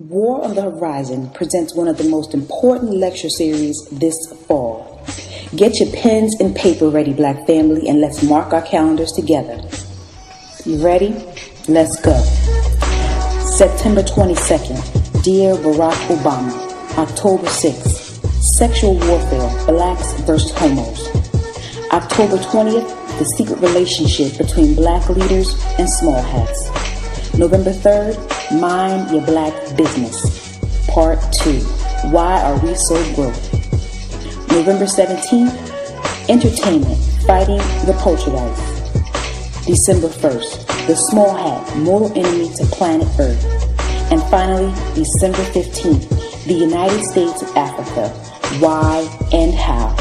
War on the Horizon presents one of the most important lecture series this fall. Get your pens and paper ready, Black family, and let's mark our calendars together. You ready? Let's go. September 22nd, Dear Barack Obama. October 6th, Sexual Warfare, Blacks vs. Homos. October 20th, The Secret Relationship Between Black Leaders and Small Hats. November 3rd, Mind Your Black Business. Part 2, Why Are We So Broke? November 17th, Entertainment, Fighting the Poltergeist. December 1st, The Small Hat, Mortal Enemy to Planet Earth. And finally, December 15th, The United States of Africa, Why and How.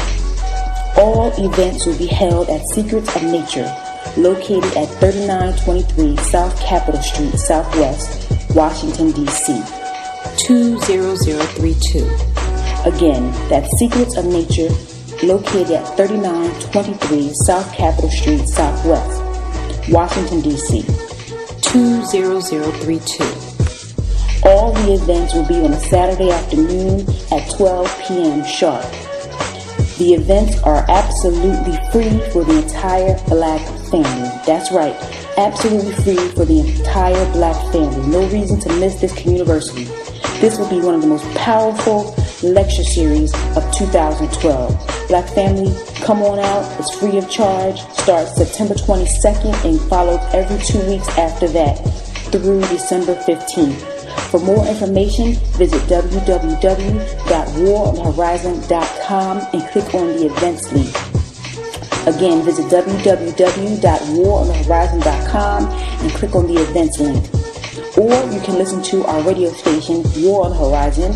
All events will be held at Secrets of Nature, located at 3923 South Capitol Street, Southwest, Washington, D.C. 20032. Again, that's Secrets of Nature, located at 3923 South Capitol Street, Southwest, Washington, D.C. 20032. All the events will be on a Saturday afternoon at 12 p.m. sharp. The events are absolutely free for the entire Black family. That's right, absolutely free for the entire Black family. No reason to miss this community. This will be one of the most powerful lecture series of 2012. Black family, come on out. It's free of charge. Starts September 22nd and follows every 2 weeks after that through December 15th. For more information, visit www.waronthehorizon.com and click on the events link. Again, visit www.waronthehorizon.com and click on the events link. Or you can listen to our radio station, War on the Horizon,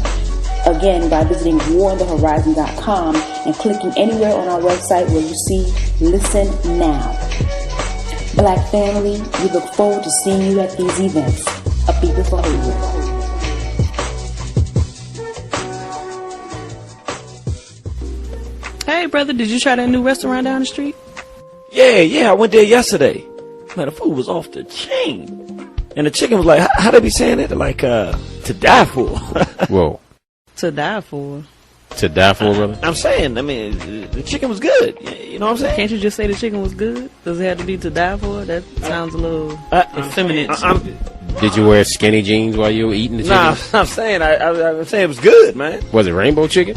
again by visiting waronthehorizon.com and clicking anywhere on our website where you see Listen Now. Black family, we look forward to seeing you at these events. A people for Hollywood. Hey, brother, did you try that new restaurant down the street? Yeah, I went there yesterday. Man, the food was off the chain. And the chicken was like, how they be saying it? Like, to die for. Whoa. To die for? To die for, brother? I'm saying, I mean, the chicken was good. You know what I'm saying? Can't you just say the chicken was good? Does it have to be to die for? That sounds a little effeminate. Did you wear skinny jeans while you were eating the chicken? Nah, I'm saying, I'm saying it was good, man. Was it rainbow chicken?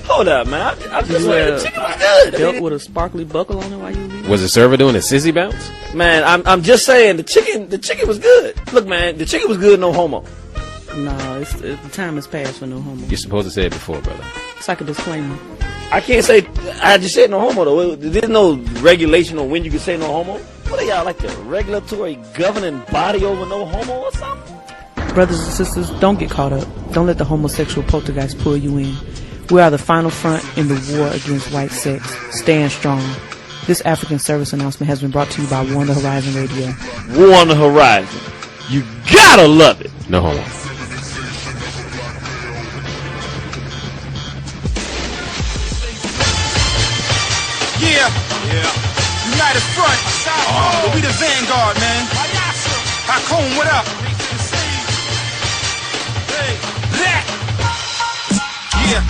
Hold up, man. I just said the chicken was good. Belt with a sparkly buckle on it while you were eating? Was the server doing a sissy bounce? Man, I'm just saying the chicken was good. Look, man, the chicken was good, no homo. No, the time has passed for no homo. You're supposed to say it before, brother. It's like a disclaimer. I can't say, I just said no homo, though. There's no regulation on when you can say no homo. What are y'all, like the regulatory governing body over no homo or something? Brothers and sisters, don't get caught up. Don't let the homosexual poltergeist pull you in. We are the final front in the war against white sex. Stand strong. This African service announcement has been brought to you by War on the Horizon Radio. War on the Horizon. You gotta love it. No homo. Yeah. United Front. We the vanguard, man. Hakoon, what up? Black. Yeah.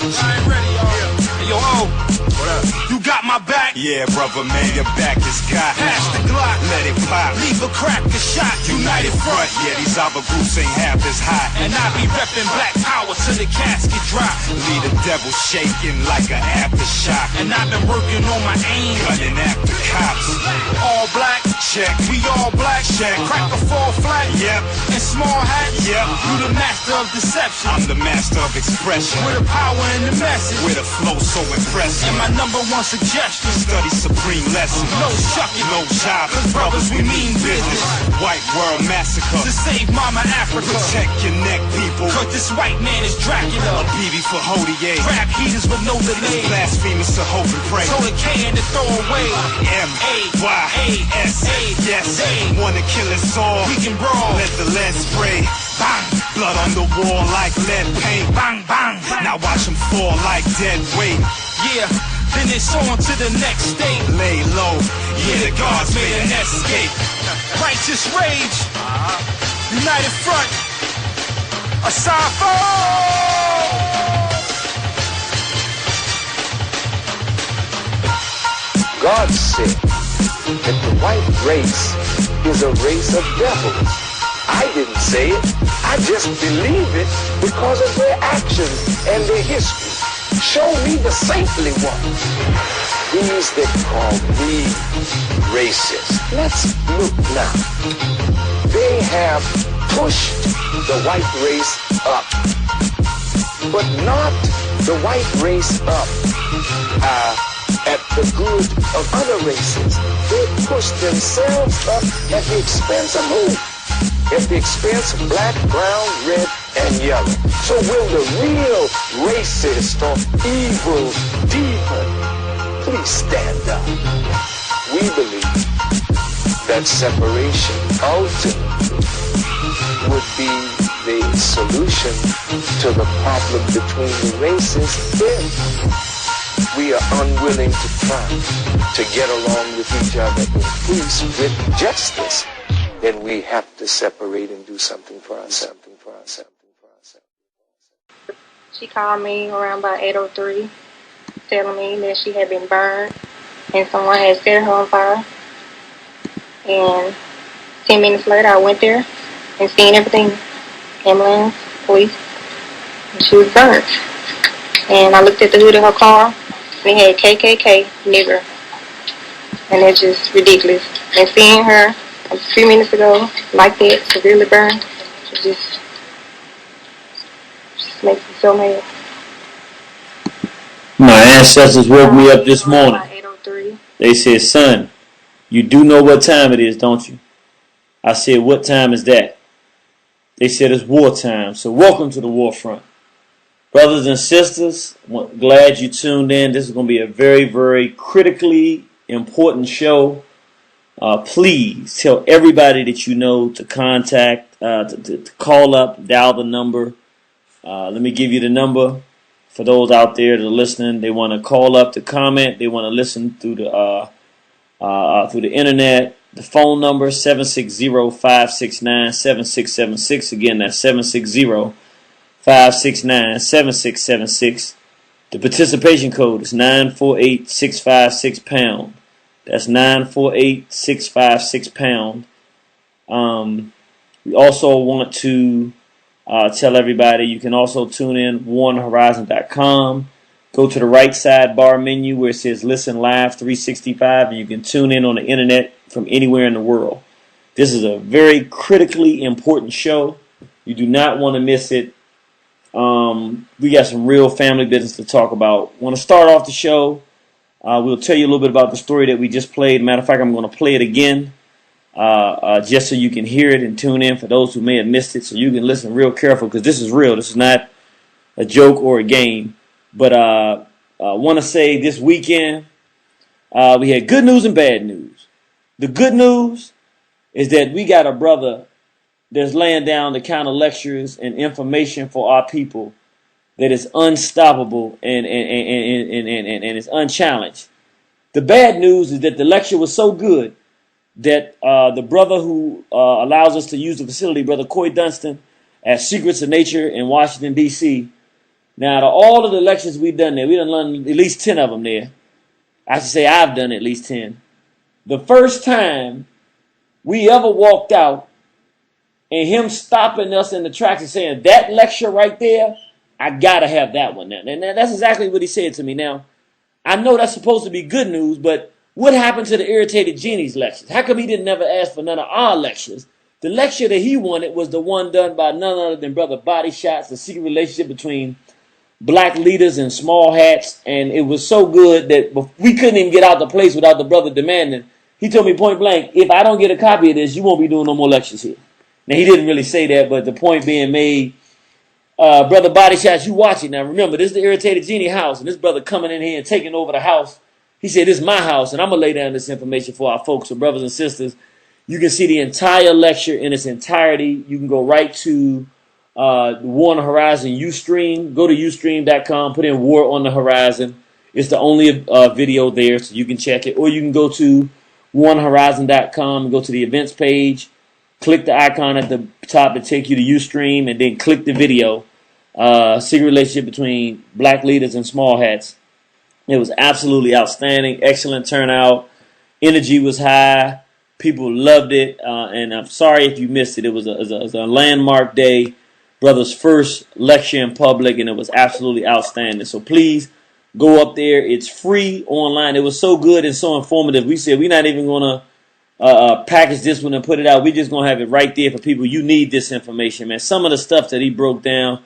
I ain't ready, y'all. Hey, yo, O. What up? You got my back? Yeah, brother, man, your back is cocked. Pass the Glock. Let it pop. Leave a crack a shot. United Front. Yeah, these other groups ain't half as hot. And I be reppin' black power till the casket drop. Leave the devil shaking like an aftershock. And I've been working on my aim. Gunning after cops. All black. Check. We all black. Check. Crack a fall flat. Yep. And small hats. Yep. You the master of deception. I'm the master of expression. With the power and the message. With a flow so impressive. And my number one suggestion. Study supreme lessons. No shucking. No job. Cause brothers, we mean business. White world massacre. To save mama Africa. Protect your neck, people. Cause this white man is Dracula. A BB for Hodier. Grab heaters with no delay. Blasphemous to hope and pray. Throw the K and to throw away. M-A-Y-S-A. Yes, wanna kill us all. We can brawl. Let the lead spray. Bang. Blood on the wall like lead paint. Bang, bang. Now watch them fall like dead weight. Yeah. Then it's on to the next state. Lay low. Yeah, the guards made an escape. Righteous rage. United Front. God said that the white race is a race of devils. I didn't say it. I just believe it because of their actions and their history. Show me the saintly ones. These that call me racist. Let's look now. They have pushed the white race up, but not the white race up at the good of other races. They push themselves up at the expense of who? At the expense of black, brown, red, and yellow. So will the real racist or evil demon please stand up? We believe that separation ultimately would be the solution to the problem between the races if we are unwilling to try to get along with each other in peace with justice, then we have to separate and do something for ourselves. She called me around about 8:03, telling me that she had been burned and someone had set her on fire. And 10 minutes later, I went there and seen everything. Ambulance, police, and she was burnt. And I looked at the hood of her car, and it had KKK, nigger. And it's just ridiculous. And seeing her a few minutes ago, like that, severely burned, it just makes me so mad. My ancestors woke me up this morning. They said, son, you do know what time it is, don't you? I said, what time is that? They said it's wartime, so welcome to the war front. Brothers and sisters, I'm glad you tuned in. This is going to be a very, very critically important show. Please tell everybody that you know to contact, to call up, dial the number. Let me give you the number for those out there that are listening. They want to call up to comment. They want to listen through the internet. The phone number 760-569-7676. Again, that's 760-569-7676. The participation code is 948-656#. That's 948-656#. We also want to tell everybody you can also tune in warnhorizon.com. Go to the right sidebar menu where it says Listen Live 365, and you can tune in on the internet from anywhere in the world. This is a very critically important show. You do not want to miss it. We got some real family business to talk about. Want to start off the show. We'll tell you a little bit about the story that we just played. Matter of fact, I'm going to play it again just so you can hear it and tune in for those who may have missed it, so you can listen real careful because this is real. This is not a joke or a game. But I want to say this weekend we had good news and bad news. The good news is that we got a brother that's laying down the kind of lectures and information for our people that is unstoppable and is unchallenged. The bad news is that the lecture was so good that the brother who allows us to use the facility, Brother Coy Dunston, at Secrets of Nature in Washington, D.C., now, to all of the lectures we've done there, we've done at least 10 of them there. I should say I've done at least 10. The first time we ever walked out and him stopping us in the tracks and saying, that lecture right there, I got to have that one now. And that's exactly what he said to me. Now, I know that's supposed to be good news, but what happened to the Irritated Genie's lectures? How come he didn't never ask for none of our lectures? The lecture that he wanted was the one done by none other than Brother Body Shots, the secret relationship between black leaders in small hats, and it was so good that we couldn't even get out the place without the brother demanding. He told me point blank, if I don't get a copy of this, you won't be doing no more lectures here. Now, he didn't really say that, but the point being made, Brother Body Shots, you watch it. Now, remember, this is the Irritated Genie house, and this brother coming in here and taking over the house. He said, this is my house, and I'm going to lay down this information for our folks. So, brothers and sisters, you can see the entire lecture in its entirety. You can go right to the War on the Horizon Ustream. Go to ustream.com, put in War on the Horizon. It's the only video there, so you can check it. Or you can go to warnhorizon.com and go to the events page, click the icon at the top to take you to Ustream, and then click the video. Secret relationship between black leaders and small hats. It was absolutely outstanding. Excellent turnout. Energy was high. People loved it. And I'm sorry if you missed it. It was a landmark day. Brother's first lecture in public, and it was absolutely outstanding. So please go up there. It's free online. It was so good and so informative. We said we're not even going to package this one and put it out. We're just going to have it right there for people. You need this information, man. Some of the stuff that he broke down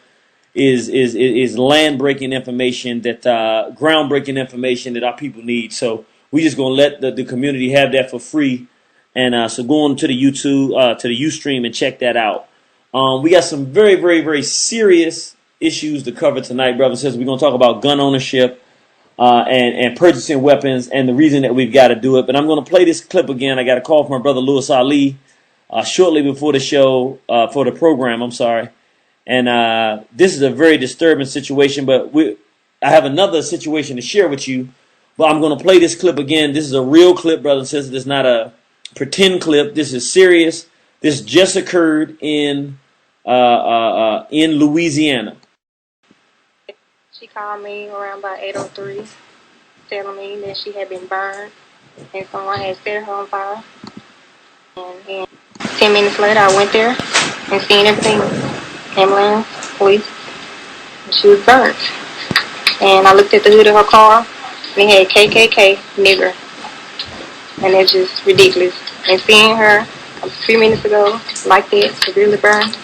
is land-breaking information, that groundbreaking information that our people need. So we just going to let the community have that for free. And so go on to the YouTube, to the Ustream, and check that out. We got some very, very, very serious issues to cover tonight, brothers and sisters. We're going to talk about gun ownership and purchasing weapons and the reason that we've got to do it. But I'm going to play this clip again. I got a call from my brother Louis Ali shortly before the show, for the program, I'm sorry. And this is a very disturbing situation, but I have another situation to share with you. But I'm going to play this clip again. This is a real clip, brothers and sisters. It's not a pretend clip. This is serious. This just occurred in Louisiana. She called me around about 8:03, telling me that she had been burned and someone had set her on fire. And 10 minutes later, I went there and seen everything. Ambulance, police, and she was burnt. And I looked at the hood of her car, and it had KKK, nigger. And it's just ridiculous. And seeing her a few minutes ago, like that, severely burned.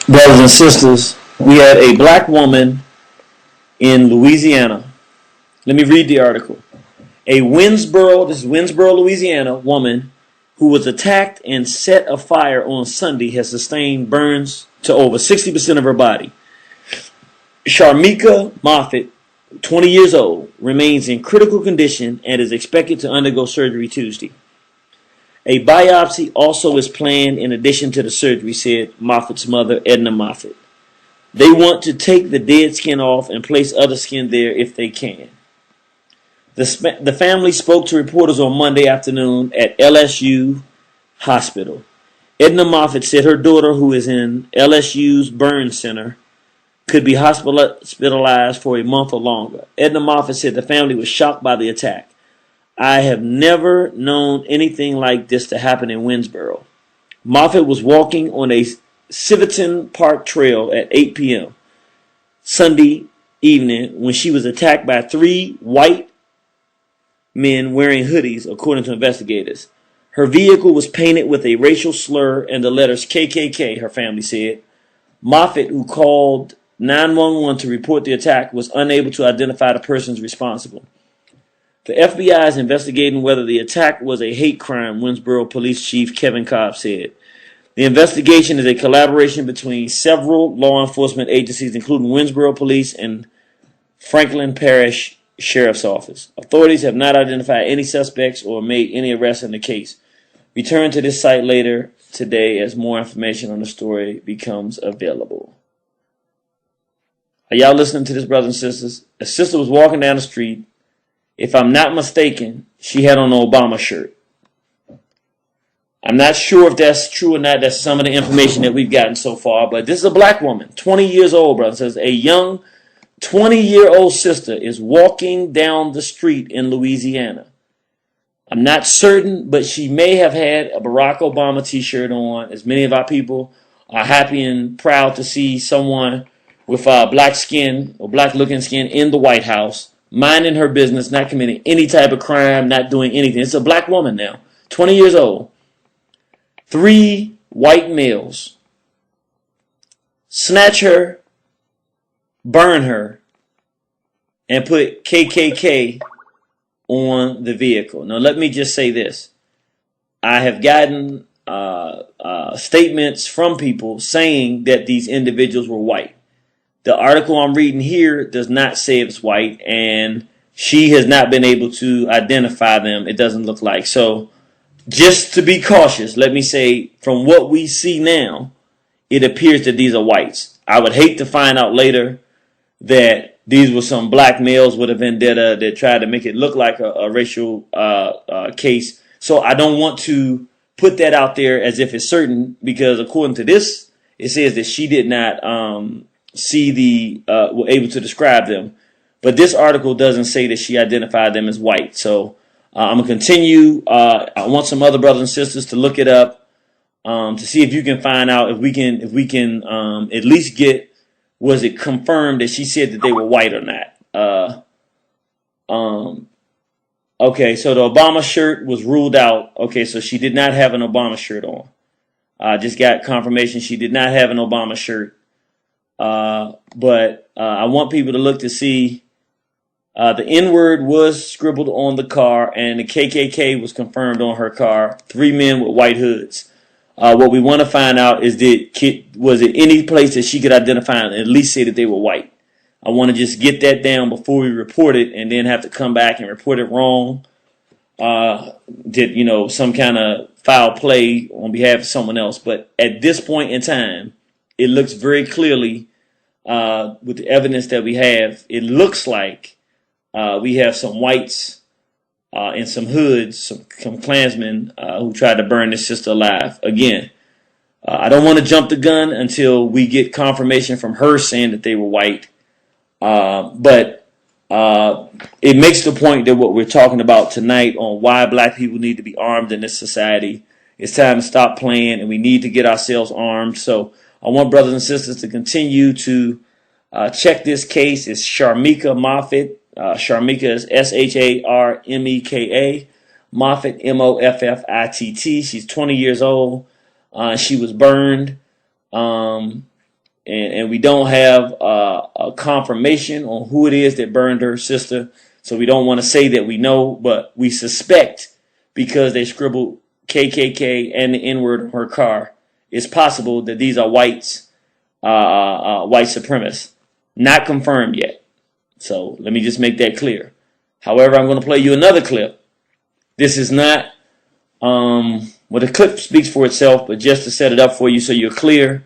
Brothers and sisters, we had a black woman in Louisiana. Let me read the article. A Winsboro, this is Winsboro, Louisiana, woman who was attacked and set afire on Sunday has sustained burns to over 60% of her body. Sharmika Moffitt, 20 years old, remains in critical condition and is expected to undergo surgery Tuesday. A biopsy also is planned in addition to the surgery, said Moffitt's mother, Edna Moffitt. They want to take the dead skin off and place other skin there if they can. The family spoke to reporters on Monday afternoon at LSU Hospital. Edna Moffitt said her daughter, who is in LSU's burn center, could be hospitalized for a month or longer. Edna Moffitt said the family was shocked by the attack. I have never known anything like this to happen in Winsboro. Moffitt was walking on a Civitan Park trail at 8 p.m. Sunday evening when she was attacked by 3 white men wearing hoodies, according to investigators. Her vehicle was painted with a racial slur and the letters KKK, her family said. Moffitt, who called 911 to report the attack, was unable to identify the persons responsible. The FBI is investigating whether the attack was a hate crime, Winsboro Police Chief Kevin Cobb said. The investigation is a collaboration between several law enforcement agencies, including Winsboro Police and Franklin Parish Sheriff's Office. Authorities have not identified any suspects or made any arrests in the case. Return to this site later today as more information on the story becomes available. Are y'all listening to this, brothers and sisters? A sister was walking down the street. If I'm not mistaken, she had on an Obama shirt. I'm not sure if that's true or not. That's some of the information that we've gotten so far. But this is a black woman, 20 years old, brothers and sisters. A young 20-year-old sister is walking down the street in Louisiana. I'm not certain, but she may have had a Barack Obama t-shirt on, as many of our people are happy and proud to see someone with black skin or black-looking skin in the White House, minding her business, not committing any type of crime, not doing anything. It's a black woman now, 20 years old. 3 white males snatch her, burn her, and put KKK on the vehicle. Now, let me just say this. I have gotten statements from people saying that these individuals were white. The article I'm reading here does not say it's white, and she has not been able to identify them. It doesn't look like. So, just to be cautious, let me say, from what we see now, it appears that these are whites. I would hate to find out later that these were some black males with a vendetta that tried to make it look like a racial case. So I don't want to put that out there as if it's certain, because according to this, it says that she did not see were able to describe them. But this article doesn't say that she identified them as white. So I'm going to continue. I want some other brothers and sisters to look it up to see if you can find out if we can at least get, was it confirmed that she said that they were white or not? Okay, so the Obama shirt was ruled out. Okay, so she did not have an Obama shirt on. I just got confirmation she did not have an Obama shirt. But I want people to look to see the N-word was scribbled on the car, and the KKK was confirmed on her car. 3 men with white hoods. What we want to find out is was it any place that she could identify and at least say that they were white? I want to just get that down before we report it, and then have to come back and report it wrong. Did some kind of foul play on behalf of someone else? But at this point in time, it looks very clearly with the evidence that we have. It looks like we have some whites and some hoods, some Klansmen who tried to burn this sister alive. Again, I don't want to jump the gun until we get confirmation from her saying that they were white. But it makes the point that what we're talking about tonight on why black people need to be armed in this society. It's time to stop playing, and we need to get ourselves armed. So I want brothers and sisters to continue to check this case. It's Sharmeka Moffitt. Sharmeka is Sharmeka. Moffitt, Moffitt. She's 20 years old. She was burned. And we don't have a confirmation on who it is that burned her sister. So we don't want to say that we know, but we suspect, because they scribbled KKK and the N-word on her car, it's possible that these are whites, white supremacists. Not confirmed yet. So let me just make that clear. However, I'm going to play you another clip. This is not, the clip speaks for itself, but just to set it up for you so you're clear.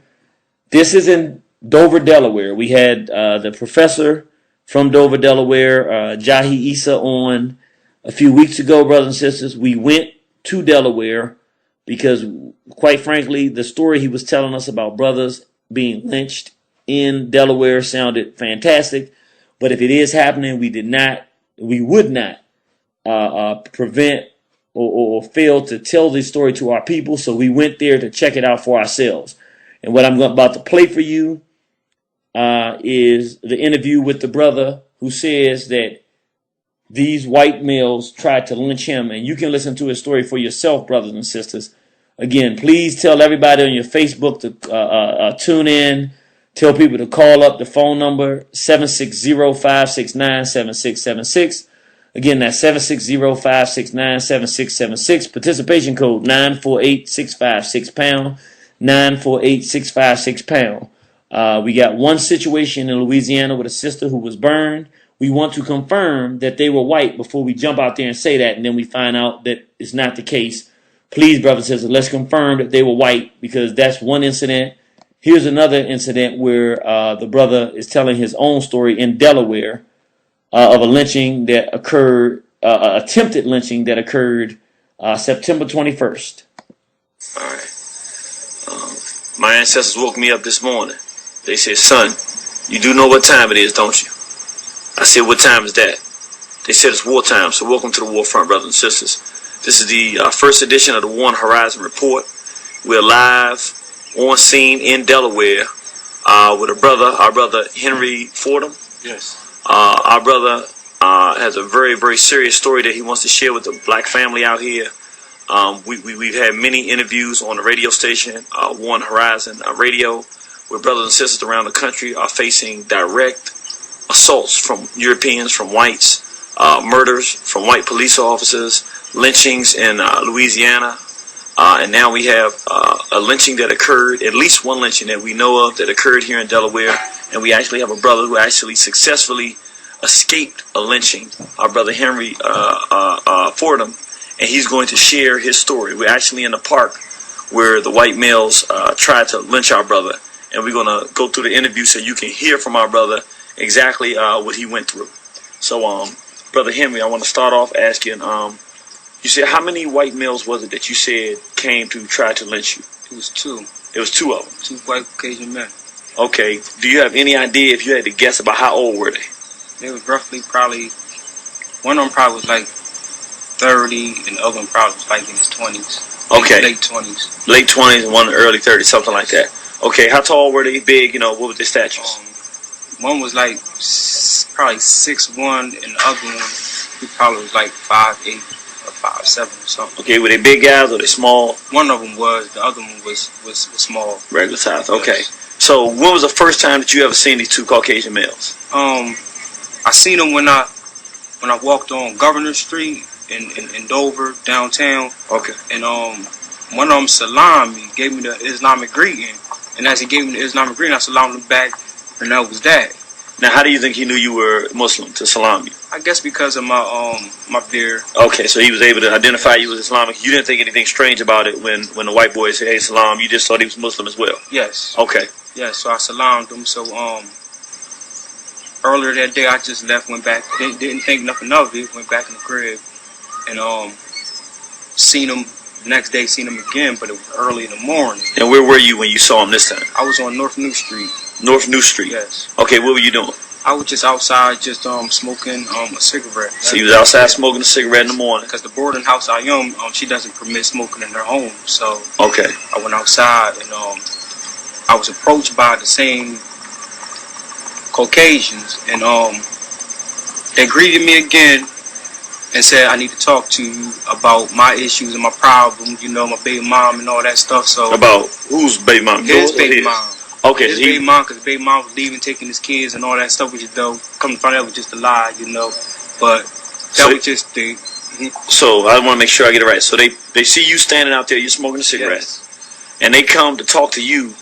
This is in Dover, Delaware. We had the professor from Dover, Delaware, Jahi Issa, on a few weeks ago, brothers and sisters. We went to Delaware because, quite frankly, the story he was telling us about brothers being lynched in Delaware sounded fantastic. But if it is happening, we would not prevent or fail to tell this story to our people. So we went there to check it out for ourselves. And what I'm about to play for you is the interview with the brother who says that these white males tried to lynch him. And you can listen to his story for yourself, brothers and sisters. Again, please tell everybody on your Facebook to tune in. Tell people to call up the phone number, 760-569-7676. Again, that's 760-569-7676. Participation code 948-656#. 948-656#. We got one situation in Louisiana with a sister who was burned. We want to confirm that they were white before we jump out there and say that, and then we find out that it's not the case. Please, brothers and sisters, let's confirm that they were white, because that's one incident. Here's another incident where the brother is telling his own story in Delaware of a lynching that occurred, attempted lynching that occurred September 21st. All right. My ancestors woke me up this morning. They said, "Son, you do know what time it is, don't you?" I said, "What time is that?" They said, "It's wartime." So welcome to the war front, brothers and sisters. This is the first edition of the War on the Horizon Report. We're live on scene in Delaware with our brother Henry Fordham. Yes. Our brother has a very, very serious story that he wants to share with the black family out here. We've had many interviews on the radio station, War on the Horizon Radio, where brothers and sisters around the country are facing direct assaults from Europeans, from whites, murders from white police officers, lynchings in Louisiana. And now we have a lynching that occurred, at least one lynching that we know of that occurred here in Delaware. And we actually have a brother who actually successfully escaped a lynching, our brother Henry Fordham. And he's going to share his story. We're actually in the park where the white males tried to lynch our brother. And we're going to go through the interview so you can hear from our brother exactly what he went through. So, Brother Henry, I want to start off asking, you said how many white males was it that you said came to try to lynch you? It was two. It was two of them. Two white Caucasian men. Okay. Do you have any idea, if you had to guess, about how old were they? They was roughly probably, one of them probably was like 30, and the other one probably was like in his 20s. Okay. Late 20s. Late 20s and one early 30s, something like that. Okay. How tall were they? Big? You know, what were their statures? One was like probably 6'1", and the other one, he probably was like 5'8". Or 5'7" or something. Okay, were they big guys or they small? One of them was. The other one was small. Regular size. Okay. So when was the first time that you ever seen these two Caucasian males? I seen them when I walked on Governor Street in Dover downtown. Okay. And one of them salamed me, gave me the Islamic greeting, and as he gave me the Islamic greeting, I salamed him back, and that was that. Now, how do you think he knew you were Muslim to salam you? I guess because of my beard. Okay, so he was able to identify you as Islamic. You didn't think anything strange about it when the white boy said, "Hey, salam." You just thought he was Muslim as well. Yes. Okay. Yeah, so I salamed him. So earlier that day, I just left, went back, didn't think nothing of it, went back in the crib, and seen him the next day. Seen him again, but it was early in the morning. And where were you when you saw him this time? I was on North New Street. North New Street. Yes. Okay, what were you doing? I was just outside, just smoking a cigarette. So you was outside smoking a cigarette in the morning? Because the boarding house I am, she doesn't permit smoking in her home. So okay, I went outside, and I was approached by the same Caucasians, and they greeted me again and said, "I need to talk to you about my issues and my problems. You know, my baby mom and all that stuff." So about whose baby mom? His baby mom. Okay, his baby mom, because baby mom was leaving, taking his kids and all that stuff, which is dope. Come to find out, it was just a lie, you know. But that was just the. So I want to make sure I get it right. So they see you standing out there, you're smoking a cigarette, yes, and they come to talk to you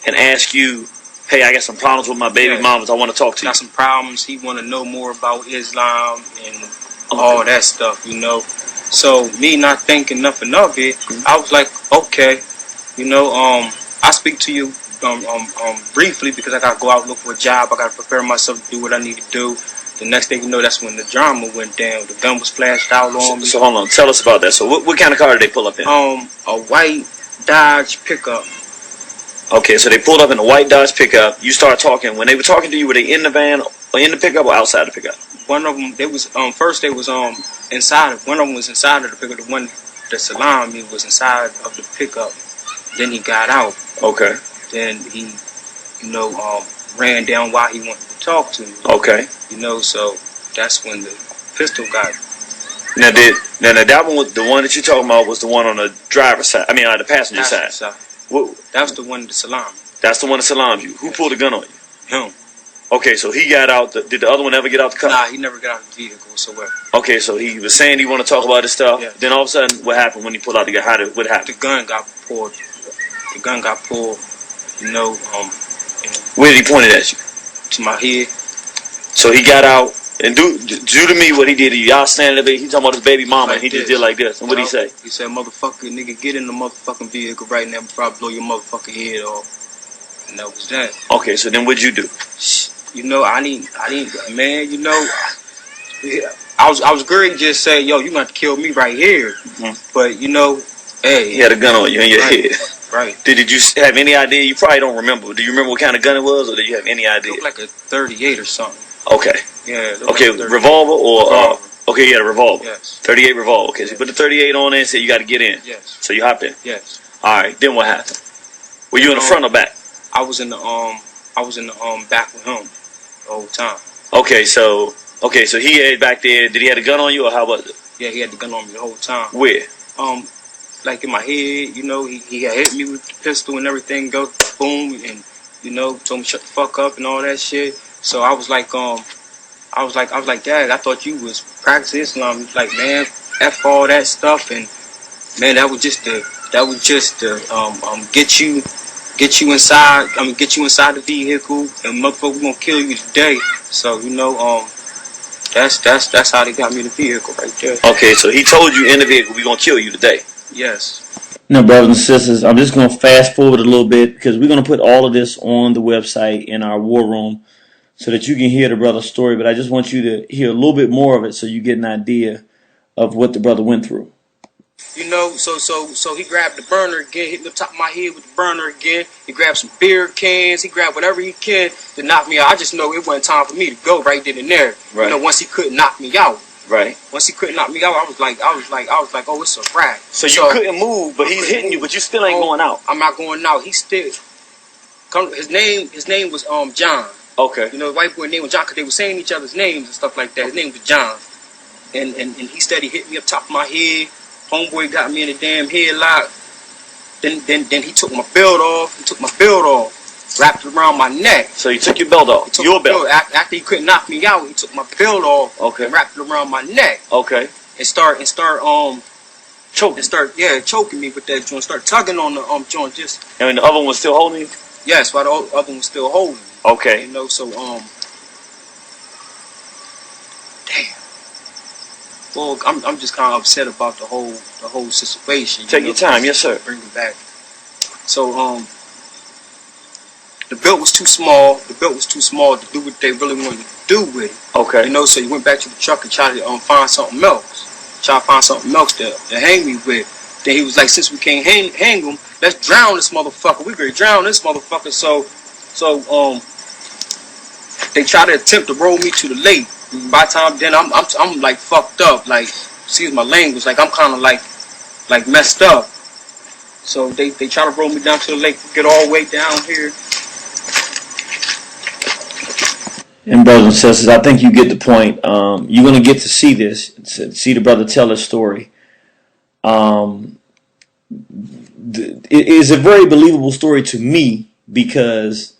and ask you, "Hey, I got some problems with my baby mamas. I want to talk to you." Got some problems. He want to know more about Islam and all that stuff, you know. So me not thinking nothing of it, I was like, okay, you know, I speak to you briefly because I gotta go out and look for a job. I gotta prepare myself to do what I need to do. The next thing you know, that's when the drama went down. The gun was flashed out on me. So hold on, tell us about that. So what kind of car did they pull up in? A white Dodge pickup. Okay, so they pulled up in a white Dodge pickup. You start talking. When they were talking to you, were they in the van or in the pickup or outside the pickup? One of them, they was first they was inside. One of them was inside of the pickup. The one that salamed me was inside of the pickup. Then he got out. Okay. Then he, you know, ran down while he wanted to talk to me. Okay. You know, so that's when the pistol got. Now that one was the one that you're talking about was the one on the driver's side. I mean, on the passenger side. That was the one that salamed. That's the one that salamed you. Who pulled the gun on you? Him. Okay, so he got out. Did the other one ever get out the car? Nah, he never got out of the vehicle whatsoever. Okay, so he was saying he want to talk about his stuff. Yeah. Then all of a sudden, what happened when he pulled out the gun? What happened? The gun got pulled. The gun got pulled. You know, where did he point it at you? To my head. So he got out and do to me what he did. Y'all standing there, he talking about his baby mama, and he just did like this. And what did he say? He said, "Motherfucker, nigga, get in the motherfucking vehicle right now before I blow your motherfucking head off." And that was that. Okay, so then what'd you do? You know, I didn't, man. You know, I was great. Just say, "Yo, you gonna have to kill me right here." Mm-hmm. But you know, hey, he had a gun on you in your head. Right. Did you have any idea? You probably don't remember. Do you remember what kind of gun it was, or do you have any idea? It looked like a 38 or something. Okay. Yeah. Okay, like revolver or revolver. Okay, you had a revolver. Yes. 38 revolver. Okay, so you put the 38 on there and said you got to get in. Yes. So you hopped in. Yes. All right. Then what happened? Were you in the front or back? I was in the back with him the whole time. Okay, so he had back there. Did he have a gun on you, or how was it? Yeah, he had the gun on me the whole time. Where? Like in my head, you know, he had hit me with the pistol and everything, go boom, and you know, told me shut the fuck up and all that shit. So I was like, Dad, I thought you was practicing Islam. He was like, man, F all that stuff, and man, that was just to get you inside. Get you inside the vehicle, and motherfucker, we gonna kill you today. So you know, that's how they got me in the vehicle right there. Okay, so he told you in the vehicle, we gonna kill you today. Yes. Now, brothers and sisters, I'm just going to fast forward a little bit because we're going to put all of this on the website in our war room. so that you can hear the brother's story. But I just want you to hear a little bit more of it so you get an idea of what the brother went through. You know, so he grabbed the burner again, hit me on top of my head with the burner again. He grabbed some beer cans, he grabbed whatever he could to knock me out. I just know it wasn't time for me to go right then and there. Right. You know, once he couldn't knock me out. Right. Once he couldn't knock me out, I was like, oh, it's a wrap. So you couldn't move, but he's hitting you, but you still ain't going out. I'm not going out. He's still. His name was John. Okay. You know, the white boy name was John because they were saying each other's names and stuff like that. His name was John. And he steady hit me up top of my head. Homeboy got me in a damn headlock. Then he took my belt off. Wrapped it around my neck. So he took your belt off. Your belt. After he couldn't knock me out, he took my belt off. Okay. And wrapped it around my neck. Okay. And start choking. And start choking me with that joint. Start tugging on the joint just. And the other one was still holding you? Yes, while the other one was still holding me. Okay. You know, so damn. Well, I'm just kind of upset about the whole situation. Take your time, yes sir. Bring it back. So the belt was too small. The belt was too small to do what they really wanted to do with it. Okay. You know, so he went back to the truck and tried to find something else. Try to find something else to hang me with. Then he was like, since we can't hang him, let's drown this motherfucker. We could drown this motherfucker. So they try to attempt to roll me to the lake. By the time then I'm like fucked up, like excuse my language, like I'm kind of like messed up. So they try to roll me down to the lake, get all the way down here. And brothers and sisters, I think you get the point. You're gonna get to see this, see the brother tell his story. It is a very believable story to me because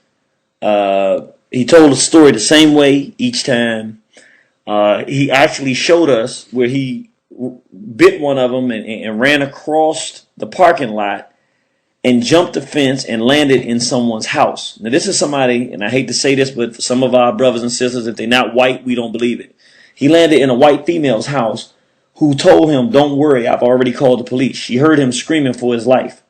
he told the story the same way each time. He actually showed us where he bit one of them and ran across the parking lot and jumped the fence and landed in someone's house. Now, this is somebody, and I hate to say this, but for some of our brothers and sisters, if they're not white, we don't believe it. He landed in a white female's house who told him, don't worry, I've already called the police. She heard him screaming for his life.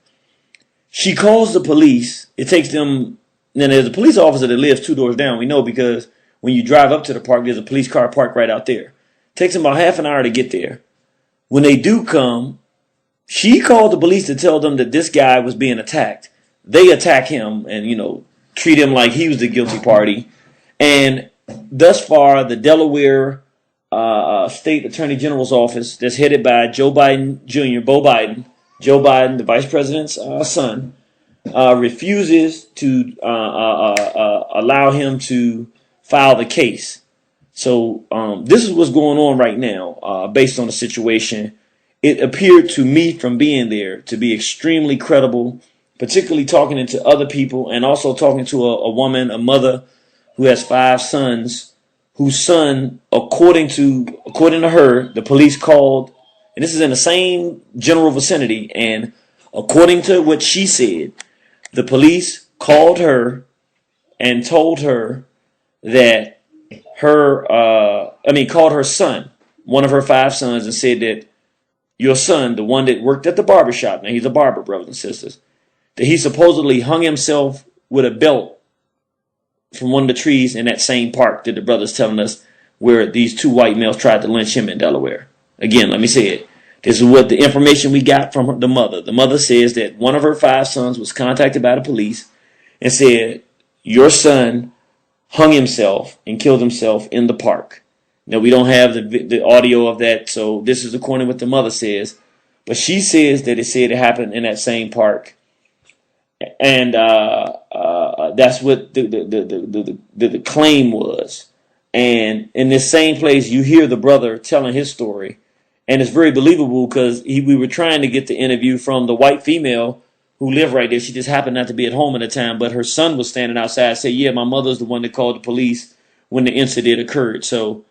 She calls the police. It takes them, and there's a police officer that lives 2 doors down. We know because when you drive up to the park, there's a police car parked right out there. It takes them about half an hour to get there. When they do come, she called the police to tell them that this guy was being attacked. They attack him and, treat him like he was the guilty party. And thus far, the Delaware State Attorney General's office that's headed by Joe Biden Jr., Joe Biden, the vice president's son, refuses to allow him to file the case. So this is what's going on right now based on the situation. It appeared to me from being there to be extremely credible, particularly talking to other people and also talking to a woman, a mother who has 5 sons, whose son, according to her, the police called, and this is in the same general vicinity, and according to what she said, the police called her and told her that called her son, one of her 5 sons, and said that your son, the one that worked at the barbershop, now he's a barber, brothers and sisters, that he supposedly hung himself with a belt from one of the trees in that same park that the brother's telling us where these 2 white males tried to lynch him in Delaware. Again, let me say it. This is what the information we got from the mother. The mother says that one of her 5 sons was contacted by the police and said, your son hung himself and killed himself in the park. Now, we don't have the audio of that, so this is according to what the mother says. But she says that it happened in that same park. And that's what the claim was. And in this same place, you hear the brother telling his story. And it's very believable because we were trying to get the interview from the white female who lived right there. She just happened not to be at home at the time, but her son was standing outside, said, yeah, my mother's the one that called the police when the incident occurred. So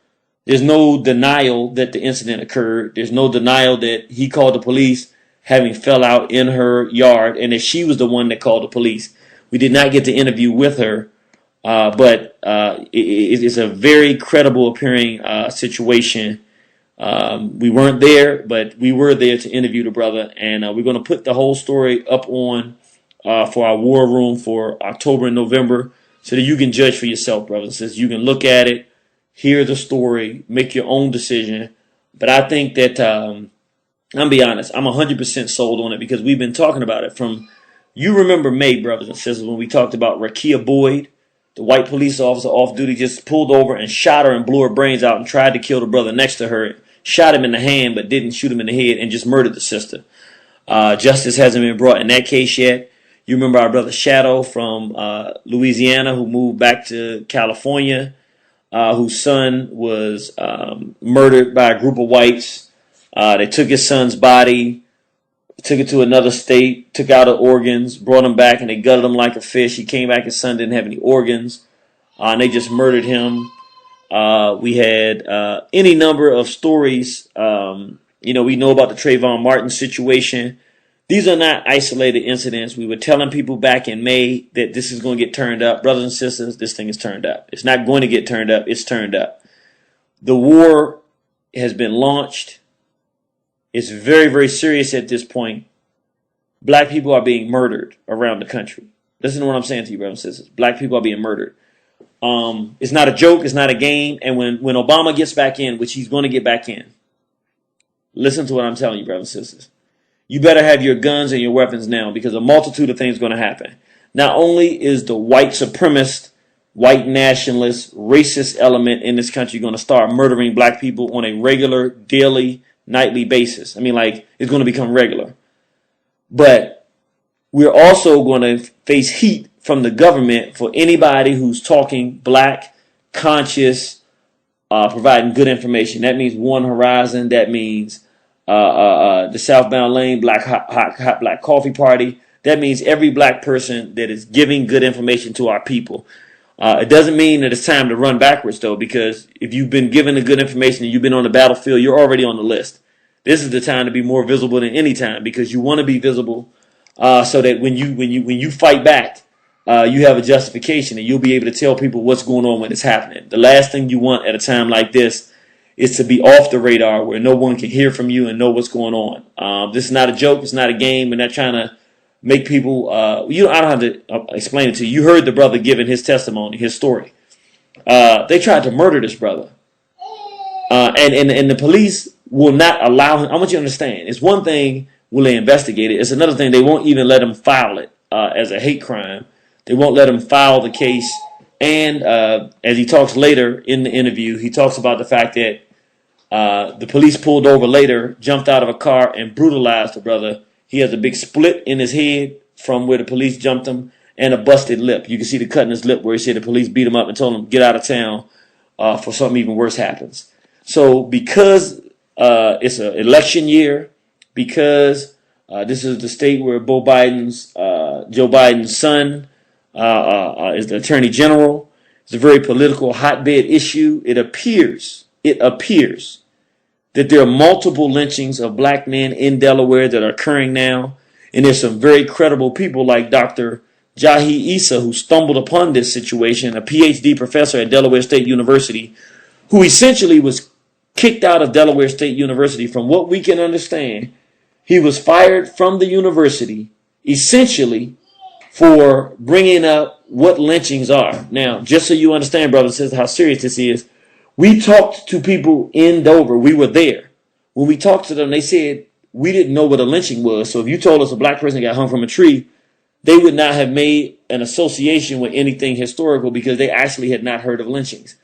there's no denial that the incident occurred. There's no denial that he called the police having fell out in her yard and that she was the one that called the police. We did not get the interview with her, but it is a very credible appearing situation. We weren't there, but we were there to interview the brother, and we're going to put the whole story up on for our war room for October and November. so that you can judge for yourself, brothers and sisters. You can look at it, hear the story, make your own decision. But I think that, I'm be honest, I'm 100% sold on it because we've been talking about it from, you remember May, brothers and sisters, when we talked about Rakia Boyd, the white police officer off duty, just pulled over and shot her and blew her brains out and tried to kill the brother next to her, shot him in the hand but didn't shoot him in the head and just murdered the sister. Justice hasn't been brought in that case yet. You remember our brother Shadow from Louisiana who moved back to California, whose son was murdered by a group of whites. They took his son's body, took it to another state, took out the organs, brought him back, and they gutted him like a fish. He came back, his son didn't have any organs, and they just murdered him. We had any number of stories. We know about the Trayvon Martin situation. These are not isolated incidents. We were telling people back in May that this is going to get turned up. Brothers and sisters, this thing is turned up. It's not going to get turned up. It's turned up. The war has been launched. It's very, very serious at this point. Black people are being murdered around the country. Listen to what I'm saying to you, brothers and sisters. Black people are being murdered. It's not a joke. It's not a game. And when Obama gets back in, which he's going to get back in, listen to what I'm telling you, brothers and sisters. You better have your guns and your weapons now because a multitude of things are going to happen. Not only is the white supremacist, white nationalist, racist element in this country going to start murdering black people on a regular, daily, nightly basis. I mean, like, it's going to become regular. But we're also going to face heat from the government for anybody who's talking black, conscious, providing good information. That means One Horizon. That means the Southbound Lane Hot Black Coffee Party. That means every black person that is giving good information to our people. It doesn't mean that it's time to run backwards, though, because if you've been given the good information and you've been on the battlefield, you're already on the list. This is the time to be more visible than any time because you want to be visible so that when you fight back, you have a justification and you'll be able to tell people what's going on when it's happening. The last thing you want at a time like this is to be off the radar where no one can hear from you and know what's going on. This is not a joke. It's not a game. We're not trying to make people, I don't have to explain it to you. You heard the brother giving his testimony, his story. They tried to murder this brother. And the police will not allow him. I want you to understand. It's one thing will they investigate it. It's another thing they won't even let him file it as a hate crime. They won't let him file the case. And as he talks later in the interview, he talks about the fact that the police pulled over later, jumped out of a car, and brutalized the brother. He has a big split in his head from where the police jumped him and a busted lip. You can see the cut in his lip where he said the police beat him up and told him, get out of town for something even worse happens. So because it's an election year, because this is the state where Joe Biden's son is the attorney general. It's a very political hotbed issue. It appears that there are multiple lynchings of black men in Delaware that are occurring now. And there's some very credible people like Dr. Jahi Issa, who stumbled upon this situation, a PhD professor at Delaware State University, who essentially was kicked out of Delaware State University. From what we can understand, he was fired from the university essentially for bringing up what lynchings are. Now, just so you understand, brothers and sisters, how serious this is, we talked to people in Dover. We were there. When we talked to them, they said we didn't know what a lynching was. So if you told us a black person got hung from a tree, they would not have made an association with anything historical because they actually had not heard of lynchings.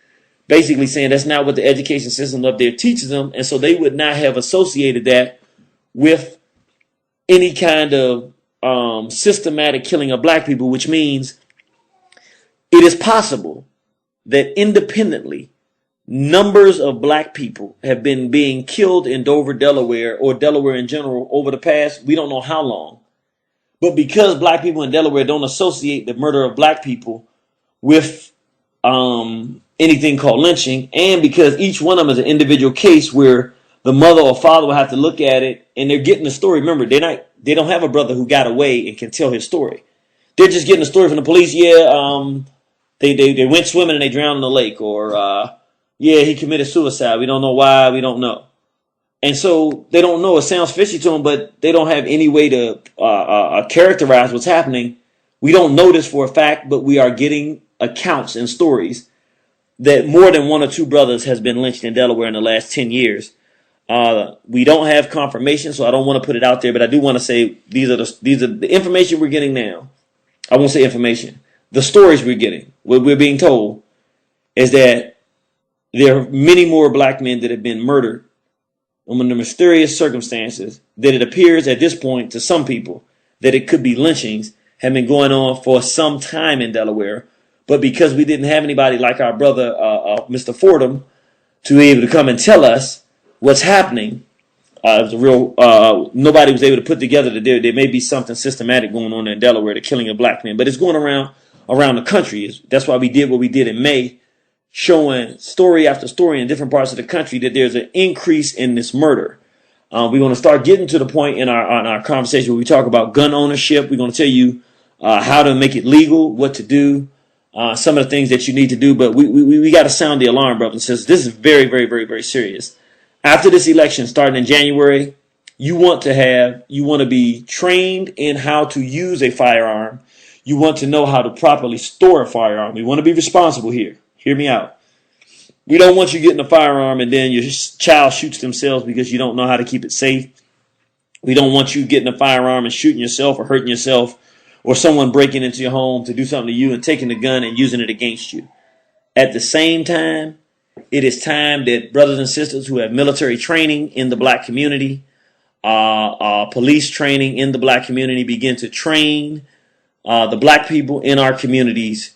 Basically saying that's not what the education system up there teaches them. And so they would not have associated that with any kind of systematic killing of black people, which means it is possible that independently numbers of black people have been being killed in Dover, Delaware, or Delaware in general over the past, we don't know how long. But because black people in Delaware don't associate the murder of black people with anything called lynching, and because each one of them is an individual case where the mother or father will have to look at it and they're getting the story. Remember, they don't have a brother who got away and can tell his story. They're just getting the story from the police. Yeah, they went swimming and they drowned in the lake, or yeah, he committed suicide. We don't know why. We don't know. And so they don't know. It sounds fishy to them, but they don't have any way to characterize what's happening. We don't know this for a fact, but we are getting accounts and stories that more than one or two brothers has been lynched in Delaware in the last 10 years. We don't have confirmation, so I don't want to put it out there, but I do want to say these are the information we're getting now. I won't say information. The stories we're getting, what we're being told, is that there are many more black men that have been murdered under mysterious circumstances that it appears at this point to some people that it could be lynchings have been going on for some time in Delaware. But because we didn't have anybody like our brother, Mr. Fordham, to be able to come and tell us what's happening, it was a real, nobody was able to put together that there may be something systematic going on in Delaware, the killing of black men. But it's going around the country. That's why we did what we did in May, showing story after story in different parts of the country that there's an increase in this murder. We're going to start getting to the point in our conversation where we talk about gun ownership. We're going to tell you how to make it legal, what to do, some of the things that you need to do. But we got to sound the alarm, brothers and sisters. This is very, very, very, very serious. After this election starting in January, you want to be trained in how to use a firearm. You want to know how to properly store a firearm. We want to be responsible here. Hear me out. We don't want you getting a firearm and then your child shoots themselves because you don't know how to keep it safe. We don't want you getting a firearm and shooting yourself or hurting yourself, or someone breaking into your home to do something to you and taking the gun and using it against you. At the same time, it is time that brothers and sisters who have military training in the black community, police training in the black community, begin to train the black people in our communities.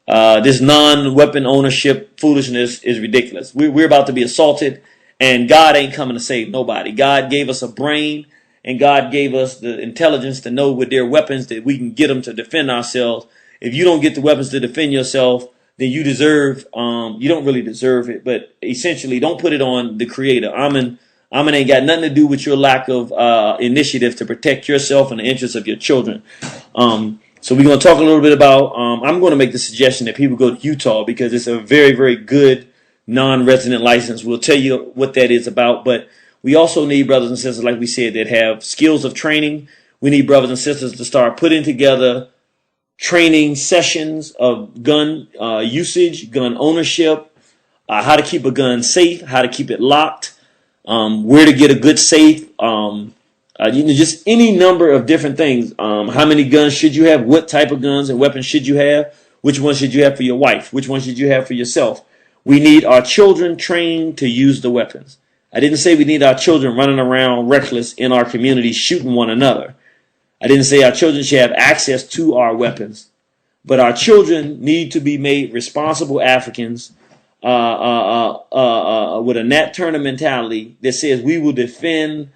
This non-weapon ownership foolishness is ridiculous. We're about to be assaulted, and God ain't coming to save nobody. God gave us a brain, and God gave us the intelligence to know with their weapons that we can get them to defend ourselves. If you don't get the weapons to defend yourself, then you deserve, you don't really deserve it, but essentially don't put it on the Creator. Amen ain't got nothing to do with your lack of initiative to protect yourself and the interests of your children. So we're going to talk a little bit about, I'm going to make the suggestion that people go to Utah because it's a very, very good non-resident license. We'll tell you what that is about, but we also need brothers and sisters, like we said, that have skills of training. We need brothers and sisters to start putting together training sessions of gun usage, gun ownership, how to keep a gun safe, how to keep it locked, where to get a good safe, just any number of different things. How many guns should you have? What type of guns and weapons should you have? Which one should you have for your wife? Which one should you have for yourself? We need our children trained to use the weapons. I didn't say we need our children running around reckless in our community shooting one another. I didn't say our children should have access to our weapons. But our children need to be made responsible Africans with a Nat Turner mentality that says we will defend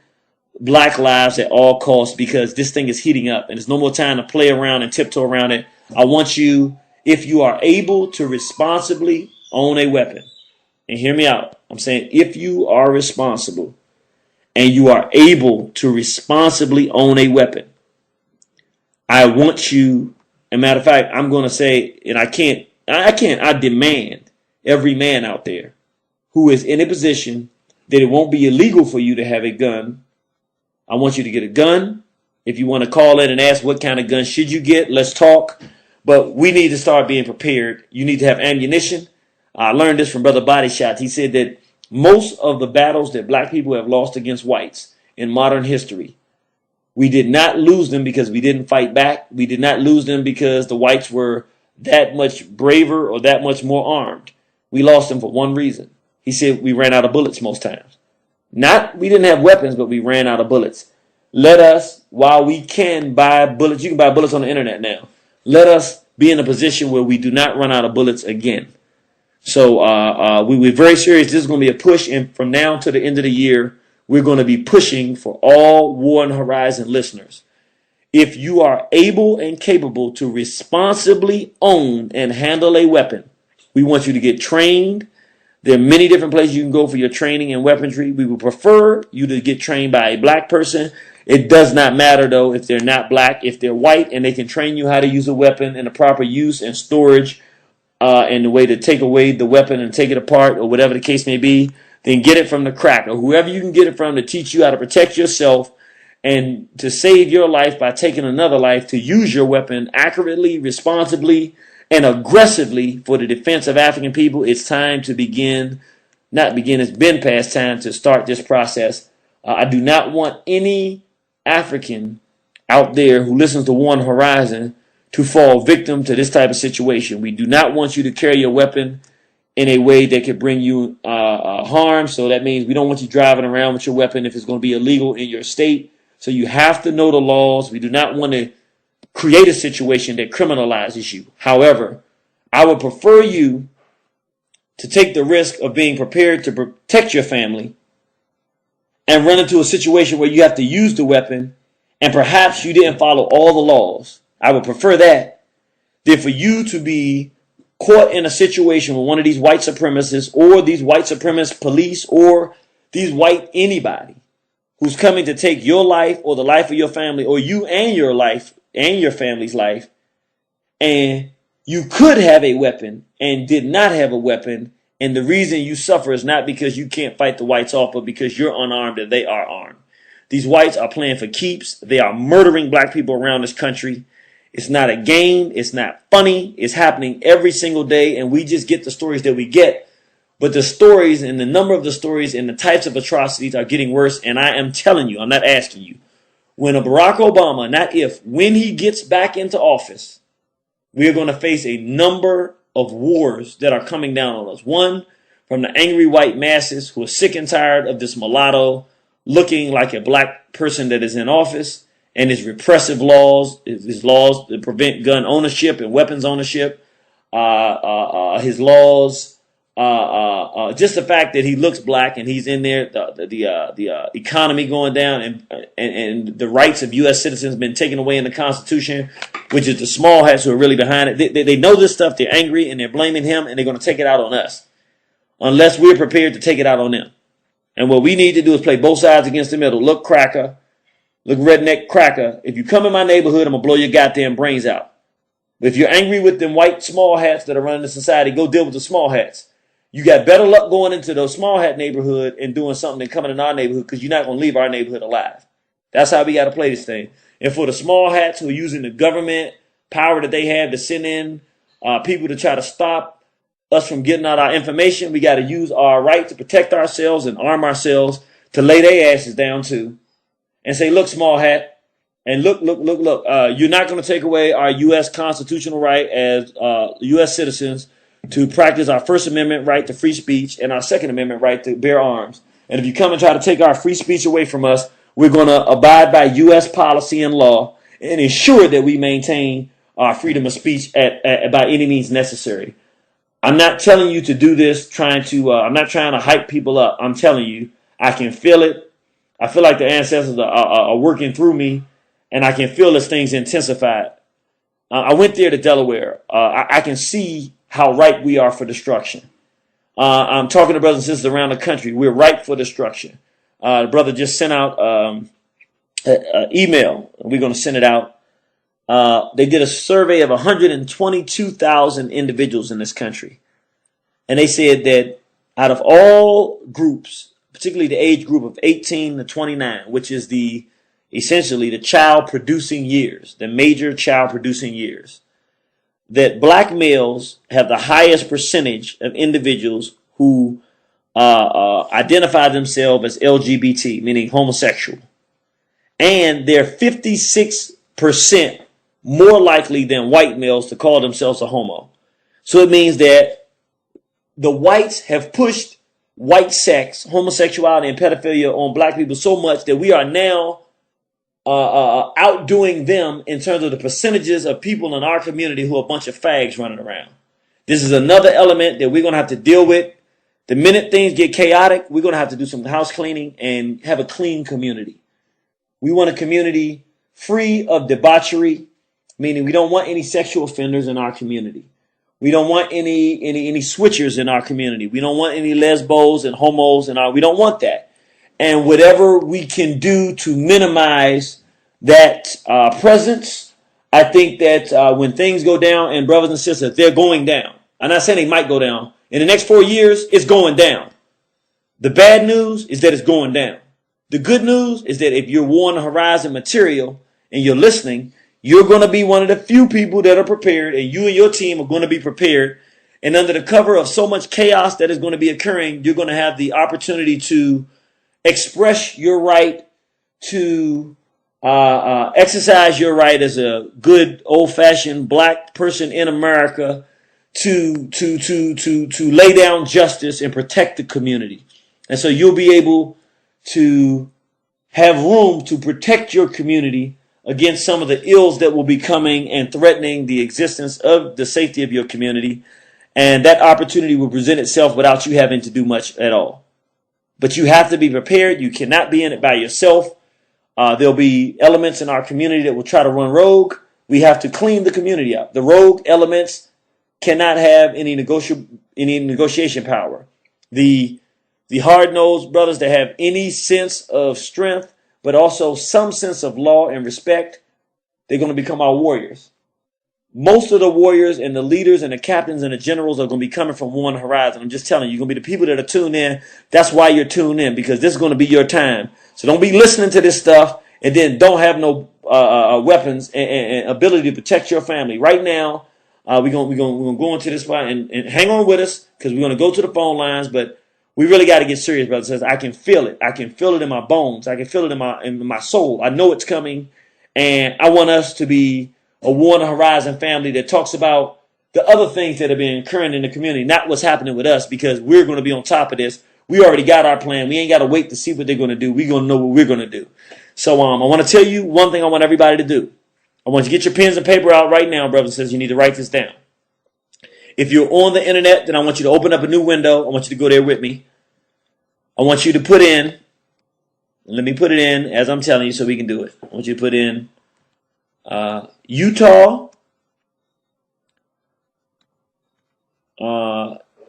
black lives at all costs because this thing is heating up and there's no more time to play around and tiptoe around it. I want you, if you are able to responsibly own a weapon, and hear me out, I'm saying if you are responsible and you are able to responsibly own a weapon, I want you, as a matter of fact, I'm going to say, and I demand every man out there who is in a position that it won't be illegal for you to have a gun. I want you to get a gun. If you want to call in and ask what kind of gun should you get, let's talk. But we need to start being prepared. You need to have ammunition. I learned this from Brother Body Shots. He said that most of the battles that black people have lost against whites in modern history, we did not lose them because we didn't fight back. We did not lose them because the whites were that much braver or that much more armed. We lost them for one reason. He said we ran out of bullets most times. Not we didn't have weapons, but we ran out of bullets. Let us, while we can buy bullets, you can buy bullets on the internet now. Let us be in a position where we do not run out of bullets again. So we're very serious. This is going to be a push, and from now to the end of the year, we're going to be pushing for all War on the Horizon listeners. If you are able and capable to responsibly own and handle a weapon, we want you to get trained. There are many different places you can go for your training and weaponry. We would prefer you to get trained by a black person. It does not matter, though, if they're not black. If they're white and they can train you how to use a weapon and the proper use and storage and the way to take away the weapon and take it apart or whatever the case may be, then get it from the crack or whoever you can get it from to teach you how to protect yourself and to save your life by taking another life, to use your weapon accurately, responsibly, and aggressively for the defense of African people, it's time to it's been past time to start this process. I do not want any African out there who listens to One Horizon to fall victim to this type of situation. We do not want you to carry a weapon in a way that could bring you harm. So that means we don't want you driving around with your weapon if it's going to be illegal in your state. So you have to know the laws. We do not want to create a situation that criminalizes you. However, I would prefer you to take the risk of being prepared to protect your family and run into a situation where you have to use the weapon and perhaps you didn't follow all the laws. I would prefer that than for you to be caught in a situation with one of these white supremacists or these white supremacist police or these white anybody who's coming to take your life or the life of your family or you and your life and your family's life, and you could have a weapon and did not have a weapon, and the reason you suffer is not because you can't fight the whites off, but because you're unarmed and they are armed. These whites are playing for keeps. They are murdering black people around this country. It's not a game. It's not funny. It's happening every single day, and we just get the stories that we get. But the stories and the number of the stories and the types of atrocities are getting worse, and I am telling you, I'm not asking you. When a Barack Obama, not if, when he gets back into office, we are going to face a number of wars that are coming down on us. One, from the angry white masses who are sick and tired of this mulatto looking like a black person that is in office and his repressive laws, his laws that prevent gun ownership and weapons ownership, his laws, just the fact that he looks black and he's in there, the economy going down and the rights of U.S. citizens been taken away in the Constitution, which is the small hats who are really behind it. They know this stuff. They're angry and they're blaming him and they're going to take it out on us unless we're prepared to take it out on them. And what we need to do is play both sides against the middle. Look, cracker. Look, redneck cracker. If you come in my neighborhood, I'm going to blow your goddamn brains out. But if you're angry with them white small hats that are running the society, go deal with the small hats. You got better luck going into those small hat neighborhood and doing something than coming in our neighborhood because you're not going to leave our neighborhood alive. That's how we got to play this thing. And for the small hats who are using the government power that they have to send in people to try to stop us from getting out our information, we got to use our right to protect ourselves and arm ourselves to lay their asses down too and say, look, small hat, and look, you're not going to take away our U.S. constitutional right as U.S. citizens to practice our First Amendment right to free speech and our Second Amendment right to bear arms. And if you come and try to take our free speech away from us, we're going to abide by U.S. policy and law and ensure that we maintain our freedom of speech by any means necessary. I'm not telling you to do this I'm not trying to hype people up. I'm telling you, I can feel it. I feel like the ancestors are working through me, and I can feel as things intensified. I went there to Delaware. I can see how ripe we are for destruction. I'm talking to brothers and sisters around the country. We're ripe for destruction. The brother just sent out an email. We're going to send it out. They did a survey of 122,000 individuals in this country. And they said that out of all groups, particularly the age group of 18 to 29, which is essentially the child producing years, the major child producing years, that black males have the highest percentage of individuals who identify themselves as LGBT, meaning homosexual. And they're 56% more likely than white males to call themselves a homo. So it means that the whites have pushed white sex, homosexuality, and pedophilia on black people so much that we are now outdoing them in terms of the percentages of people in our community who are a bunch of fags running around. This is another element that we're going to have to deal with. The minute things get chaotic, we're going to have to do some house cleaning and have a clean community. We want a community free of debauchery, meaning we don't want any sexual offenders in our community. We don't want any switchers in our community. We don't want any lesbos and homos we don't want that. And whatever we can do to minimize that presence, I think that when things go down, and brothers and sisters, they're going down. I'm not saying they might go down. In the next 4 years, it's going down. The bad news is that it's going down. The good news is that if you're One Horizon material and you're listening, You're going to be one of the few people that are prepared, and you and your team are going to be prepared. And under the cover of so much chaos that is going to be occurring, you're going to have the opportunity to express your right to exercise your right as a good old-fashioned black person in America to lay down justice and protect the community. And so you'll be able to have room to protect your community against some of the ills that will be coming and threatening the existence of the safety of your community. And that opportunity will present itself without you having to do much at all. But you have to be prepared. You cannot be in it by yourself. There'll be elements in our community that will try to run rogue. We have to clean the community up. The rogue elements cannot have any negotiation power. The hard-nosed brothers that have any sense of strength, but also some sense of law and respect, they're going to become our warriors. Most of the warriors and the leaders and the captains and the generals are going to be coming from One Horizon. I'm just telling you, you're going to be the people that are tuned in. That's why you're tuned in, because this is going to be your time. So don't be listening to this stuff and then don't have no weapons and ability to protect your family. Right now, we're going to go into this spot and hang on with us, because we're going to go to the phone lines, but we really got to get serious, brother. Says I can feel it. I can feel it in my bones. I can feel it in my soul. I know it's coming, and I want us to be a One Horizon family that talks about the other things that have been occurring in the community, not what's happening with us, because we're going to be on top of this. We already got our plan. We ain't got to wait to see what they're going to do. We're going to know what we're going to do. So I want to tell you one thing I want everybody to do. I want you to get your pens and paper out right now, brother. Says you need to write this down. If you're on the internet, then I want you to open up a new window. I want you to go there with me. I want you to put in, let me put it in as I'm telling you so we can do it. I want you to put in Utah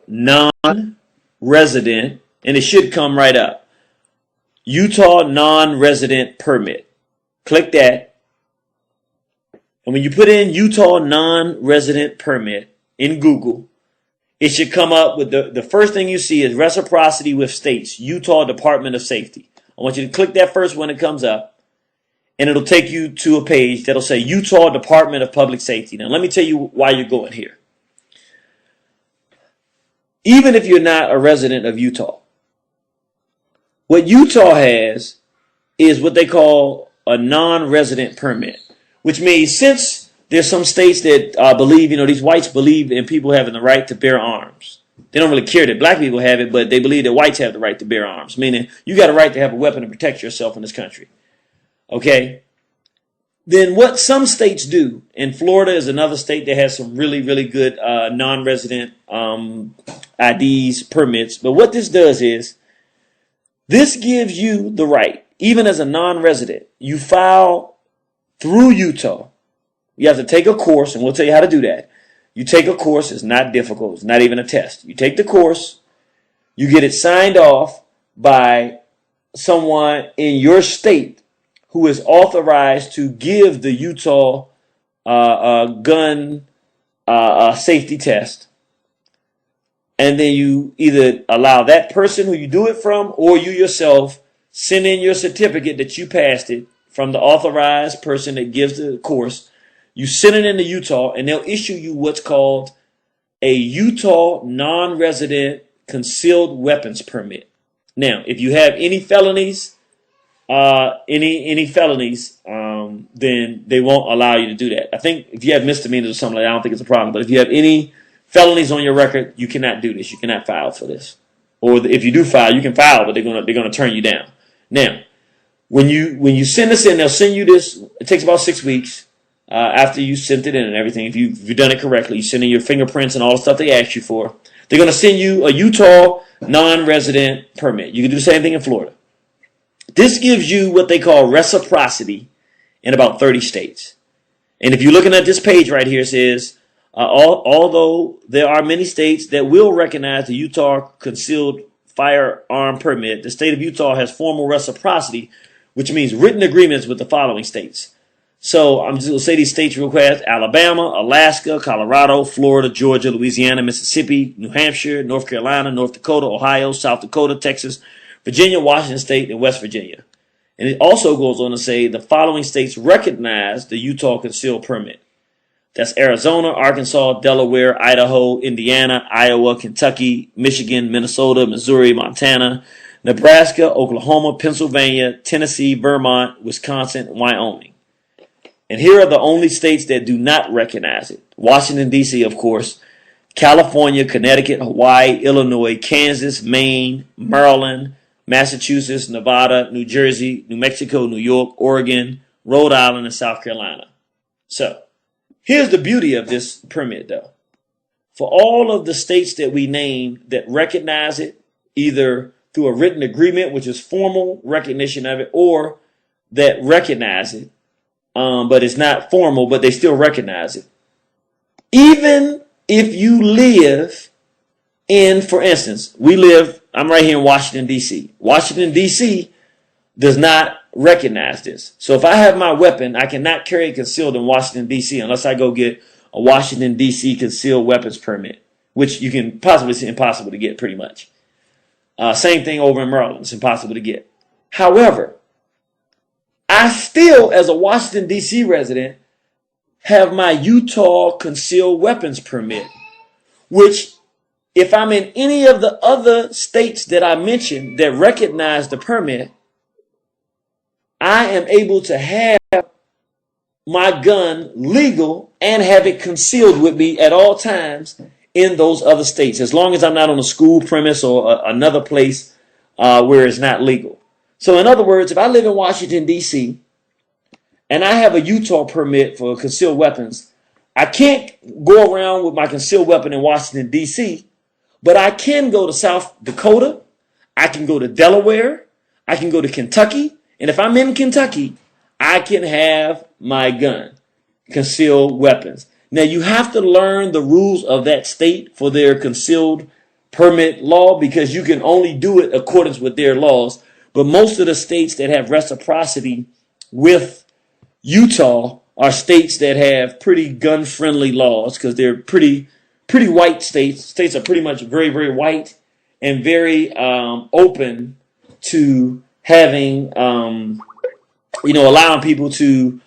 non-resident, and it should come right up. Utah non-resident permit. Click that. And when you put in Utah non-resident permit in Google, it should come up with the first thing you see is reciprocity with states, Utah Department of Safety. I want you to click that first one that comes up, and it'll take you to a page that'll say Utah Department of Public Safety. Now, let me tell you why you're going here. Even if you're not a resident of Utah, what Utah has is what they call a non-resident permit, which means since there's some states that believe, these whites believe in people having the right to bear arms. They don't really care that black people have it, but they believe that whites have the right to bear arms, meaning you got a right to have a weapon to protect yourself in this country. Okay? Then what some states do, and Florida is another state that has some really, really good non-resident IDs, permits. But what this does is, this gives you the right, even as a non-resident, you file through Utah. You have to take a course, and we'll tell you how to do that. You take a course. It's not difficult. It's not even a test. You take the course. You get it signed off by someone in your state who is authorized to give the Utah gun safety test. And then you either allow that person who you do it from, or you yourself send in your certificate that you passed it from the authorized person that gives the course. You send it into Utah, and they'll issue you what's called a Utah non-resident concealed weapons permit. Now, if you have any felonies, then they won't allow you to do that. I think if you have misdemeanors or something like that, I don't think it's a problem. But if you have any felonies on your record, you cannot do this. You cannot file for this. Or if you do file, you can file, but they're gonna turn you down. Now, when you send this in, they'll send you this. It takes about 6 weeks. After you sent it in and everything, if you've done it correctly, you send in your fingerprints and all the stuff they asked you for. They're going to send you a Utah non-resident permit. You can do the same thing in Florida. This gives you what they call reciprocity in about 30 states. And if you're looking at this page right here, it says, although there are many states that will recognize the Utah concealed firearm permit, the state of Utah has formal reciprocity, which means written agreements with the following states. So I'm just going to say these states real fast: Alabama, Alaska, Colorado, Florida, Georgia, Louisiana, Mississippi, New Hampshire, North Carolina, North Dakota, Ohio, South Dakota, Texas, Virginia, Washington State, and West Virginia. And it also goes on to say the following states recognize the Utah concealed permit. That's Arizona, Arkansas, Delaware, Idaho, Indiana, Iowa, Kentucky, Michigan, Minnesota, Missouri, Montana, Nebraska, Oklahoma, Pennsylvania, Tennessee, Vermont, Wisconsin, and Wyoming. And here are the only states that do not recognize it. Washington, D.C., of course, California, Connecticut, Hawaii, Illinois, Kansas, Maine, Maryland, Massachusetts, Nevada, New Jersey, New Mexico, New York, Oregon, Rhode Island, and South Carolina. So, here's the beauty of this permit, though. For all of the states that we named that recognize it, either through a written agreement, which is formal recognition of it, or that recognize it, but it's not formal, but they still recognize it. Even if you live in, for instance, I'm right here in Washington, D.C. Washington, D.C. does not recognize this. So if I have my weapon, I cannot carry it concealed in Washington, D.C. unless I go get a Washington, D.C. concealed weapons permit, which you can possibly see impossible to get pretty much. Same thing over in Maryland. It's impossible to get. However, I still, as a Washington, D.C. resident, have my Utah concealed weapons permit, which if I'm in any of the other states that I mentioned that recognize the permit, I am able to have my gun legal and have it concealed with me at all times in those other states, as long as I'm not on a school premise or another place where it's not legal. So in other words, if I live in Washington, D.C., and I have a Utah permit for concealed weapons, I can't go around with my concealed weapon in Washington, D.C., but I can go to South Dakota, I can go to Delaware, I can go to Kentucky, and if I'm in Kentucky, I can have my gun, concealed weapons. Now, you have to learn the rules of that state for their concealed permit law because you can only do it according with their laws. But most of the states that have reciprocity with Utah are states that have pretty gun-friendly laws because they're pretty white states. States are pretty much very, very white and very open to having, allowing people to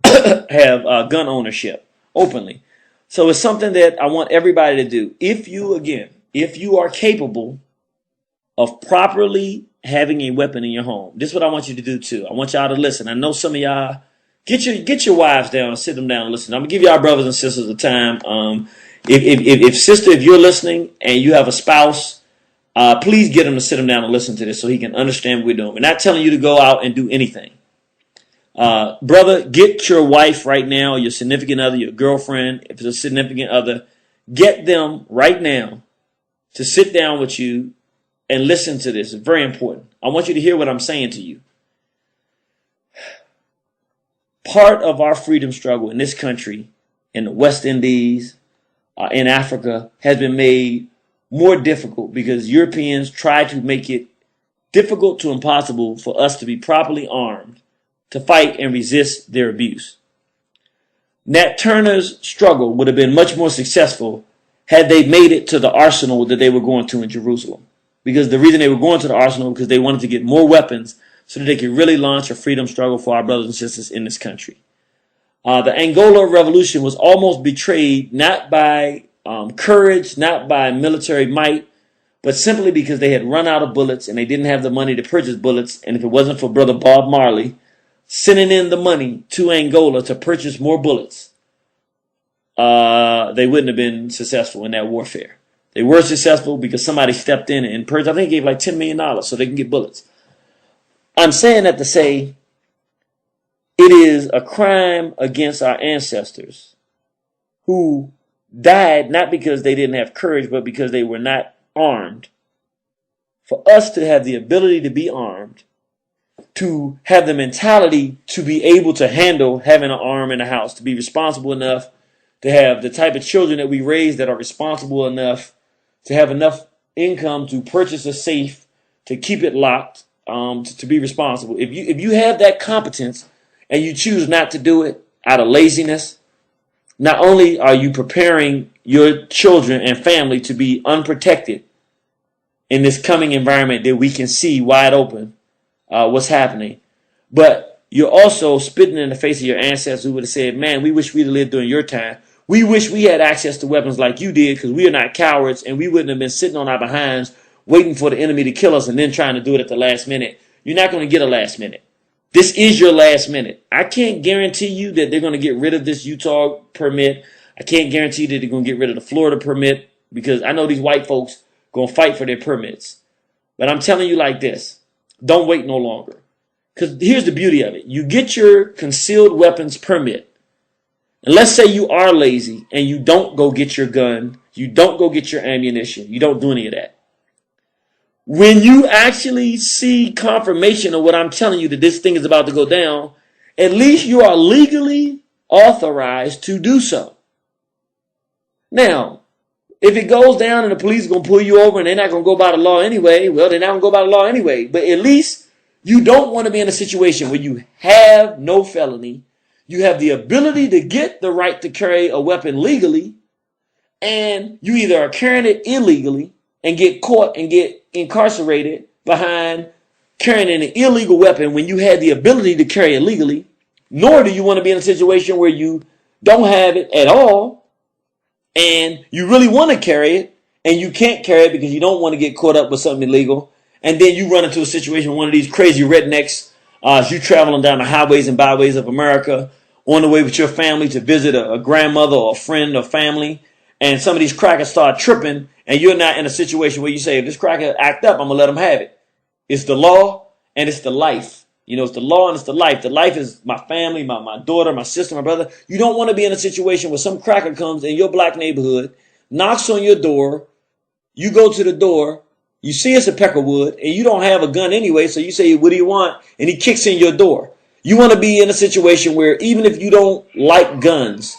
have gun ownership openly. So it's something that I want everybody to do. If you are capable of properly having a weapon in your home, this is what I want you to do too. I want y'all to listen. I know some of y'all get your wives down and sit them down and listen. I'm gonna give y'all brothers and sisters a time. If you're listening and you have a spouse, please get him to sit him down and listen to this so he can understand what we're doing. We're not telling you to go out and do anything. Brother, get your wife right now, your significant other, your girlfriend, if it's a significant other, get them right now to sit down with you and listen to this. It's very important. I want you to hear what I'm saying to you. Part of our freedom struggle in this country, in the West Indies, in Africa, has been made more difficult because Europeans try to make it difficult to impossible for us to be properly armed to fight and resist their abuse. Nat Turner's struggle would have been much more successful had they made it to the arsenal that they were going to in Jerusalem. Because the reason they were going to the arsenal was because they wanted to get more weapons so that they could really launch a freedom struggle for our brothers and sisters in this country. The Angola Revolution was almost betrayed not by courage, not by military might, but simply because they had run out of bullets and they didn't have the money to purchase bullets. And if it wasn't for Brother Bob Marley sending in the money to Angola to purchase more bullets, they wouldn't have been successful in that warfare. They were successful because somebody stepped in and purchased. I think he gave like $10 million so they can get bullets. I'm saying that to say it is a crime against our ancestors who died not because they didn't have courage, but because they were not armed. For us to have the ability to be armed, to have the mentality to be able to handle having an arm in the house, to be responsible enough to have the type of children that we raise that are responsible enough to have enough income to purchase a safe, to keep it locked, to be responsible. If you have that competence and you choose not to do it out of laziness, not only are you preparing your children and family to be unprotected in this coming environment that we can see wide open what's happening, but you're also spitting in the face of your ancestors who would have said, man, we wish we'd have lived during your time. We wish we had access to weapons like you did because we are not cowards and we wouldn't have been sitting on our behinds waiting for the enemy to kill us and then trying to do it at the last minute. You're not going to get a last minute. This is your last minute. I can't guarantee you that they're going to get rid of this Utah permit. I can't guarantee that they're going to get rid of the Florida permit because I know these white folks going to fight for their permits. But I'm telling you like this. Don't wait no longer. Because here's the beauty of it. You get your concealed weapons permit. And let's say you are lazy and you don't go get your gun. You don't go get your ammunition. You don't do any of that. When you actually see confirmation of what I'm telling you that this thing is about to go down, at least you are legally authorized to do so. Now, if it goes down and the police are going to pull you over and they're not going to go by the law anyway, well, they're not going to go by the law anyway. But at least you don't want to be in a situation where you have no felony, you have the ability to get the right to carry a weapon legally, and you either are carrying it illegally and get caught and get incarcerated behind carrying an illegal weapon when you had the ability to carry it legally, nor do you want to be in a situation where you don't have it at all and you really want to carry it and you can't carry it because you don't want to get caught up with something illegal, and then you run into a situation with one of these crazy rednecks as you're traveling down the highways and byways of America on the way with your family to visit a grandmother or a friend or family, and some of these crackers start tripping, and you're not in a situation where you say, if this cracker act up, I'm going to let him have it. It's the law and it's the life. You know, it's the law and it's the life. The life is my family, my daughter, my sister, my brother. You don't want to be in a situation where some cracker comes in your black neighborhood, knocks on your door, you go to the door, you see it's a Peckerwood, and you don't have a gun anyway, so you say, what do you want? And he kicks in your door. You want to be in a situation where even if you don't like guns,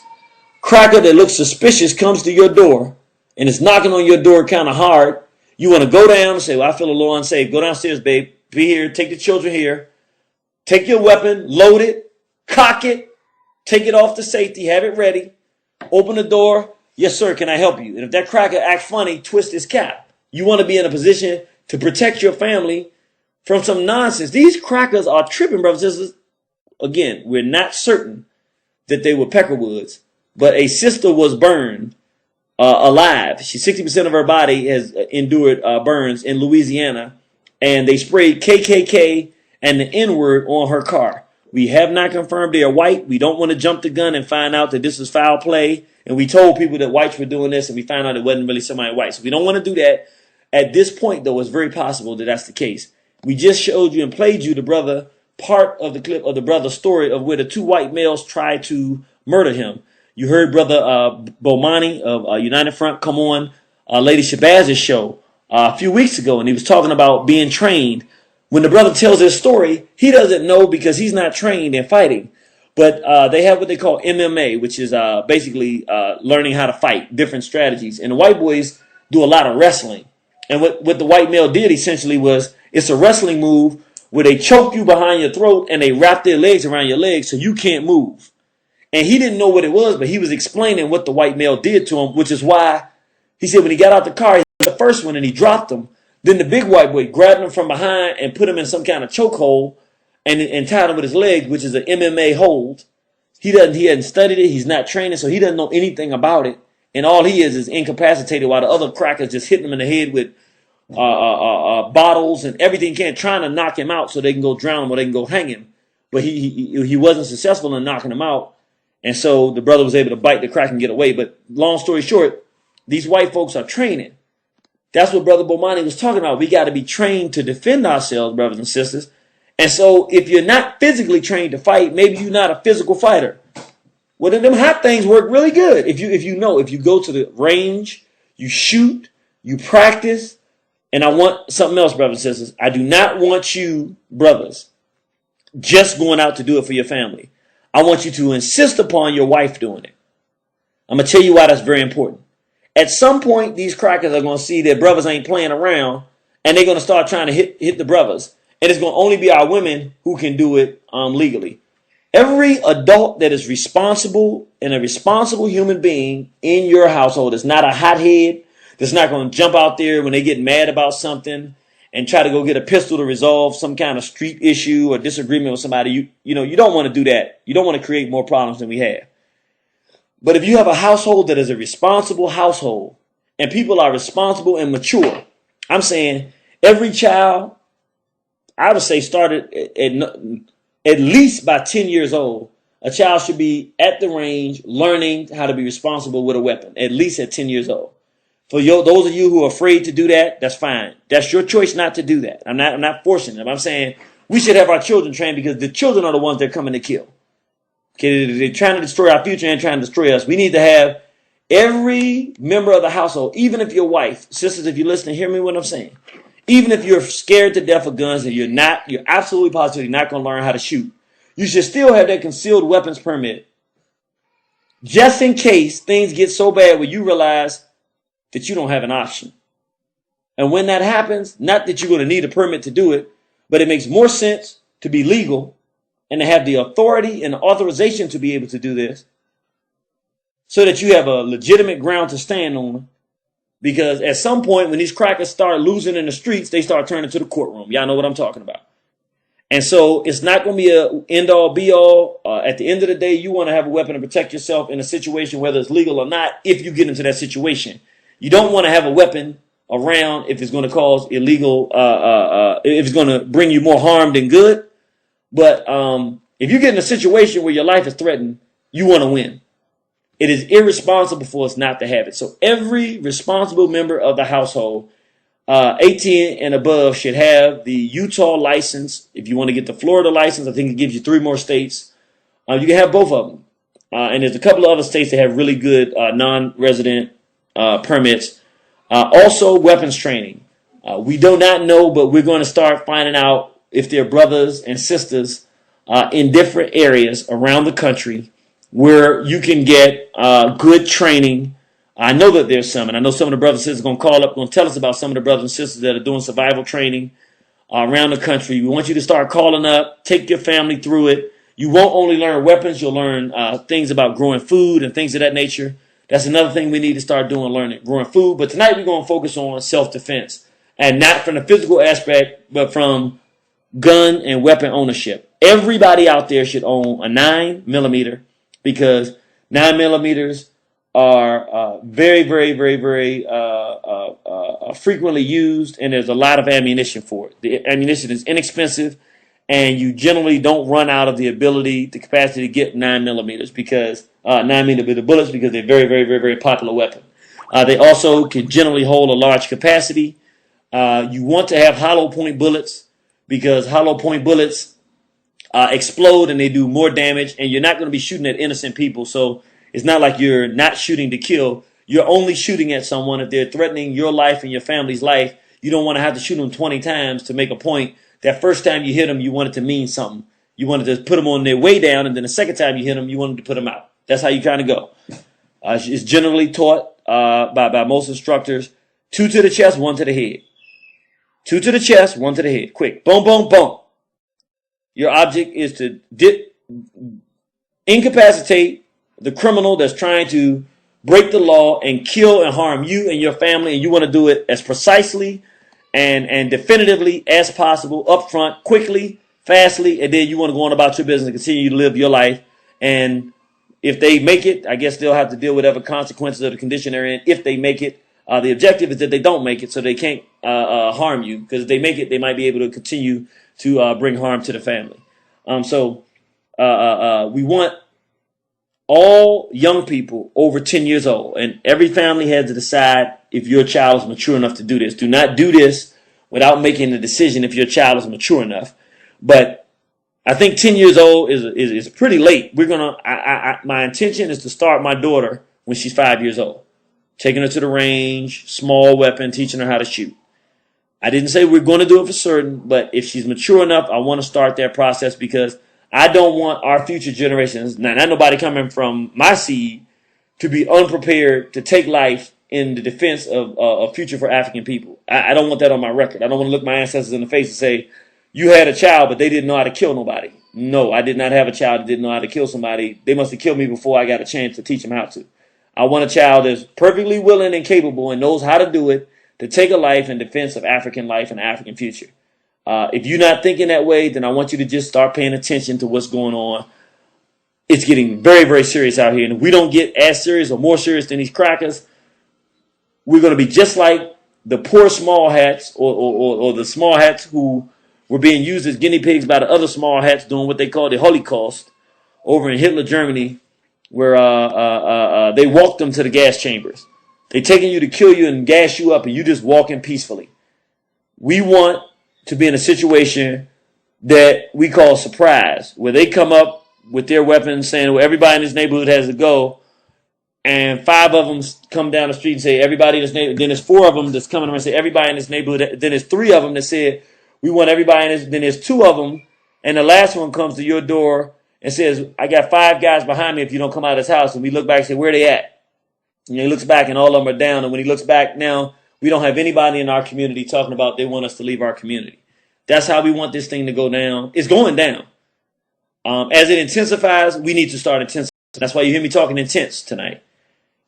cracker that looks suspicious comes to your door and is knocking on your door kind of hard. You want to go down and say, well, I feel a little unsafe. Go downstairs, babe. Be here. Take the children here. Take your weapon, load it, cock it, take it off to safety, have it ready, open the door. Yes, sir, can I help you? And if that cracker acts funny, twist his cap. You want to be in a position to protect your family from some nonsense. These crackers are tripping, brothers and sisters. Again, we're not certain that they were Peckerwoods, but a sister was burned alive. 60% of her body has endured burns in Louisiana, and they sprayed KKK and the N-word on her car. We have not confirmed they are white. We don't want to jump the gun and find out that this is foul play. And we told people that whites were doing this, and we found out it wasn't really somebody white. So we don't want to do that. At this point, though, it's very possible that that's the case. We just showed you and played you the brother part of the clip of the brother's story of where the two white males tried to murder him. You heard Brother Bomani of United Front come on Lady Shabazz's show a few weeks ago, and he was talking about being trained. When the brother tells his story, he doesn't know because he's not trained in fighting. But they have what they call MMA, which is basically learning how to fight, different strategies. And the white boys do a lot of wrestling. And what the white male did essentially was, it's a wrestling move where they choke you behind your throat and they wrap their legs around your legs so you can't move. And he didn't know what it was, but he was explaining what the white male did to him, which is why he said when he got out the car, he hit the first one and he dropped him. Then the big white boy grabbed him from behind and put him in some kind of chokehold and tied him with his legs, which is an MMA hold. He hadn't studied it. He's not trained, so he doesn't know anything about it. And all he is incapacitated while the other crackers just hitting him in the head with bottles and everything, trying to knock him out so they can go drown him or they can go hang him. But he wasn't successful in knocking him out. And so the brother was able to bite the crack and get away. But long story short, these white folks are training. That's what Brother Bomani was talking about. We got to be trained to defend ourselves, brothers and sisters. And so if you're not physically trained to fight, maybe you're not a physical fighter. Well, then them hot things work really good. If you go to the range, you shoot, you practice. And I want something else, brothers and sisters. I do not want you, brothers, just going out to do it for your family. I want you to insist upon your wife doing it. I'm going to tell you why that's very important. At some point, these crackers are going to see that brothers ain't playing around, and they're going to start trying to hit the brothers. And it's going to only be our women who can do it legally. Every adult that is responsible and a responsible human being in your household is not a hothead that's not going to jump out there when they get mad about something and try to go get a pistol to resolve some kind of street issue or disagreement with somebody. You don't want to do that. You don't want to create more problems than we have. But if you have a household that is a responsible household and people are responsible and mature, I'm saying every child, I would say started at least by 10 years old, a child should be at the range learning how to be responsible with a weapon, at least at 10 years old. For those of you who are afraid to do that, that's fine. That's your choice not to do that. I'm not forcing them. I'm saying we should have our children trained because the children are the ones they're coming to kill. Okay, they're trying to destroy our future and trying to destroy us. We need to have every member of the household, even if your wife, sisters, if you're listening, hear me what I'm saying. Even if you're scared to death of guns and you're absolutely positively not going to learn how to shoot, you should still have that concealed weapons permit. Just in case things get so bad where you realize that you don't have an option. And when that happens, not that you're going to need a permit to do it, but it makes more sense to be legal and to have the authority and the authorization to be able to do this so that you have a legitimate ground to stand on. Because at some point when these crackers start losing in the streets, they start turning to the courtroom. Y'all know what I'm talking about. And so it's not going to be a end all be all. At the end of the day, you want to have a weapon to protect yourself in a situation, whether it's legal or not, if you get into that situation. You don't want to have a weapon around if it's going to cause illegal, if it's going to bring you more harm than good. But if you get in a situation where your life is threatened, you want to win. It is irresponsible for us not to have it. So every responsible member of the household, 18 and above, should have the Utah license. If you want to get the Florida license, I think it gives you 3 more states. You can have both of them. And there's a couple of other states that have really good non-resident permits. Also, weapons training. We do not know, but we're going to start finding out if they're brothers and sisters in different areas around the country where you can get good training. I know that there's some, and I know some of the brothers and sisters are going to call up, going to tell us about some of the brothers and sisters that are doing survival training around the country. We want you to start calling up, take your family through it. You won't only learn weapons, you'll learn things about growing food and things of that nature. That's another thing we need to start doing, learning, growing food. But tonight we're going to focus on self-defense, and not from the physical aspect, but from gun and weapon ownership. Everybody out there should own a 9mm because 9mm are very, very, very, very frequently used, and there's a lot of ammunition for it. The ammunition is inexpensive, and you generally don't run out of the capacity to get 9mm because 9mm bullets because they're very, very, very, very popular weapon. They also can generally hold a large capacity. You want to have hollow point bullets because hollow point bullets explode and they do more damage, and you're not going to be shooting at innocent people. So it's not like you're not shooting to kill. You're only shooting at someone if they're threatening your life and your family's life. You don't want to have to shoot them 20 times to make a point. That first time you hit them, you want it to mean something. You wanted to put them on their way down, and then the second time you hit them, you wanted to put them out. That's how you kind of go. It's generally taught by most instructors. 2 to the chest, 1 to the head. 2 to the chest, 1 to the head. Quick. Boom, boom, boom. Your object is to incapacitate the criminal that's trying to break the law and kill and harm you and your family, and you want to do it as precisely and definitively as possible, up front, quickly, fastly, and then you want to go on about your business and continue to live your life. And if they make it, I guess they'll have to deal with whatever consequences of the condition they're in. If they make it, the objective is that they don't make it, so they can't harm you, because if they make it, they might be able to continue to bring harm to the family. So we want all young people over 10 years old, and every family has to decide if your child is mature enough to do this. Do not do this without making a decision if your child is mature enough. But I think 10 years old is pretty late. My intention is to start my daughter when she's 5 years old, taking her to the range, small weapon, teaching her how to shoot. I didn't say we're going to do it for certain, but if she's mature enough, I want to start that process because I don't want our future generations, not nobody coming from my seed, to be unprepared to take life in the defense of a future for African people. I don't want that on my record. I don't want to look my ancestors in the face and say, you had a child, but they didn't know how to kill nobody. No, I did not have a child that didn't know how to kill somebody. They must have killed me before I got a chance to teach them how to. I want a child that's perfectly willing and capable and knows how to do it, to take a life in defense of African life and African future. If you're not thinking that way, then I want you to just start paying attention to what's going on. It's getting very, very serious out here. And if we don't get as serious or more serious than these crackers, we're going to be just like the poor small hats or the small hats who were being used as guinea pigs by the other small hats doing what they call the Holocaust over in Hitler, Germany, where they walked them to the gas chambers. They're taking you to kill you and gas you up, and you just walking peacefully. We want to be in a situation that we call surprise, where they come up with their weapons saying, well, everybody in this neighborhood has to go, and 5 of them come down the street and say, everybody in this neighborhood. Then there's 4 of them that's coming around and say, everybody in this neighborhood. Then there's 3 of them that said, we want everybody in this. Then there's 2 of them, and the last one comes to your door and says, I got 5 guys behind me if you don't come out of this house. And we look back and say, where are they at? And he looks back and all of them are down. And when he looks back now, we don't have anybody in our community talking about they want us to leave our community. That's how we want this thing to go down. It's going down. As it intensifies, we need to start intensifying. That's why you hear me talking intense tonight.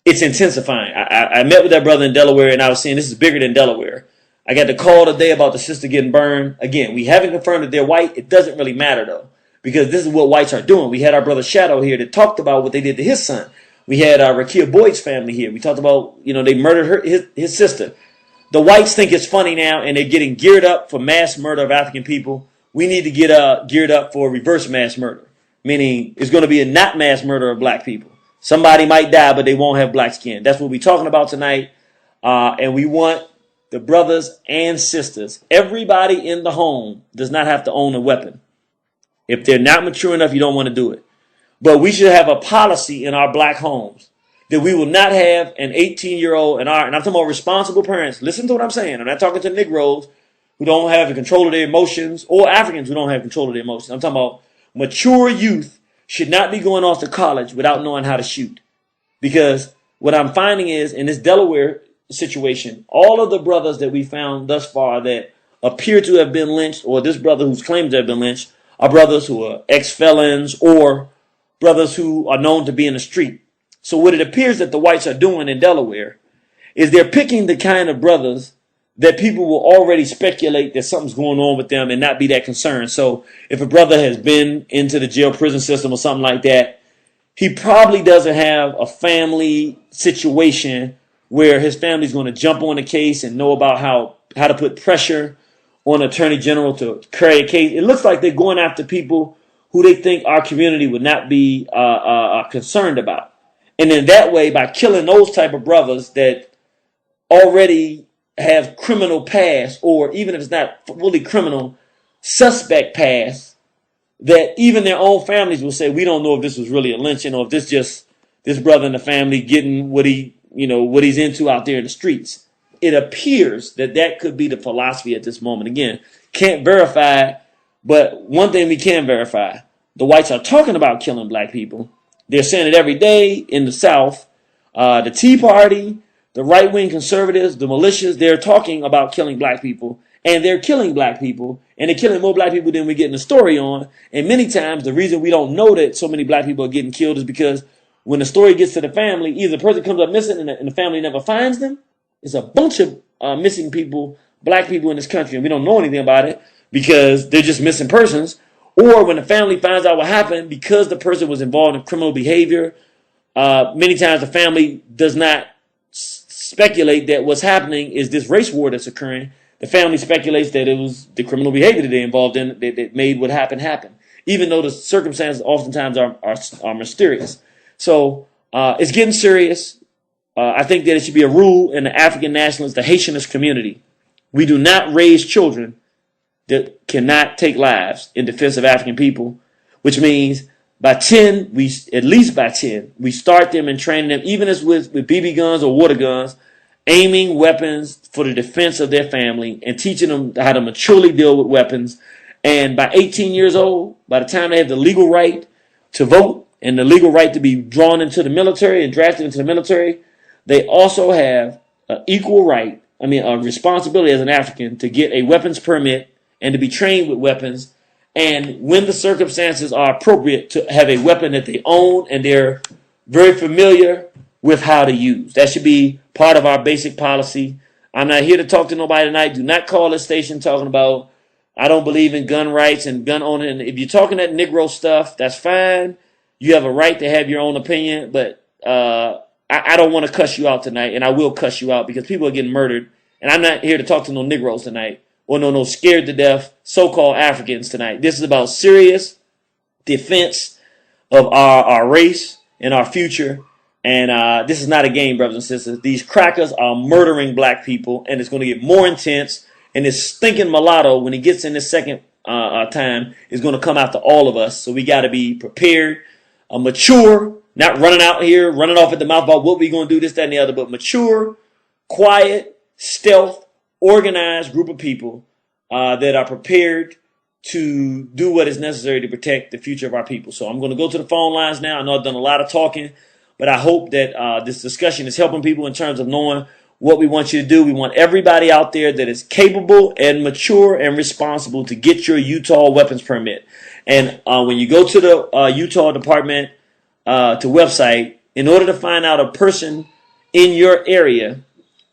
It's intensifying. I met with that brother in Delaware, and I was saying this is bigger than Delaware. I got the call today about the sister getting burned. Again, we haven't confirmed that they're white. It doesn't really matter, though, because this is what whites are doing. We had our brother Shadow here that talked about what they did to his son. We had Rakia Boyd's family here. We talked about, they murdered his sister. The whites think it's funny now, and they're getting geared up for mass murder of African people. We need to get geared up for reverse mass murder, meaning it's going to be a not mass murder of black people. Somebody might die, but they won't have black skin. That's what we're talking about tonight. And we want the brothers and sisters, everybody in the home does not have to own a weapon. If they're not mature enough, you don't want to do it. But we should have a policy in our black homes that we will not have an 18-year-old and I'm talking about responsible parents. Listen to what I'm saying. I'm not talking to Negroes who don't have control of their emotions or Africans who don't have control of their emotions. I'm talking about mature youth should not be going off to college without knowing how to shoot. Because what I'm finding is in this Delaware situation, all of the brothers that we found thus far that appear to have been lynched, or this brother who's claimed to have been lynched, are brothers who are ex-felons or brothers who are known to be in the street. So what it appears that the whites are doing in Delaware is they're picking the kind of brothers that people will already speculate that something's going on with them and not be that concerned. So if a brother has been into the jail prison system or something like that, he probably doesn't have a family situation where his family's going to jump on the case and know about how to put pressure on the attorney general to carry a case. It looks like they're going after people who they think our community would not be concerned about. And in that way, by killing those type of brothers that already have criminal past, or even if it's not fully criminal, suspect past, that even their own families will say, we don't know if this was really a lynching or if this brother in the family getting what he's into out there in the streets. It appears that could be the philosophy at this moment. Again, can't verify, but one thing we can verify, the whites are talking about killing black people. They're saying it every day in the South. The Tea Party, the right-wing conservatives, the militias, they're talking about killing black people, and they're killing black people, and they're killing more black people than we're getting the story on. And many times the reason we don't know that so many black people are getting killed is because when the story gets to the family, either the person comes up missing and the family never finds them. There's a bunch of missing people, black people in this country, and we don't know anything about it because they're just missing persons. Or when the family finds out what happened, because the person was involved in criminal behavior, many times the family does not speculate that what's happening is this race war that's occurring. The family speculates that it was the criminal behavior that they're involved in that made what happened happen, even though the circumstances oftentimes are mysterious. So it's getting serious. I think that it should be a rule in the African nationalist, the Haitianist community. We do not raise children that cannot take lives in defense of African people, which means by 10, we start them and training them, even as with BB guns or water guns, aiming weapons for the defense of their family and teaching them how to maturely deal with weapons. And by 18 years old, by the time they have the legal right to vote and the legal right to be drawn into the military and drafted into the military, they also have an equal right, a responsibility as an African to get a weapons permit and to be trained with weapons, and when the circumstances are appropriate, to have a weapon that they own and they're very familiar with how to use. That should be part of our basic policy. I'm not here to talk to nobody tonight. Do not call this station talking about I don't believe in gun rights and gun owning. And if you're talking that Negro stuff, that's fine. You have a right to have your own opinion, but I don't want to cuss you out tonight, and I will cuss you out because people are getting murdered. And I'm not here to talk to no Negroes tonight or no scared to death so-called Africans tonight. This is about serious defense of our race and our future. And this is not a game, brothers and sisters. These crackers are murdering black people, and it's going to get more intense. And this stinking mulatto, when he gets in this second time, is going to come after all of us. So we got to be prepared, mature, not running out here, running off at the mouth about what we're going to do, this, that, and the other, but mature, quiet, stealth, organized group of people that are prepared to do what is necessary to protect the future of our people. So I'm going to go to the phone lines now. I know I've done a lot of talking, but I hope that this discussion is helping people in terms of knowing what we want you to do. We want everybody out there that is capable and mature and responsible to get your Utah weapons permit. And when you go to the Utah Department to website, in order to find out a person in your area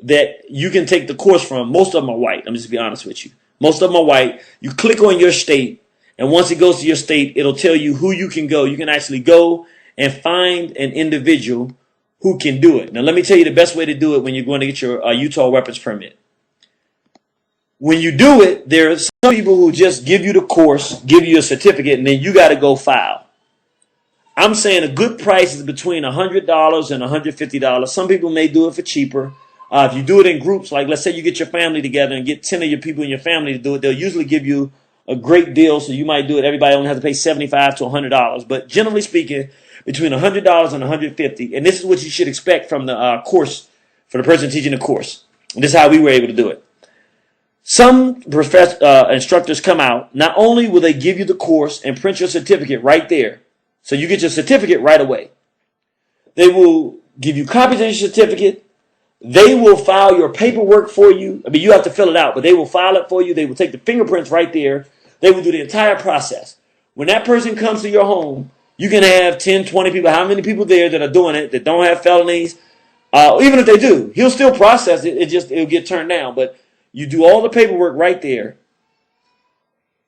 that you can take the course from, most of them are white. I'm just to be honest with you. Most of them are white. You click on your state, and once it goes to your state, it'll tell you who you can go. You can actually go and find an individual who can do it. Now, let me tell you the best way to do it when you're going to get your Utah weapons permit. When you do it, there are some people who just give you the course, give you a certificate, and then you got to go file. I'm saying a good price is between $100 and $150. Some people may do it for cheaper. If you do it in groups, like let's say you get your family together and get 10 of your people in your family to do it, they'll usually give you a great deal. So you might do it. Everybody only has to pay $75 to $100. But generally speaking, between $100 and $150. And this is what you should expect from the course, for the person teaching the course. And this is how we were able to do it. Some instructors come out. Not only will they give you the course and print your certificate right there, so you get your certificate right away. They will give you copies of your certificate. They will file your paperwork for you. I mean, you have to fill it out, but they will file it for you. They will take the fingerprints right there. They will do the entire process. When that person comes to your home, you can have 10, 20 people, how many people there that are doing it, that don't have felonies. Even if they do, he'll still process it. It'll get turned down. But you do all the paperwork right there.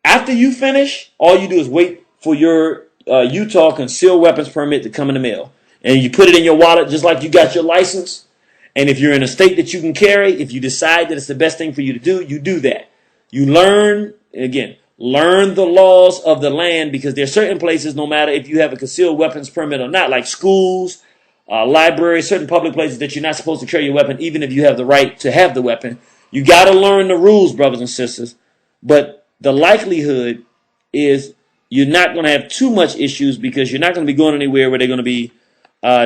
After you finish, all you do is wait for your Utah concealed weapons permit to come in the mail. And you put it in your wallet just like you got your license. And if you're in a state that you can carry, if you decide that it's the best thing for you to do, you do that. You learn the laws of the land, because there are certain places, no matter if you have a concealed weapons permit or not, like schools, libraries, certain public places that you're not supposed to carry your weapon, even if you have the right to have the weapon. You got to learn the rules, brothers and sisters. But the likelihood is you're not going to have too much issues, because you're not going to be going anywhere where they're going to be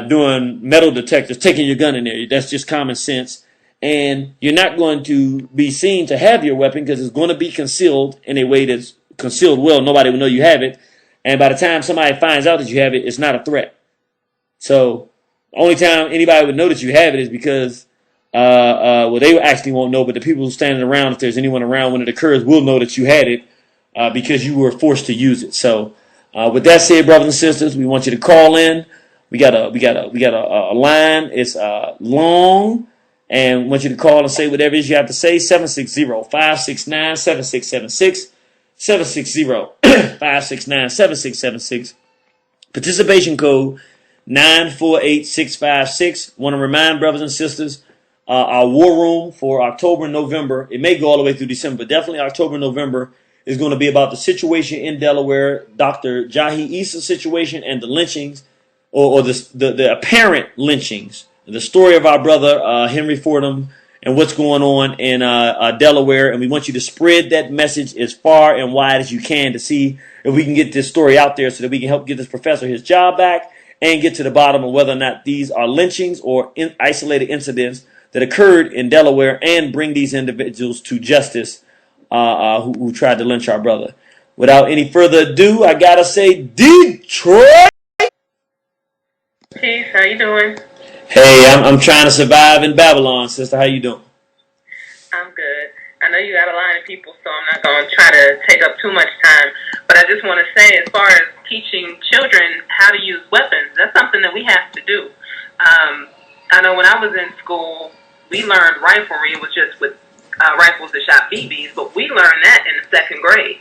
doing metal detectors, taking your gun in there. That's just common sense. And you're not going to be seen to have your weapon, because it's going to be concealed in a way that's concealed well. Nobody will know you have it. And by the time somebody finds out that you have it, it's not a threat. So the only time anybody would know that you have it is because, they actually won't know, but the people standing around, if there's anyone around when it occurs, will know that you had it because you were forced to use it. So with that said, brothers and sisters, we want you to call in. We got a line. It's long, and want you to call and say whatever it is you have to say. 760-569-7676. 760-569-7676. Participation code 948656. Want to remind brothers and sisters, our war room for October and November, it may go all the way through December, but definitely October and November is going to be about the situation in Delaware, Dr. Jahi Issa's situation, and the lynchings, or the apparent lynchings, the story of our brother Henry Fordham and what's going on in Delaware. And we want you to spread that message as far and wide as you can to see if we can get this story out there so that we can help get this professor his job back and get to the bottom of whether or not these are lynchings or isolated incidents that occurred in Delaware, and bring these individuals to justice who tried to lynch our brother. Without any further ado, I gotta say, Detroit! Peace, how you doing? Hey, I'm trying to survive in Babylon, sister. How you doing? I'm good. I know you got a line of people, so I'm not going to try to take up too much time. But I just want to say, as far as teaching children how to use weapons, that's something that we have to do. I know when I was in school, we learned riflery. It was just with rifles that shot BBs, but we learned that in the second grade.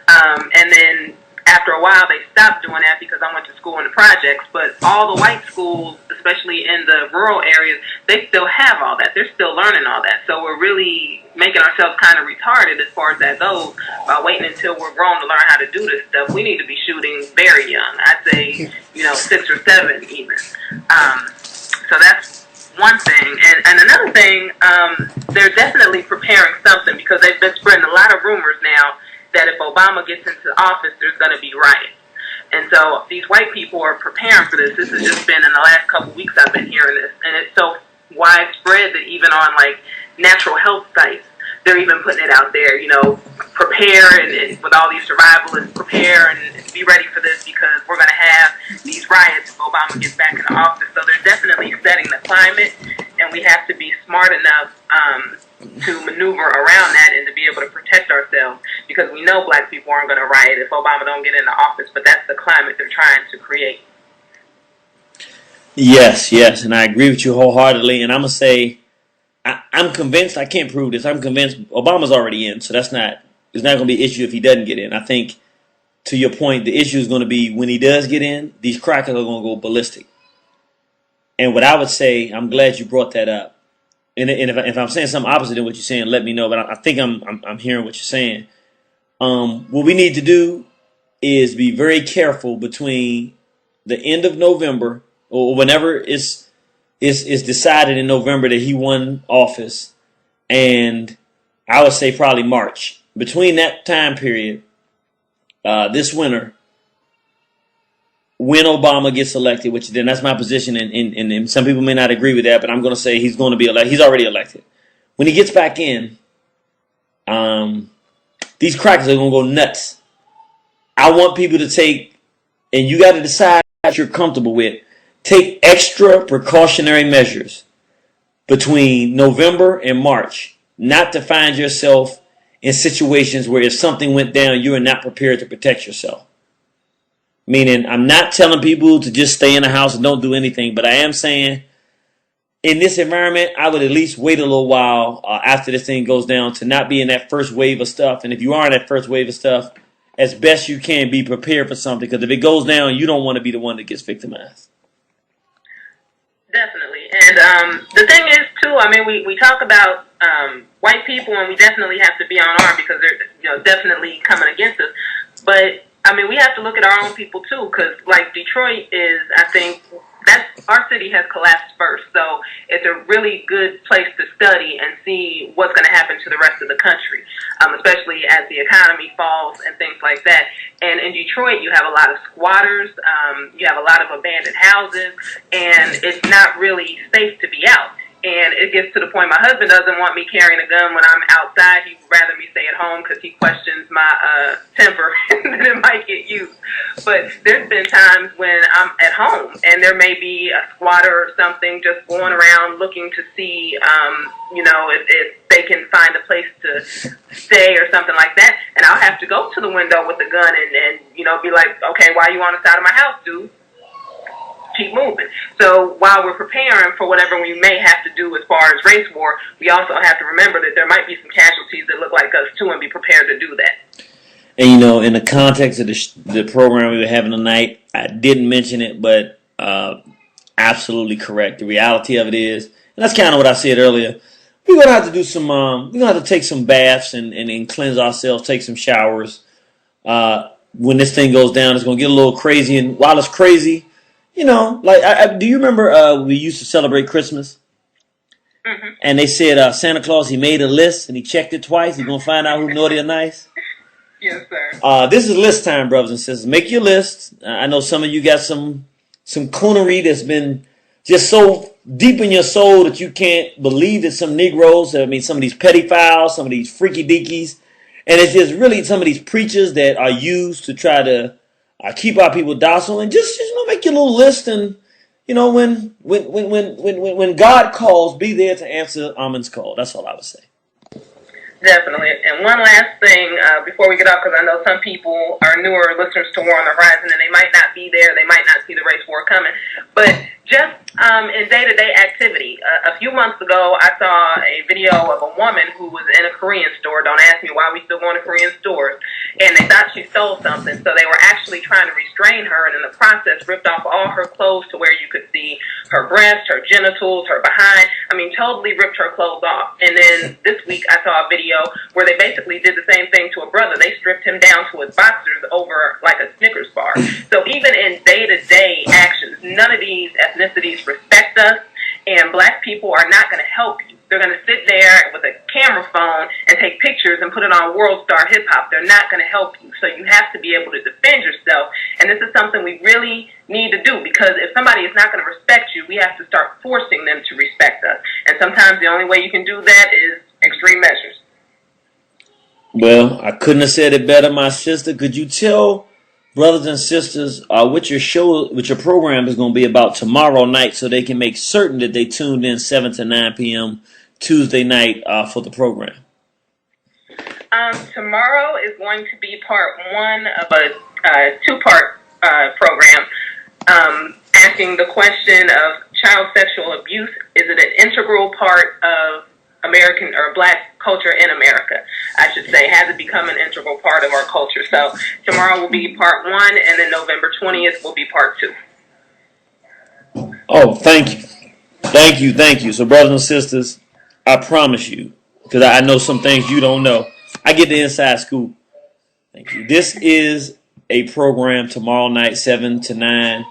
And then after a while, they stopped doing that because I went to school in the projects. But all the white schools, especially in the rural areas, they still have all that. They're still learning all that. So we're really making ourselves kind of retarded as far as that goes by waiting until we're grown to learn how to do this stuff. We need to be shooting very young. I'd say, 6 or 7 even. So that's one thing. And another thing, they're definitely preparing something because they've been spreading a lot of rumors now that if Obama gets into office, there's going to be riots. And so these white people are preparing for this. This has just been in the last couple of weeks I've been hearing this. And it's so widespread that even on, like, natural health sites, they're even putting it out there, prepare and with all these survivalists, prepare and be ready for this because we're going to have these riots if Obama gets back in office. So they're definitely setting the climate, and we have to be smart enough to maneuver around that and to be able to protect ourselves because we know black people aren't going to riot if Obama don't get into office, but that's the climate they're trying to create. Yes, and I agree with you wholeheartedly. And I'm going to say, I'm convinced, I can't prove this, I'm convinced Obama's already in, so it's not going to be an issue if he doesn't get in. I think, to your point, the issue is going to be when he does get in, these crackers are going to go ballistic. And what I would say, I'm glad you brought that up. And if I'm saying something opposite of what you're saying, let me know. But I think I'm hearing what you're saying. What we need to do is be very careful between the end of November or whenever it's decided in November that he won office, and I would say probably March. Between that time period, this winter, when Obama gets elected, which then that's my position, and some people may not agree with that, but I'm going to say he's going to be elected. He's already elected. When he gets back in, these crackers are going to go nuts. I want people to take, and you got to decide what you're comfortable with, take extra precautionary measures between November and March, not to find yourself in situations where if something went down, you are not prepared to protect yourself. Meaning, I'm not telling people to just stay in the house and don't do anything, but I am saying in this environment, I would at least wait a little while after this thing goes down to not be in that first wave of stuff. And if you are in that first wave of stuff, as best you can, be prepared for something. Because if it goes down, you don't want to be the one that gets victimized. Definitely. And the thing is, too, I mean, we talk about white people, and we definitely have to be on arm because they're definitely coming against us. But I mean, we have to look at our own people, too, because, like, Detroit is, I think, our city has collapsed first. So it's a really good place to study and see what's going to happen to the rest of the country, especially as the economy falls and things like that. And in Detroit, you have a lot of squatters, you have a lot of abandoned houses, and it's not really safe to be out. And it gets to the point my husband doesn't want me carrying a gun when I'm outside. He'd rather me stay at home because he questions my temper that it might get used. But there's been times when I'm at home and there may be a squatter or something just going around looking to see, if they can find a place to stay or something like that. And I'll have to go to the window with the gun and be like, okay, why are you on the side of my house, dude? Keep moving. So while we're preparing for whatever we may have to do as far as race war, we also have to remember that there might be some casualties that look like us too, and be prepared to do that. And in the context of the program we were having tonight, I didn't mention it, but absolutely correct. The reality of it is, and that's kind of what I said earlier, we're gonna have to do some. We're gonna have to take some baths and cleanse ourselves, take some showers. When this thing goes down, it's gonna get a little crazy, and while it's crazy, do you remember we used to celebrate Christmas? Mm-hmm. And they said Santa Claus, he made a list and he checked it twice. He's going to find out who's naughty or nice. Yes, sir. This is list time, brothers and sisters. Make your list. I know some of you got some coonery that's been just so deep in your soul that you can't believe that some Negroes, some of these pedophiles, some of these freaky deakies, and it's just really some of these preachers that are used to try to keep our people docile, and just make your little list, and when God calls, be there to answer Amon's call. That's all I would say. Definitely. And one last thing before we get off, because I know some people are newer listeners to War on the Horizon, and they might not be there, they might not see the race war coming, but just In day-to-day activity. A few months ago, I saw a video of a woman who was in a Korean store. Don't ask me why we still going to Korean stores. And they thought she stole something, so they were actually trying to restrain her, and in the process ripped off all her clothes to where you could see her breasts, her genitals, her behind. I mean, totally ripped her clothes off. And then this week, I saw a video where they basically did the same thing to a brother. They stripped him down to his boxers over like a Snickers bar. So even in day-to-day actions, none of these ethnicities respect us, and black people are not going to help you. They're going to sit there with a camera phone and take pictures and put it on World Star Hip Hop. They're not going to help you. So you have to be able to defend yourself. And this is something we really need to do, because if somebody is not going to respect you, we have to start forcing them to respect us. And sometimes the only way you can do that is extreme measures. Well, I couldn't have said it better, my sister. Could you tell brothers and sisters what your program is going to be about tomorrow night, so they can make certain that they tuned in 7 to 9 p.m. Tuesday night for the program? Tomorrow is going to be part one of a two-part program, asking the question of child sexual abuse. Is it an integral part of American or black culture in America? I should say, has it become an integral part of our culture? So tomorrow will be part one, and then November 20th will be part two. Oh, thank you. Thank you, thank you. So brothers and sisters, I promise you, because I know some things you don't know, I get the inside scoop. Thank you. This is a program tomorrow night, 7 to 9.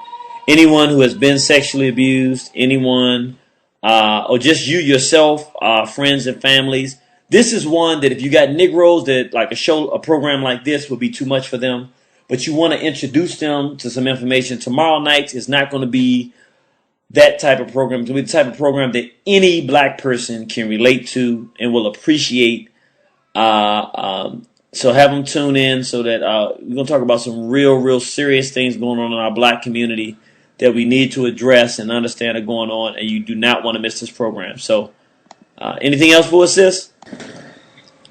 Anyone who has been sexually abused, anyone or just you yourself, friends and families. This is one that if you got Negroes that like a program like this would be too much for them, but you want to introduce them to some information. Tomorrow night is not going to be that type of program. It's going to be the type of program that any black person can relate to and will appreciate. So have them tune in so that we're going to talk about some real serious things going on in our black community that we need to address and understand are going on, and you do not want to miss this program. So, anything else for us, sis?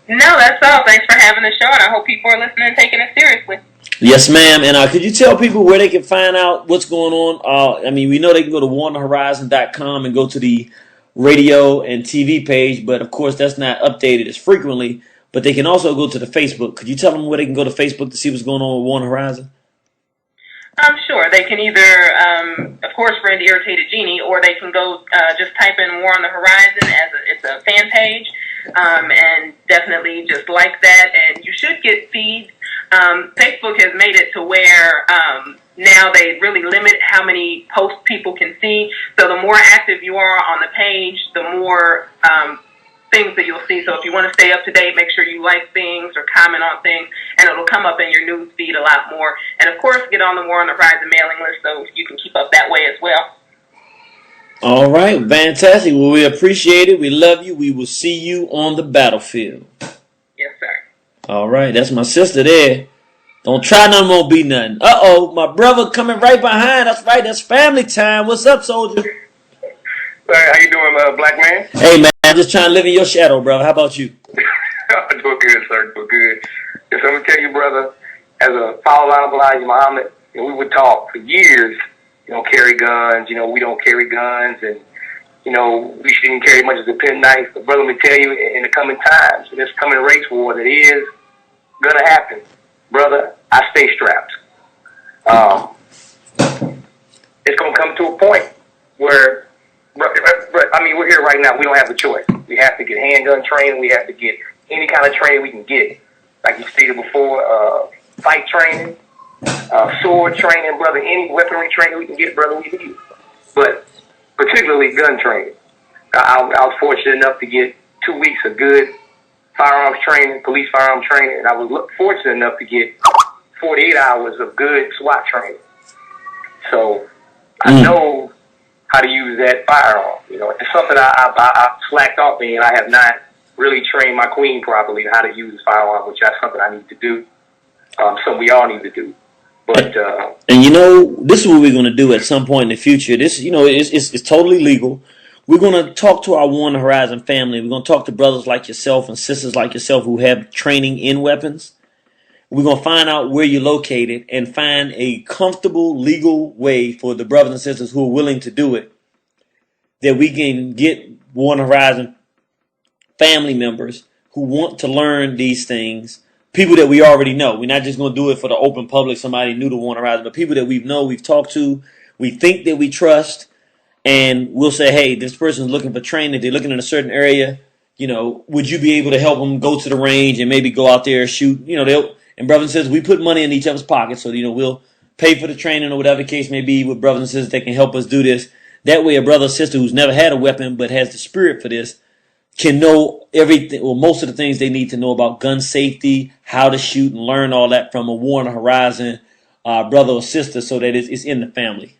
No, that's all. Thanks for having the show, and I hope people are listening and taking it seriously. Yes, ma'am. And could you tell people where they can find out what's going on? I mean, we know they can go to warnerhorizon.com and go to the radio and TV page, but of course that's not updated as frequently. But they can also go to the Facebook. Could you tell them where they can go to Facebook to see what's going on with Warner Horizon? Sure. They can either, of course, friend Irritated Genie, or they can go just type in War on the Horizon it's a fan page, and definitely just like that, and you should get feeds. Facebook has made it to where now they really limit how many posts people can see. So the more active you are on the page, the more things that you'll see. So if you want to stay up to date, make sure you like things or comment on things, and it'll come up in your news feed a lot more. And of course, get on the War on the Horizon mailing list so you can keep up that way as well. All right, fantastic. Well, we appreciate it. We love you. We will see you on the battlefield. Yes, sir. All right, that's my sister there. Don't try nothing, won't be nothing. Uh-oh, my brother coming right behind. That's right, that's family time. What's up, soldier? How you doing, black man? Hey, man, I'm just trying to live in your shadow, brother. How about you? Doing good, sir. Doing good. Yes, I'm going to tell you, brother, as a follower of Elijah Muhammad, we would talk for years, carry guns, we don't carry guns, and, we shouldn't carry much as a penknife. But, brother, let me tell you, in the coming times, in this coming race war that is going to happen, brother, I stay strapped. It's going to come to a point where, we're here right now. We don't have a choice. We have to get handgun training. We have to get any kind of training we can get. Like you stated before, fight training, sword training, brother, any weaponry training we can get, brother, we need. But particularly gun training. I was fortunate enough to get 2 weeks of good firearms training, police firearms training, and I was fortunate enough to get 48 hours of good SWAT training. So I know how to use that firearm. It's something I slacked off in. I have not really trained my queen properly how to use the firearm, which that's something I need to do. Something we all need to do. But and this is what we're going to do at some point in the future. This, it's totally legal. We're going to talk to our Warner Horizon family. We're going to talk to brothers like yourself and sisters like yourself who have training in weapons. We're going to find out where you're located and find a comfortable, legal way for the brothers and sisters who are willing to do it that we can get Warner Horizon family members who want to learn these things, people that we already know. We're not just going to do it for the open public, somebody new to Warner Horizon, but people that we've talked to, we think that we trust, and we'll say, hey, this person's looking for training. They're looking in a certain area. You know, would you be able to help them go to the range and maybe go out there and shoot? You know, and brothers and sisters, we put money in each other's pockets, so, you know, we'll pay for the training or whatever the case may be with brothers and sisters that can help us do this. That way a brother or sister who's never had a weapon but has the spirit for this can know everything, or most of the things they need to know about gun safety, how to shoot, and learn all that from a Warner Horizon brother or sister, so that it's in the family.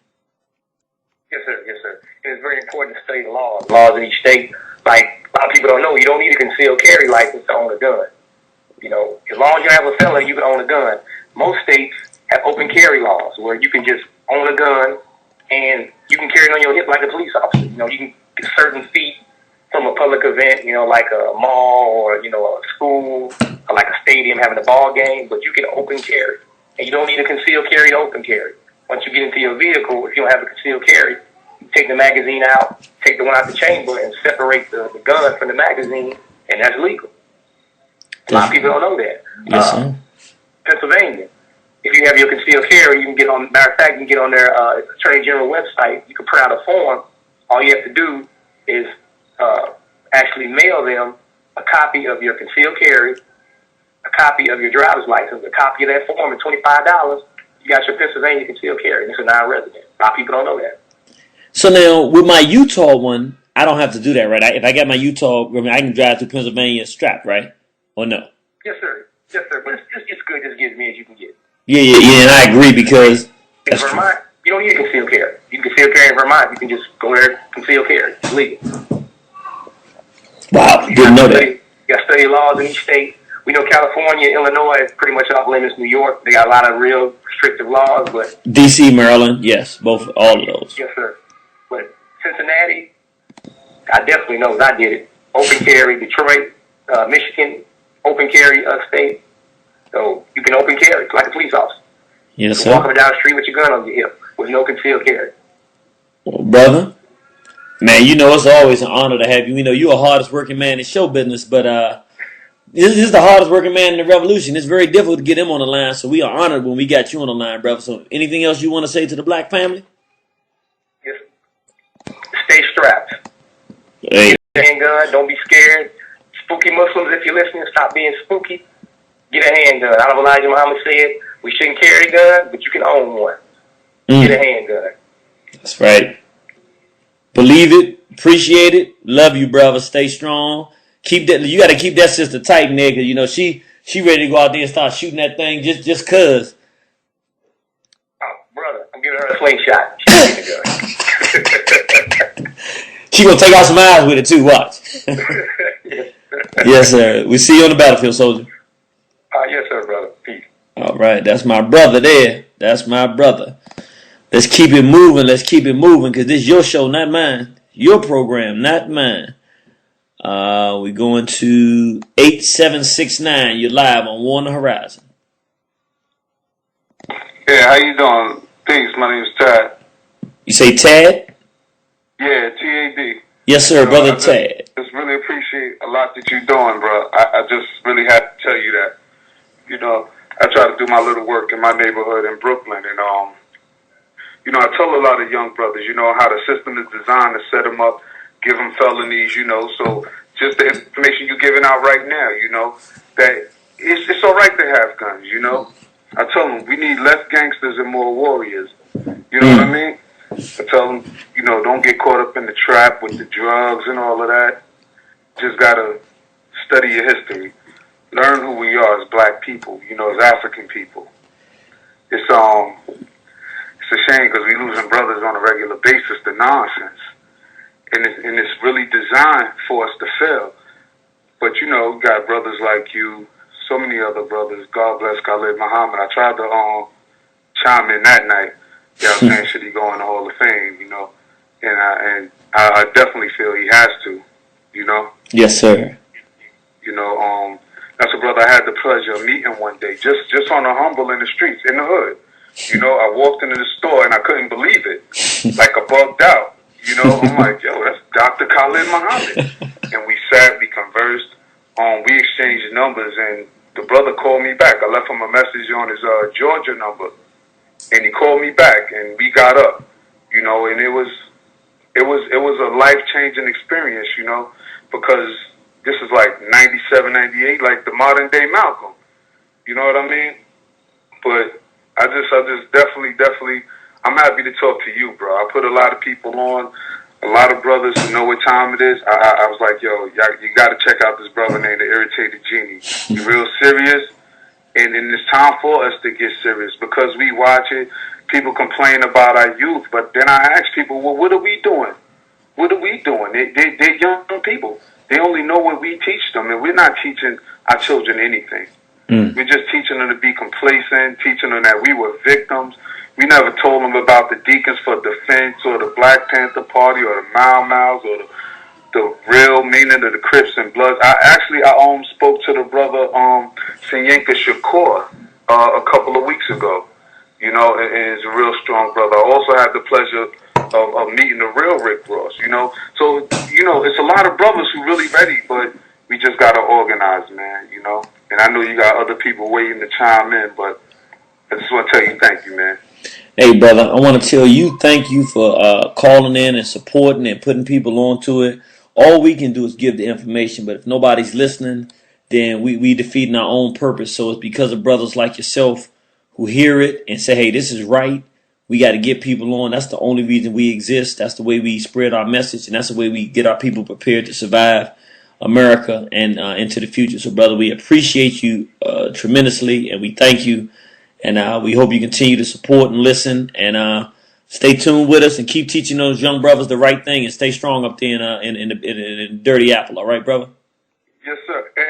Yes, sir. Yes, sir. And it's very important to study the laws. Laws in each state. Like, a lot of people don't know, you don't need a concealed carry license to own a gun. You know, as long as you have a felony, you can own a gun. Most states have open carry laws where you can just own a gun and you can carry it on your hip like a police officer. You know, you can get certain feet from a public event, you know, like a mall or, you know, a school or like a stadium having a ball game, but you can open carry. And you don't need a concealed carry to open carry. Once you get into your vehicle, if you don't have a concealed carry, you take the magazine out, take the one out the chamber, and separate the gun from the magazine, and that's legal. A lot of people don't know that. Yes, sir. Pennsylvania, if you have your concealed carry, you can get on, matter of fact, you can get on their Attorney General website. You can print out a form. All you have to do is actually mail them a copy of your concealed carry, a copy of your driver's license, a copy of that form, and $25. You got your Pennsylvania concealed carry, and it's a non-resident. A lot of people don't know that. So now, with my Utah one, I don't have to do that, right? If I got my Utah, I can drive through Pennsylvania strapped, right? Or no? Yes, sir. Yes, sir. But it's good just get as many as you can get. Yeah, and I agree because in Vermont, you don't need a concealed carry. You can conceal carry in Vermont. You can just go there, conceal carry. It's legal. Wow, didn't know that. You got to study laws in each state. We know California, Illinois is pretty much off limits. New York, they got a lot of real restrictive laws, but D.C., Maryland, yes, all of those. Yes, sir. But Cincinnati, I definitely know. I did it. Open carry. Detroit, Michigan, open carry state. So you can open carry like a police officer. Yes, you sir. Walking down the street with your gun on your hip with no concealed carry. Well, brother, man, you know it's always an honor to have you. We know you're the hardest working man in show business, but this is the hardest working man in the revolution. It's very difficult to get him on the line, so we are honored when we got you on the line, brother. So anything else you want to say to the black family? Yes. Stay strapped. Hey. Get a handgun. Don't be scared. Spooky Muslims, if you're listening, stop being spooky. Get a handgun. Out of Elijah Muhammad said, we shouldn't carry a gun, but you can own one. Get a handgun. That's right. Believe it. Appreciate it. Love you, brother. Stay strong. Keep that. You got to keep that sister tight, nigga. You know she ready to go out there and start shooting that thing just cause. Oh, brother, I'm giving her a slingshot. She's getting a gun. She gonna take out some eyes with it too. Watch. Yes, sir. We see you on the battlefield, soldier. Yes, sir, brother. Peace. All right, that's my brother there. That's my brother. Let's keep it moving. Let's keep it moving because this is your show, not mine. Your program, not mine. We're going to 8769. You're live on Warner Horizon. Yeah, how you doing? Peace. My name is Tad. You say Tad? Yeah, T-A-D. Yes, sir, brother Tad. Just really appreciate a lot that you're doing, bro. I just really had to tell you that. You know, I try to do my little work in my neighborhood in Brooklyn, and you know, I tell a lot of young brothers, you know, how the system is designed to set them up, give them felonies, you know. So just the information you're giving out right now, you know, that it's all right to have guns, you know. I tell them we need less gangsters and more warriors. You know what I mean? I tell them, you know, don't get caught up in the trap with the drugs and all of that. Just gotta study your history. Learn who we are as black people, you know, as African people. It's a shame because we losing brothers on a regular basis to nonsense. And it's really designed for us to fail. But, you know, got brothers like you, so many other brothers. God bless Khalid Muhammad. I tried to chime in that night. You know what I'm saying? Should he go in the Hall of Fame, you know? And I definitely feel he has to, you know? Yes, sir. You know, that's a brother I had the pleasure of meeting one day, just on a humble in the streets, in the hood. You know, I walked into the store and I couldn't believe it. Like I bugged out. You know, I'm like, yo, that's Dr. Khalid Muhammad. And we sat, we conversed, we exchanged numbers, and the brother called me back. I left him a message on his Georgia number, and he called me back, and we got up, you know, and it was a life-changing experience, you know, because this is like 97, 98, like the modern day Malcolm. You know what I mean? But I just definitely, I'm happy to talk to you, bro. I put a lot of people on, a lot of brothers who know what time it is. I was like, yo, you got to check out this brother named the Irritated Genie. He's real serious, and it's time for us to get serious because we watch it. People complain about our youth, but then I ask people, well, what are we doing? What are we doing? They're young people. They only know what we teach them, and we're not teaching our children anything. We're just teaching them to be complacent, teaching them that we were victims. We never told them about the Deacons for Defense or the Black Panther Party or the Mau Mau's or the real meaning of the Crips and Bloods. I spoke to the brother Sinyanka Shakur a couple of weeks ago. You know, and he's a real strong brother. I also had the pleasure of meeting the real Rick Ross, you know. So, you know, it's a lot of brothers who really ready, but we just got to organize, man, you know. And I know you got other people waiting to chime in, but I just want to tell you thank you, man. Hey, brother, I want to tell you thank you for calling in and supporting and putting people onto it. All we can do is give the information, but if nobody's listening, then we defeating our own purpose. So it's because of brothers like yourself who hear it and say, hey, this is right. We got to get people on. That's the only reason we exist. That's the way we spread our message, and that's the way we get our people prepared to survive America and into the future. So, brother, we appreciate you tremendously, and we thank you. And we hope you continue to support and listen, and stay tuned with us and keep teaching those young brothers the right thing, and stay strong up there in Dirty Apple. All right, brother? Yes, sir. And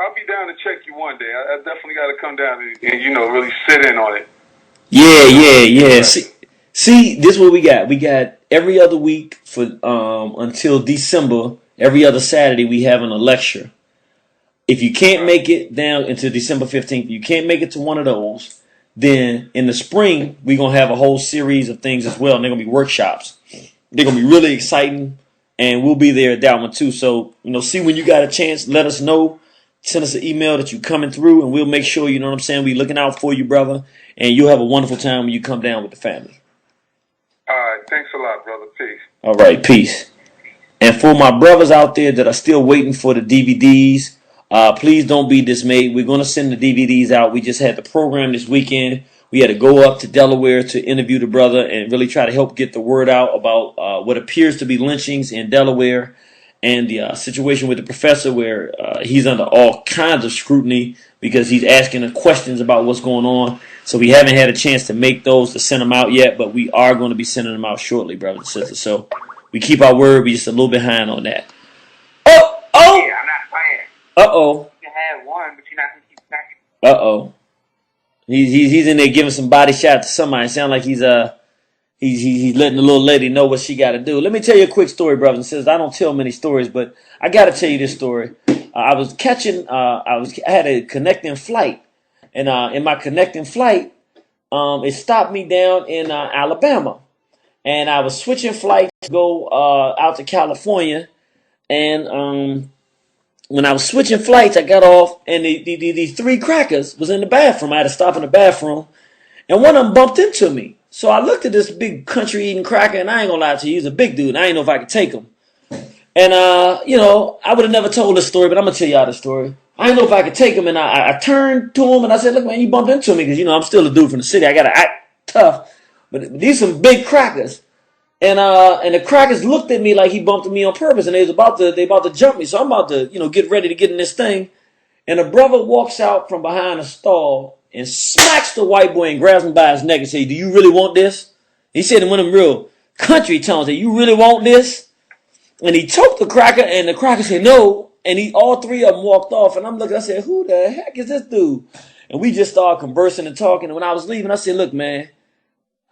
I'll be down to check you one day. I definitely got to come down and, you know, really sit in on it. Yeah. See, this is what we got. We got every other week for until December. Every other Saturday, we having a lecture. If you can't make it down until December 15th, you can't make it to one of those, then in the spring, we're going to have a whole series of things as well, and they're going to be workshops. They're going to be really exciting, and we'll be there at that one too. So, you know, see when you got a chance, let us know. Send us an email that you're coming through, and we'll make sure, you know what I'm saying, we're looking out for you, brother, and you'll have a wonderful time when you come down with the family. All right. Thanks a lot, brother. Peace. All right. Peace. And for my brothers out there that are still waiting for the DVDs, please don't be dismayed. We're going to send the DVDs out. We just had the program this weekend. We had to go up to Delaware to interview the brother and really try to help get the word out about what appears to be lynchings in Delaware and the situation with the professor where he's under all kinds of scrutiny because he's asking questions about what's going on. So we haven't had a chance to make those to send them out yet, but we are going to be sending them out shortly, brothers and sisters. So we keep our word. We're just a little behind on that. Oh! Yeah, I'm not playing. Uh-oh. You can have one, but you're not going to keep second. Uh-oh. He's in there giving some body shot to somebody. It sounds like he's letting the little lady know what she got to do. Let me tell you a quick story, brothers and sisters. I don't tell many stories, but I got to tell you this story. I had a connecting flight, and in my connecting flight, it stopped me down in Alabama, and I was switching flights to go out to California, and when I was switching flights, I got off, and these three crackers was in the bathroom. I had to stop in the bathroom, and one of them bumped into me. So I looked at this big country-eating cracker, and I ain't gonna lie to you, he's a big dude. I didn't know if I could take him. And, you know, I would have never told this story, but I'm gonna tell y'all the story. I didn't know if I could take him, and I turned to him, and I said, look, man, you bumped into me, because, you know, I'm still a dude from the city. I gotta act tough. But these some big crackers. And the crackers looked at me like he bumped me on purpose, and they about to jump me. So I'm about to, you know, get ready to get in this thing. And a brother walks out from behind a stall and smacks the white boy and grabs him by his neck and says, do you really want this? He said in one of them real country tones, you really want this? And he choked the cracker, and the cracker said no. And all three of them walked off. And I'm looking, I said, who the heck is this dude? And we just started conversing and talking. And when I was leaving, I said, look, man,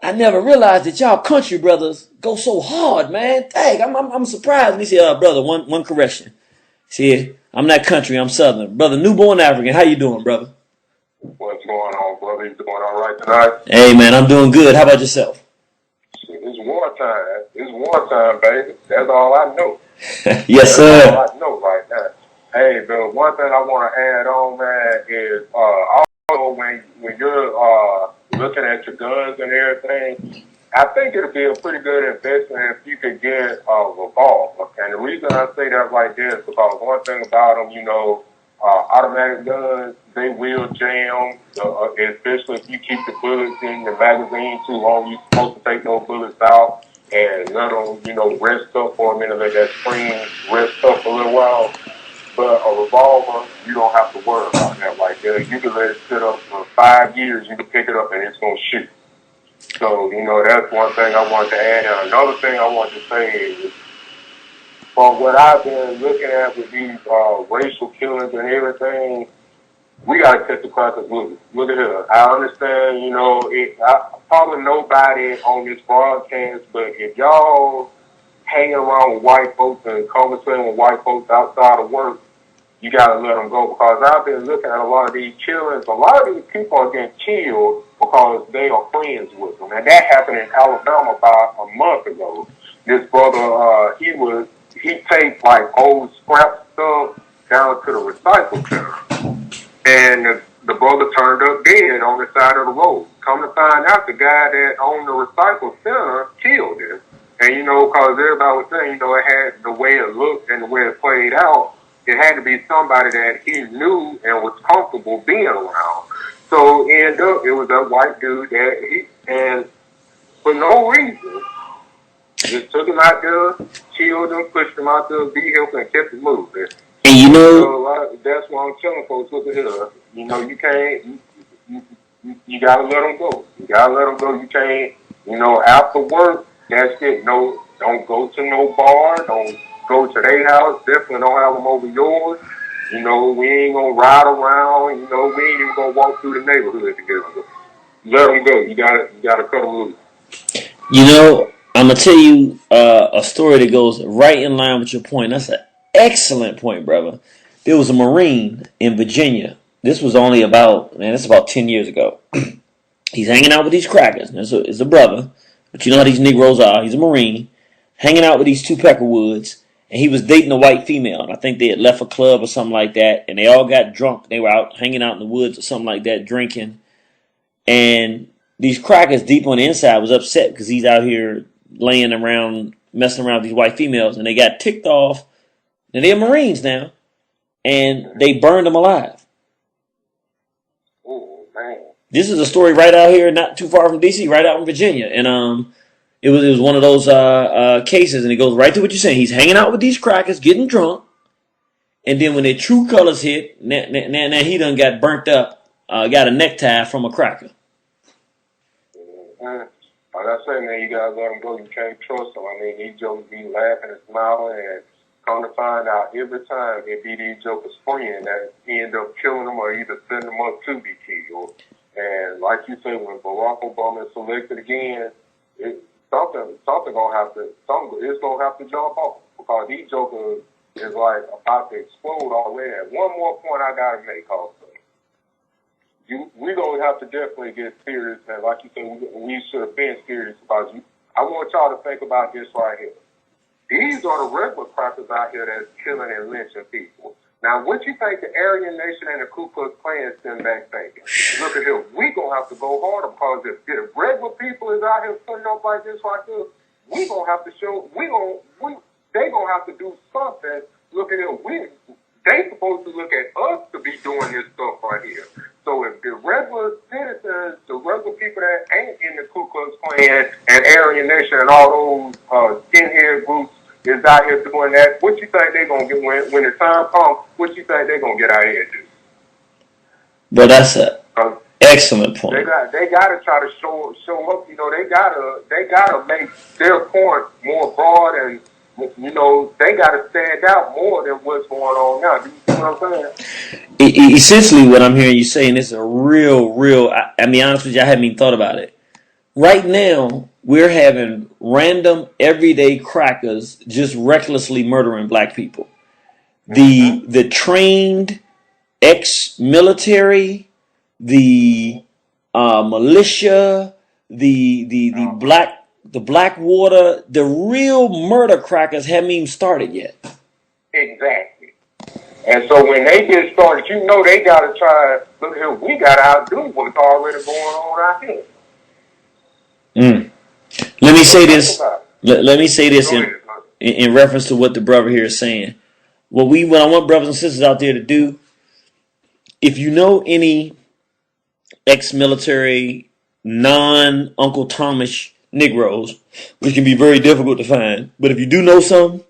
I never realized that y'all country brothers go so hard, man. Dang, I'm surprised. And he said, brother, one correction. He said, I'm not country, I'm Southern. Brother, newborn African, how you doing, brother? What's going on, brother? You doing all right tonight? Hey, man, I'm doing good. How about yourself? It's It's wartime. It's wartime, baby. That's all I know. Yes, That's all sir. I know right now. Hey, the one thing I want to add on, man, is also when you're looking at your guns and everything, I think it'll be a pretty good investment if you could get a revolver. And the reason I say that right there is because one thing about them, you know, automatic guns, they will jam, especially if you keep the bullets in the magazine too long. You're supposed to take those bullets out and let them, you know, rest up for a minute, let that spring rest up a little while. But a revolver, you don't have to worry about that right there. You can let it sit up for 5 years, you can pick it up and it's going to shoot. So, you know, that's one thing I wanted to add. And another thing I want to say is, from what I've been looking at with these racial killings and everything, we got to cut the crackers loose. Look at her. I understand, you know, probably nobody on this broadcast, but if y'all hanging around with white folks and conversating with white folks outside of work, you got to let them go. Because I've been looking at a lot of these killings. A lot of these people are getting killed because they are friends with them. And that happened in Alabama about a month ago. This brother, he takes like old scrap stuff down to the recycle center. And the brother turned up dead on the side of the road. Come to find out, the guy that owned the recycle center killed him. And, you know, because everybody was saying, you know, it had the way it looked and the way it played out, it had to be somebody that he knew and was comfortable being around. So ended up, it was that white dude and for no reason, just took him out there, killed him, pushed him out the vehicle, and kept it moving. And you know, that's why I'm telling folks, look at here. You know, you can't, you gotta let them go. You gotta let them go. You can't, you know, after work, that's it. No, don't go to no bar. Don't go to their house. Definitely don't have them over yours. You know, we ain't gonna ride around. You know, we ain't even gonna walk through the neighborhood together. Let them go. You gotta cut them loose. You know, I'm gonna tell you a story that goes right in line with your point. That's an excellent point, brother. There was a Marine in Virginia. This was only about 10 years ago. He's hanging out with these crackers. It's a brother, but you know how these Negroes are. He's a Marine, hanging out with these two Peckerwoods, and he was dating a white female. And I think they had left a club or something like that, and they all got drunk. They were out hanging out in the woods or something like that, drinking. And these crackers deep on the inside was upset because he's out here laying around, messing around with these white females, and they got ticked off. And they're Marines now, and they burned them alive. Oh, man. This is a story right out here, not too far from D.C., right out in Virginia. And it was one of those cases, and it goes right to what you're saying. He's hanging out with these crackers, getting drunk, and then when their true colors hit, now he done got burnt up, got a necktie from a cracker. Mm-hmm. Like I say, man, you gotta let them go. You can't trust them. I mean, these jokers be laughing and smiling, and come to find out every time it be these jokers' friend that end up killing them or either send them up to be killed. And like you say, when Barack Obama is selected again, something's gonna have to jump off, because these jokers is like about to explode already. And one more point I gotta make also. We're going to have to definitely get serious, and like you said, we should have been serious about you. I want y'all to think about this right here. These are the regular crackers out here that's killing and lynching people. Now, what you think the Aryan Nation and the Ku Klux Klan sitting back thinking? Look at here, we going to have to go harder, because if the regular people is out here putting up like this right here, we going to have to show, they going to have to do something. Look at here, they supposed to look at us to be doing this stuff right here. So if the regular citizens, the regular people that ain't in the Ku Klux Klan and Aryan Nation and all those skinhead groups is out here doing that, what you think they gonna get when the time comes? What you think they gonna get out here and do? But that's an excellent point. They gotta try to show up. You know, they gotta make their point more broad, and you know, they gotta stand out more than what's going on now. Do you see what I'm saying? Essentially, what I'm hearing you saying is a real. I mean, honest with you, I haven't even thought about it. Right now, we're having random, everyday crackers just recklessly murdering black people. The trained ex-military, the militia, the the Blackwater, the real murder crackers haven't even started yet. Exactly. And so when they get started, you know they got to try, look here, we got to outdo what's already going on out here. Let me say this. Let me say this in reference to what the brother here is saying. What I want brothers and sisters out there to do, if you know any ex-military, non-Uncle Thomas Negroes, which can be very difficult to find, but if you do know some,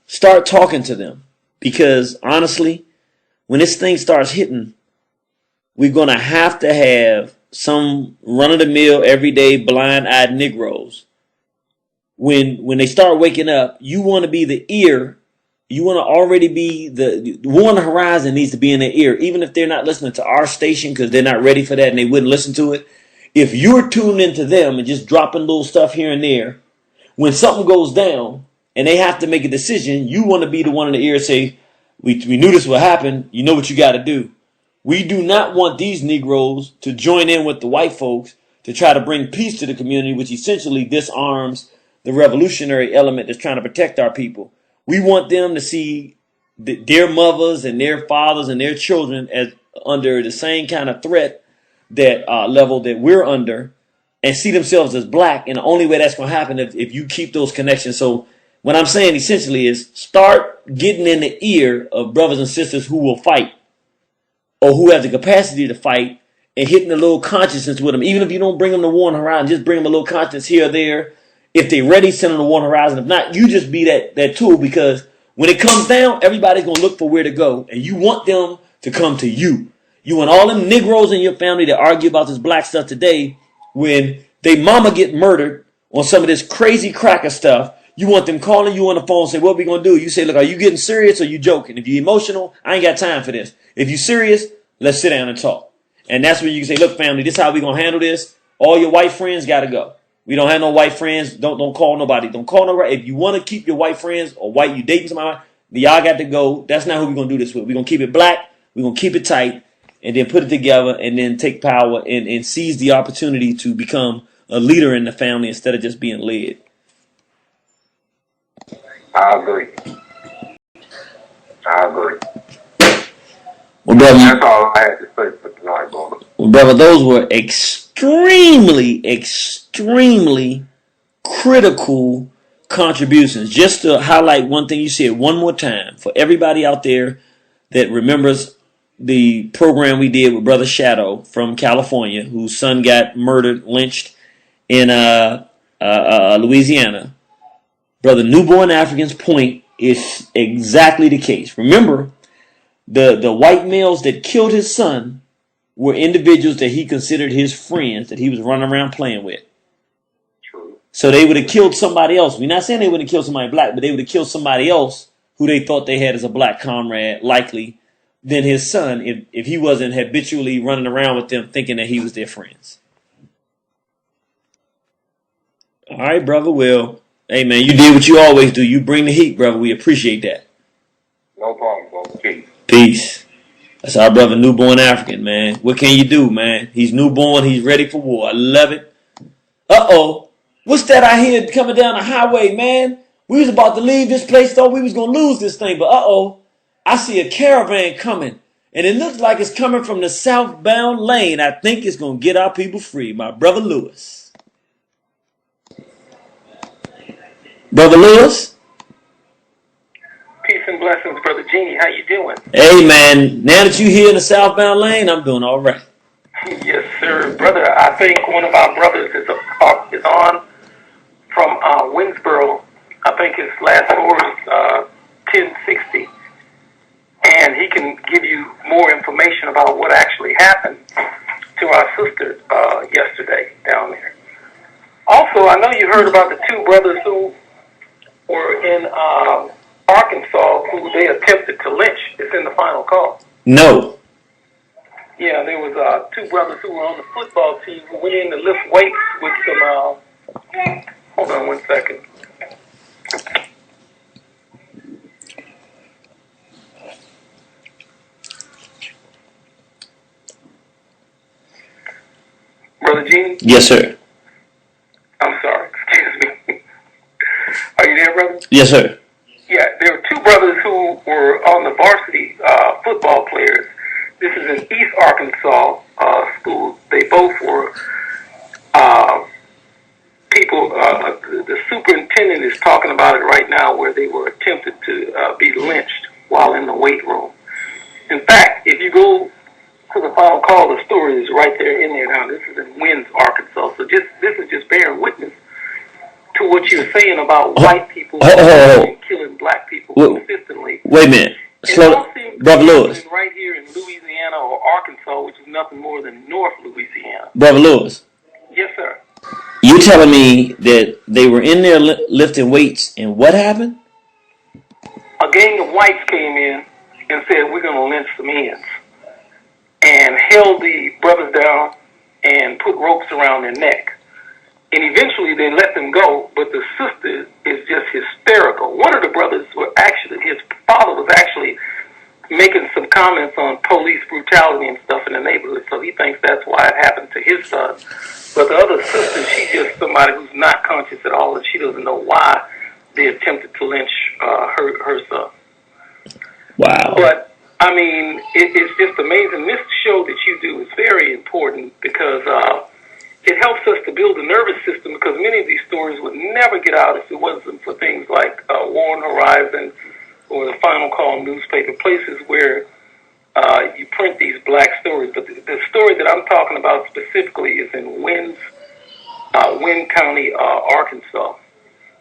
start talking to them. Because honestly, when this thing starts hitting, we're going to have some run-of-the-mill, everyday, blind-eyed Negroes. When they start waking up, you want to be the ear. You want to already be the War on the Horizon needs to be in their ear, even if they're not listening to our station because they're not ready for that and they wouldn't listen to it. If you're tuned into them and just dropping little stuff here and there, when something goes down and they have to make a decision, you want to be the one in the ear say, we knew this would happen. You know what you got to do. We do not want these Negroes to join in with the white folks to try to bring peace to the community, which essentially disarms the revolutionary element that's trying to protect our people. We want them to see their mothers and their fathers and their children as under the same kind of threat that level that we're under, and see themselves as black. And the only way that's going to happen if you keep those connections. So what I'm saying essentially is start getting in the ear of brothers and sisters who will fight or who have the capacity to fight, and hitting a little consciousness with them. Even if you don't bring them to War on the Horizon, just bring them a little conscience here or there. If they're ready, send them to War on the Horizon. If not, you just be that tool, because when it comes down, everybody's going to look for where to go. And you want them to come to you. You want all them Negroes in your family that argue about this black stuff today, when they mama get murdered on some of this crazy cracker stuff, you want them calling you on the phone and say, what we going to do? You say, look, are you getting serious or you joking? If you're emotional, I ain't got time for this. If you're serious, let's sit down and talk. And that's when you can say, look, family, this is how we going to handle this. All your white friends got to go. We don't have no white friends. Don't call nobody. Don't call nobody. If you want to keep your white friends or you dating somebody, y'all got to go. That's not who we're going to do this with. We're going to keep it black. We're going to keep it tight, and then put it together, and then take power and seize the opportunity to become a leader in the family instead of just being led. I agree. Well, brother, that's all I had to say for tonight, brother. Well, brother, those were extremely critical contributions. Just to highlight one thing you said one more time for everybody out there that remembers the program we did with Brother Shadow from California, whose son got murdered, lynched in Louisiana. Brother Newborn African's point is exactly the case. Remember, the white males that killed his son were individuals that he considered his friends that he was running around playing with. True. So they would have killed somebody else. We're not saying they would have killed somebody black, but they would have killed somebody else who they thought they had as a black comrade, likely, than his son if he wasn't habitually running around with them thinking that he was their friends. All right, brother. Well, hey, man, you did what you always do. You bring the heat, brother. We appreciate that. No problem, brother. Peace. Peace. That's our brother Newborn African, man. What can you do, man? He's newborn. He's ready for war. I love it. Uh-oh. What's that I hear coming down the highway, man? We was about to leave this place. Thought we was going to lose this thing. But uh-oh. I see a caravan coming. And it looks like it's coming from the southbound lane. I think it's going to get our people free. My brother Lewis. Brother Lewis? Peace and blessings, Brother Genie. How you doing? Hey, man. Now that you're here in the southbound lane, I'm doing all right. Yes, sir. Brother, I think one of our brothers is on from Winsboro. I think his last score is 1060. And he can give you more information about what actually happened to our sister yesterday down there. Also, I know you heard about the two brothers who were in Arkansas who they attempted to lynch. It's in the final call. No. Yeah, there was two brothers who were on the football team who went in to lift weights with some, hold on one second. Brother Gene? Yes, sir. I'm sorry. you there, brother? Yes, sir. Yeah, there were two brothers who were on the varsity football players. This is in East Arkansas school. They both were people. The superintendent is talking about it right now, where they were attempted to be lynched while in the weight room. In fact, if you go to the final call, the story is right there in there now. This is in Winds, Arkansas. So this is just bearing witness to what you're saying about white people killing black people consistently. Wait a minute. Slow, Brother Lewis. Right here in Louisiana or Arkansas, which is nothing more than North Louisiana. Brother Lewis. Yes, sir. You telling me that they were in there lifting weights, and what happened? A gang of whites came in and said, we're going to lynch some ends, and held the brothers down and put ropes around their neck. And eventually they let them go, but the sister is just hysterical. One of the brothers were actually, his father was actually making some comments on police brutality and stuff in the neighborhood, so he thinks that's why it happened to his son. But the other sister, she's just somebody who's not conscious at all, and she doesn't know why they attempted to lynch her son. Wow. But, I mean, it's just amazing. This show that you do is very important because it helps us to build a nervous system, because many of these stories would never get out if it wasn't for things like War on Horizon or the Final Call newspaper, places where you print these black stories. But the story that I'm talking about specifically is in Wynn County, Arkansas.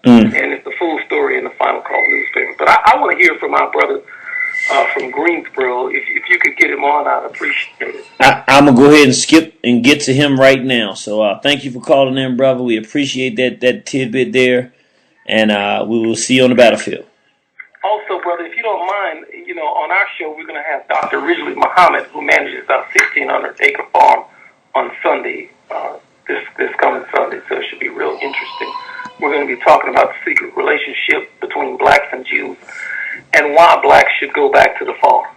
And it's the full story in the Final Call newspaper. But I want to hear from my brother from Greensboro. If you could get him on, I'd appreciate it. I'm going to go ahead and skip and get to him right now. So thank you for calling in, brother. We appreciate that tidbit there. And we will see you on the battlefield. Also, brother, if you don't mind, on our show, we're going to have Dr. Ridgely Muhammad, who manages our 1,600-acre farm on Sunday, this coming Sunday. So it should be real interesting. We're going to be talking about the secret relationship between blacks and Jews and why blacks should go back to the farm.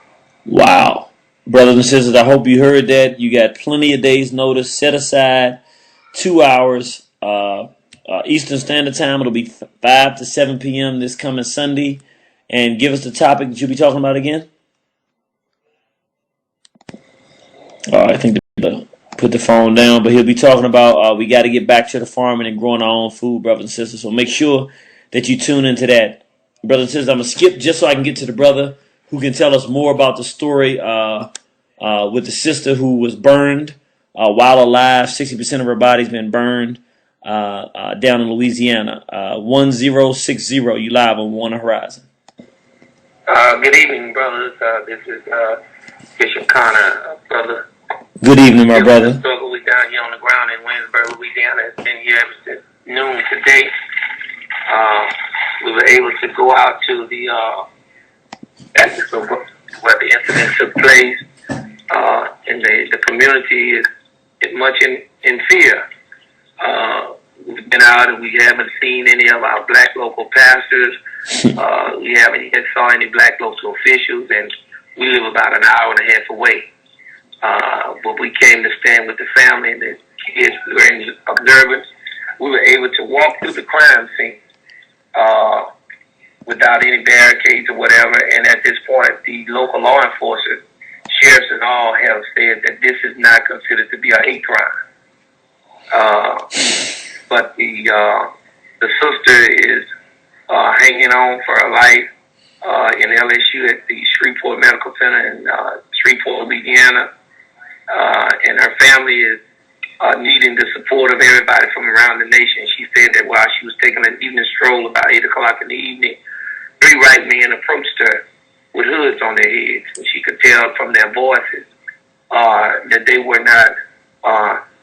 Wow. Brothers and sisters, I hope you heard that. You got plenty of days' notice. Set aside 2 hours Eastern Standard Time. It'll be 5 to 7 p.m. this coming Sunday. And give us the topic that you'll be talking about again. I think they'll put the phone down, but he'll be talking about we got to get back to the farming and growing our own food, brothers and sisters. So make sure that you tune into that. Brothers and sisters, I'm going to skip just so I can get to the brother who can tell us more about the story with the sister who was burned while alive. 60% of her body's been burned down in Louisiana. 1060, you live on Warner Horizon. Good evening, brothers. This is Bishop Connor, brother. Good evening, my brother. Struggle. We down here on the ground in Winsburg, Louisiana. It's been here ever since noon today. We were able to go out to the where the incident took place, and the community is much in fear. We've been out and we haven't seen any of our black local pastors. We haven't yet saw any black local officials, and we live about an hour and a half away. But we came to stand with the family and the kids were in observance. We were able to walk through the crime scene without any barricades or whatever. And at this point, the local law enforcement, sheriffs and all, have said that this is not considered to be a hate crime. But the sister is hanging on for her life in LSU at the Shreveport Medical Center in Shreveport, Louisiana. And her family is needing the support of everybody from around the nation. She said that while she was taking an evening stroll about 8 o'clock in the evening, 3 white men approached her with hoods on their heads. And she could tell from their voices that they were not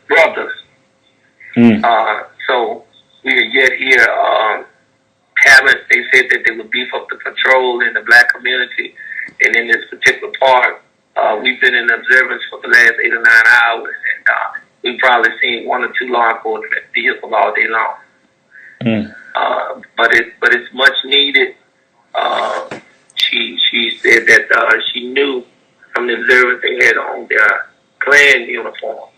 brothers. So we are yet here they said that they would beef up the patrol in the black community. And in this particular part, we've been in observance for the last 8 or 9 hours, and we've probably seen 1 or 2 law enforcement vehicles all day long. But it's much needed. She said that she knew from the observance they had on their Klan uniform.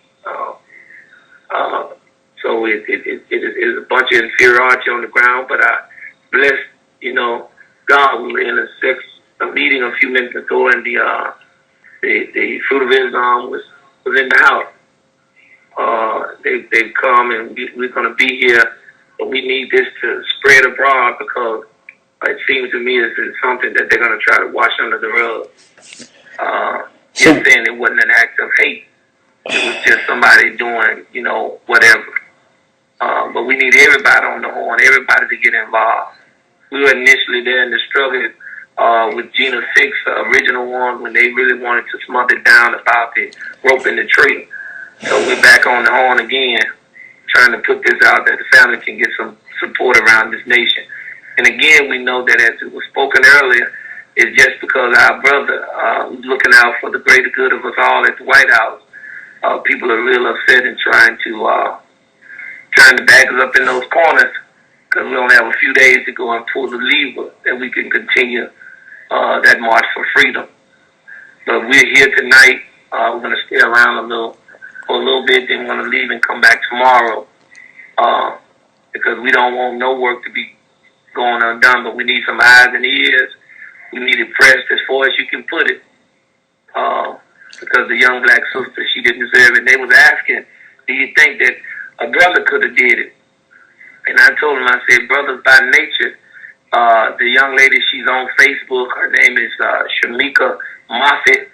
So it is a bunch of inferiority on the ground, but bless, God. We were in a meeting a few minutes ago, and the Fruit of Islam was in the house. They've come, and we're going to be here, but we need this to spread abroad because it seems to me it's something that they're going to try to wash under the rug. Just saying it wasn't an act of hate. It was just somebody doing, whatever. But we need everybody on the horn, everybody to get involved. We were initially there in the struggle with Gina Six, the original one, when they really wanted to smother down about the rope in the tree. So we're back on the horn again, trying to put this out that the family can get some support around this nation. And again, we know that as it was spoken earlier, it's just because our brother looking out for the greater good of us all at the White House. People are real upset and trying to bag us up in those corners because we only have a few days to go and pull the lever that we can continue that march for freedom. But we're here tonight. We're going to stay around for a little bit, then we're going to leave and come back tomorrow because we don't want no work to be going undone, but we need some eyes and ears. We need it pressed as far as you can put it because the young black sister, she didn't deserve it. And they was asking, do you think that a brother could have did it? And I told him, I said, brothers by nature. The young lady, she's on Facebook. Her name is Shamika Moffitt.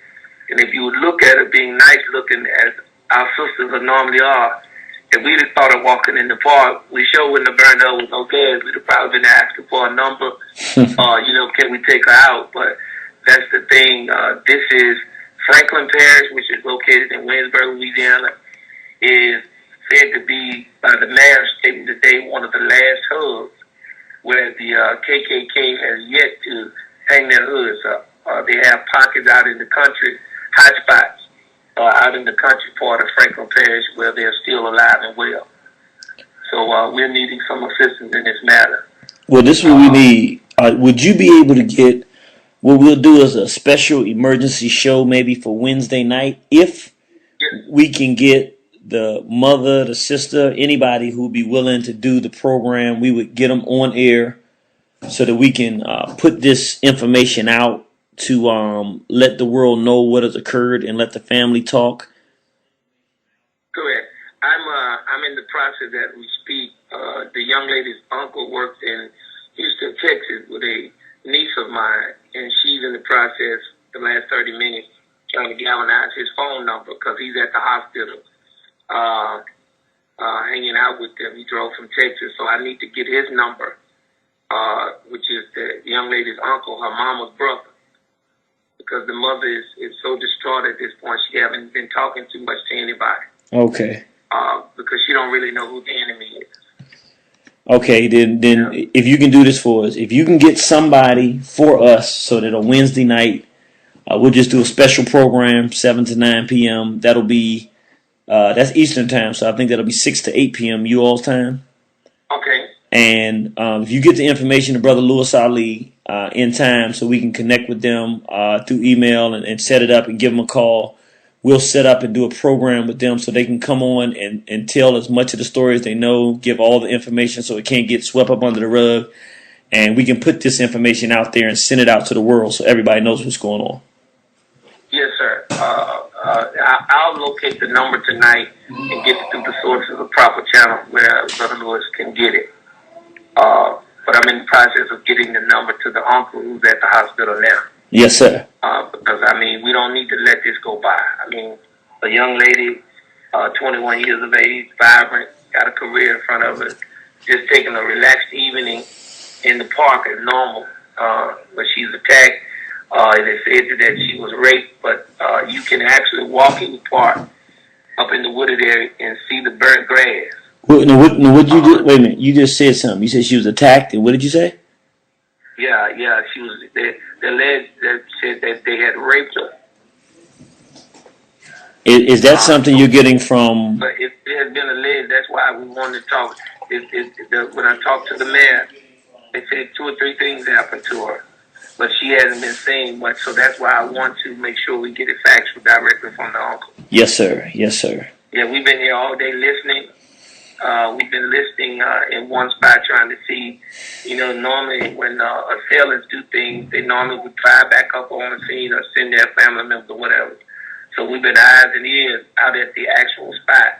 And if you would look at her being nice looking as our sisters normally are, if we'd have thought of walking in the park, we sure wouldn't have burned her with no gas. We'd have probably been asking for a number. Can we take her out? But that's the thing. This is Franklin Parish, which is located in Winsburg, Louisiana, is said to be, by the mayor stating today, one of the last hoods where the KKK has yet to hang their hoods up. They have pockets out in the country, hot spots. Out in the country part of Franklin Parish where they're still alive and well. So we're needing some assistance in this matter. Well, this is what we need. Would you be able to get, what we'll do is a special emergency show maybe for Wednesday night? If we can get the mother, the sister, anybody who would be willing to do the program, we would get them on air so that we can put this information out to let the world know what has occurred and let the family talk. Correct. I'm in the process as we speak. The young lady's uncle works in Houston, Texas with a niece of mine, and she's in the process the last 30 minutes trying to galvanize his phone number because he's at the hospital hanging out with them. He drove from Texas, so I need to get his number, which is the young lady's uncle, her mama's brother. Because the mother is so distraught at this point, she haven't been talking too much to anybody. Okay. Because she don't really know who the enemy is. Okay, then if you can do this for us, if you can get somebody for us so that on Wednesday night, we'll just do a special program, 7 to 9 p.m. That'll be, that's Eastern time, so I think that'll be 6 to 8 p.m. you all's time. Okay. And if you get the information to Brother Louis Ali in time so we can connect with them through email and set it up and give them a call, we'll set up and do a program with them so they can come on and tell as much of the story as they know, give all the information so it can't get swept up under the rug. And we can put this information out there and send it out to the world so everybody knows what's going on. Yes, sir. I'll locate the number tonight and get it through the sources of proper channel where Brother Louis can get it. But I'm in the process of getting the number to the uncle who's at the hospital now. Yes, sir. Because, we don't need to let this go by. A young lady, 21 years of age, vibrant, got a career in front of her, just taking a relaxed evening in the park as normal. But she's attacked. They said that she was raped, but you can actually walk in the park up in the wooded area and see the burnt grass. What you do? Wait a minute. You just said something. You said she was attacked, and what did you say? Yeah. She was. They said that they had raped her. Is that something you're getting from? But it has been alleged. That's why we wanted to talk. When I talked to the mayor, they said 2 or 3 things happened to her, but she hasn't been saying much. So that's why I want to make sure we get it factual directly from the uncle. Yes, sir. Yes, sir. Yeah, we've been here all day listening. We've been listing in one spot trying to see, normally when assailants do things, they normally would drive back up on the scene or send their family members or whatever. So we've been eyes and ears out at the actual spot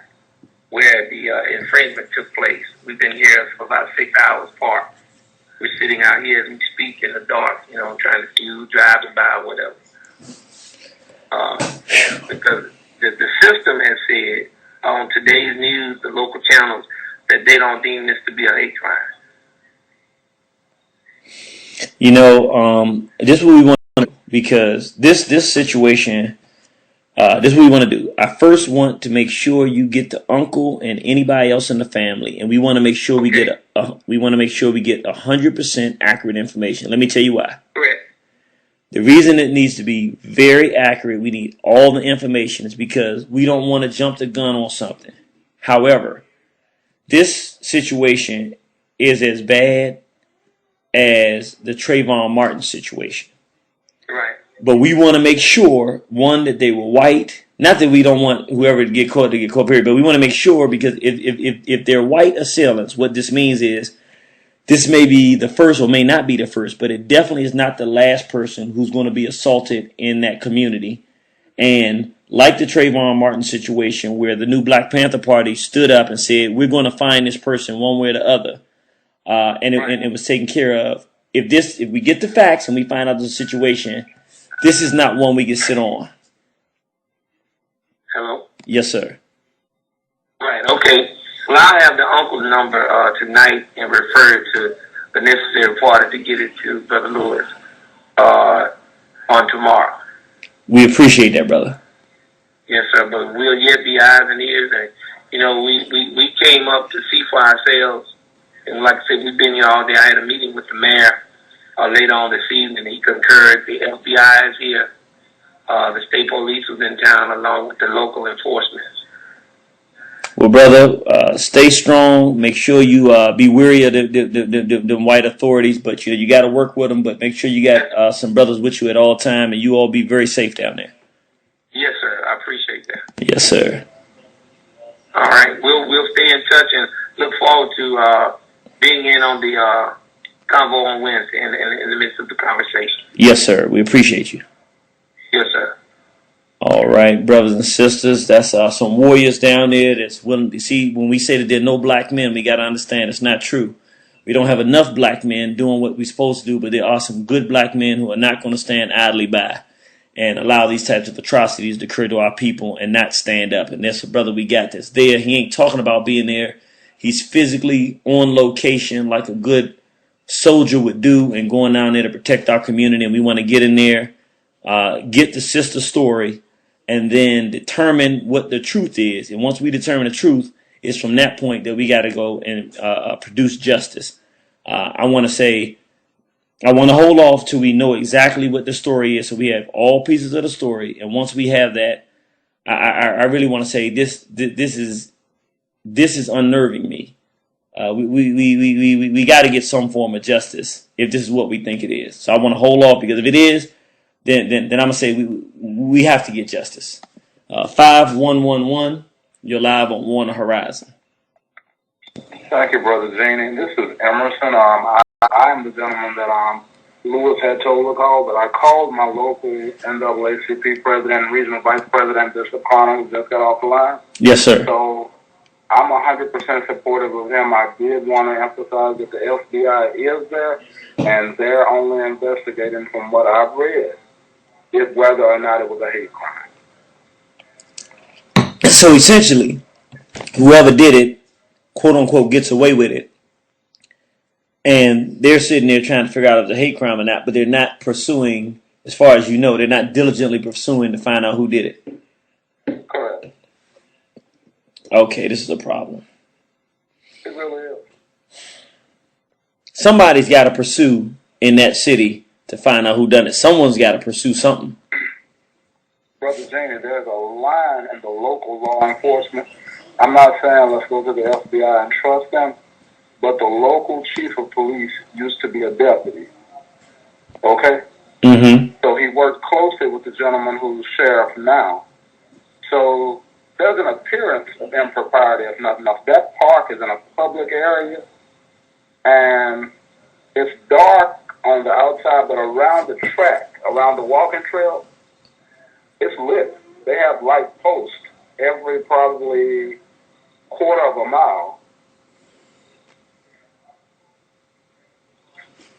where the infringement took place. We've been here for about 6 hours apart. We're sitting out here as we speak in the dark, trying to see who's driving by or whatever. Because the system has said on today's news, the local channels, that they don't deem this to be a hate crime. This is what we want to do, because this situation, this is what we want to do. I first want to make sure you get the uncle and anybody else in the family, and we want to make sure we get 100% accurate information. Let me tell you why. Correct. The reason it needs to be very accurate, we need all the information, is because we don't want to jump the gun on something. However, this situation is as bad as the Trayvon Martin situation. Right. But we want to make sure, one, that they were white. Not that we don't want whoever to get caught, period. But we want to make sure, because if they're white assailants, what this means is this may be the first or may not be the first, but it definitely is not the last person who's going to be assaulted in that community. And like the Trayvon Martin situation, where the new Black Panther Party stood up and said, we're going to find this person one way or the other. And it was taken care of. If we get the facts and we find out the situation, this is not one we can sit on. Hello? Yes, sir. Right, okay. Well, I'll have the uncle's number tonight and refer to the necessary party to get it to Brother Lewis on tomorrow. We appreciate that, brother. Yes, sir, but we'll yet be eyes and ears. And, we came up to see for ourselves. And like I said, we've been here all day. I had a meeting with the mayor later on this evening. He concurred. The FBI is here. The state police was in town along with the local enforcement. Well, brother, stay strong. Make sure you be wary of the white authorities, but you got to work with them. But make sure you got some brothers with you at all time, and you all be very safe down there. Yes, sir. I appreciate that. Yes, sir. All right. We'll stay in touch and look forward to being in on the convo on Wednesday in the midst of the conversation. Yes, sir. We appreciate you. Yes, sir. All right, brothers and sisters, that's some warriors down there that's willing to see. When we say that there are no black men, we got to understand it's not true. We don't have enough black men doing what we're supposed to do, but there are some good black men who are not going to stand idly by and allow these types of atrocities to occur to our people and not stand up. And that's a brother we got that's there. He ain't talking about being there. He's physically on location like a good soldier would do and going down there to protect our community. And we want to get in there, get the sister story, and then determine what the truth is. And once we determine the truth, it's from that point that we got to go and produce justice. I want to hold off till we know exactly what the story is, so we have all pieces of the story. And once we have that, I really want to say this is unnerving me. We got to get some form of justice if this is what we think it is. So I want to hold off, because if it is, then I'm gonna say we have to get justice. 5111, you're live on Warner Horizon. Thank you, Brother Zaney. This is Emerson. I am the gentleman that Lewis had told to call, but I called my local NAACP president and regional vice president, Bishop Connell, who just got off the line. Yes, sir. So I'm 100% supportive of him. I did want to emphasize that the FBI is there, and they're only investigating, from what I've read, if whether or not it was a hate crime. So essentially, whoever did it, quote unquote, gets away with it. And they're sitting there trying to figure out if it's a hate crime or not, but they're not pursuing, as far as you know, they're not diligently pursuing to find out who did it. Correct. Okay, this is a problem. It really is. Somebody's got to pursue in that city to find out who done it. Someone's got to pursue something. Brother Zaney, there's a line in the local law enforcement. I'm not saying let's go to the FBI and trust them, but the local chief of police used to be a deputy. Okay? Mm-hmm. So he worked closely with the gentleman who's sheriff now. So there's an appearance of impropriety if nothing else. That park is in a public area, and it's dark on the outside, but around the track, around the walking trail, it's lit. They have light posts every probably quarter of a mile.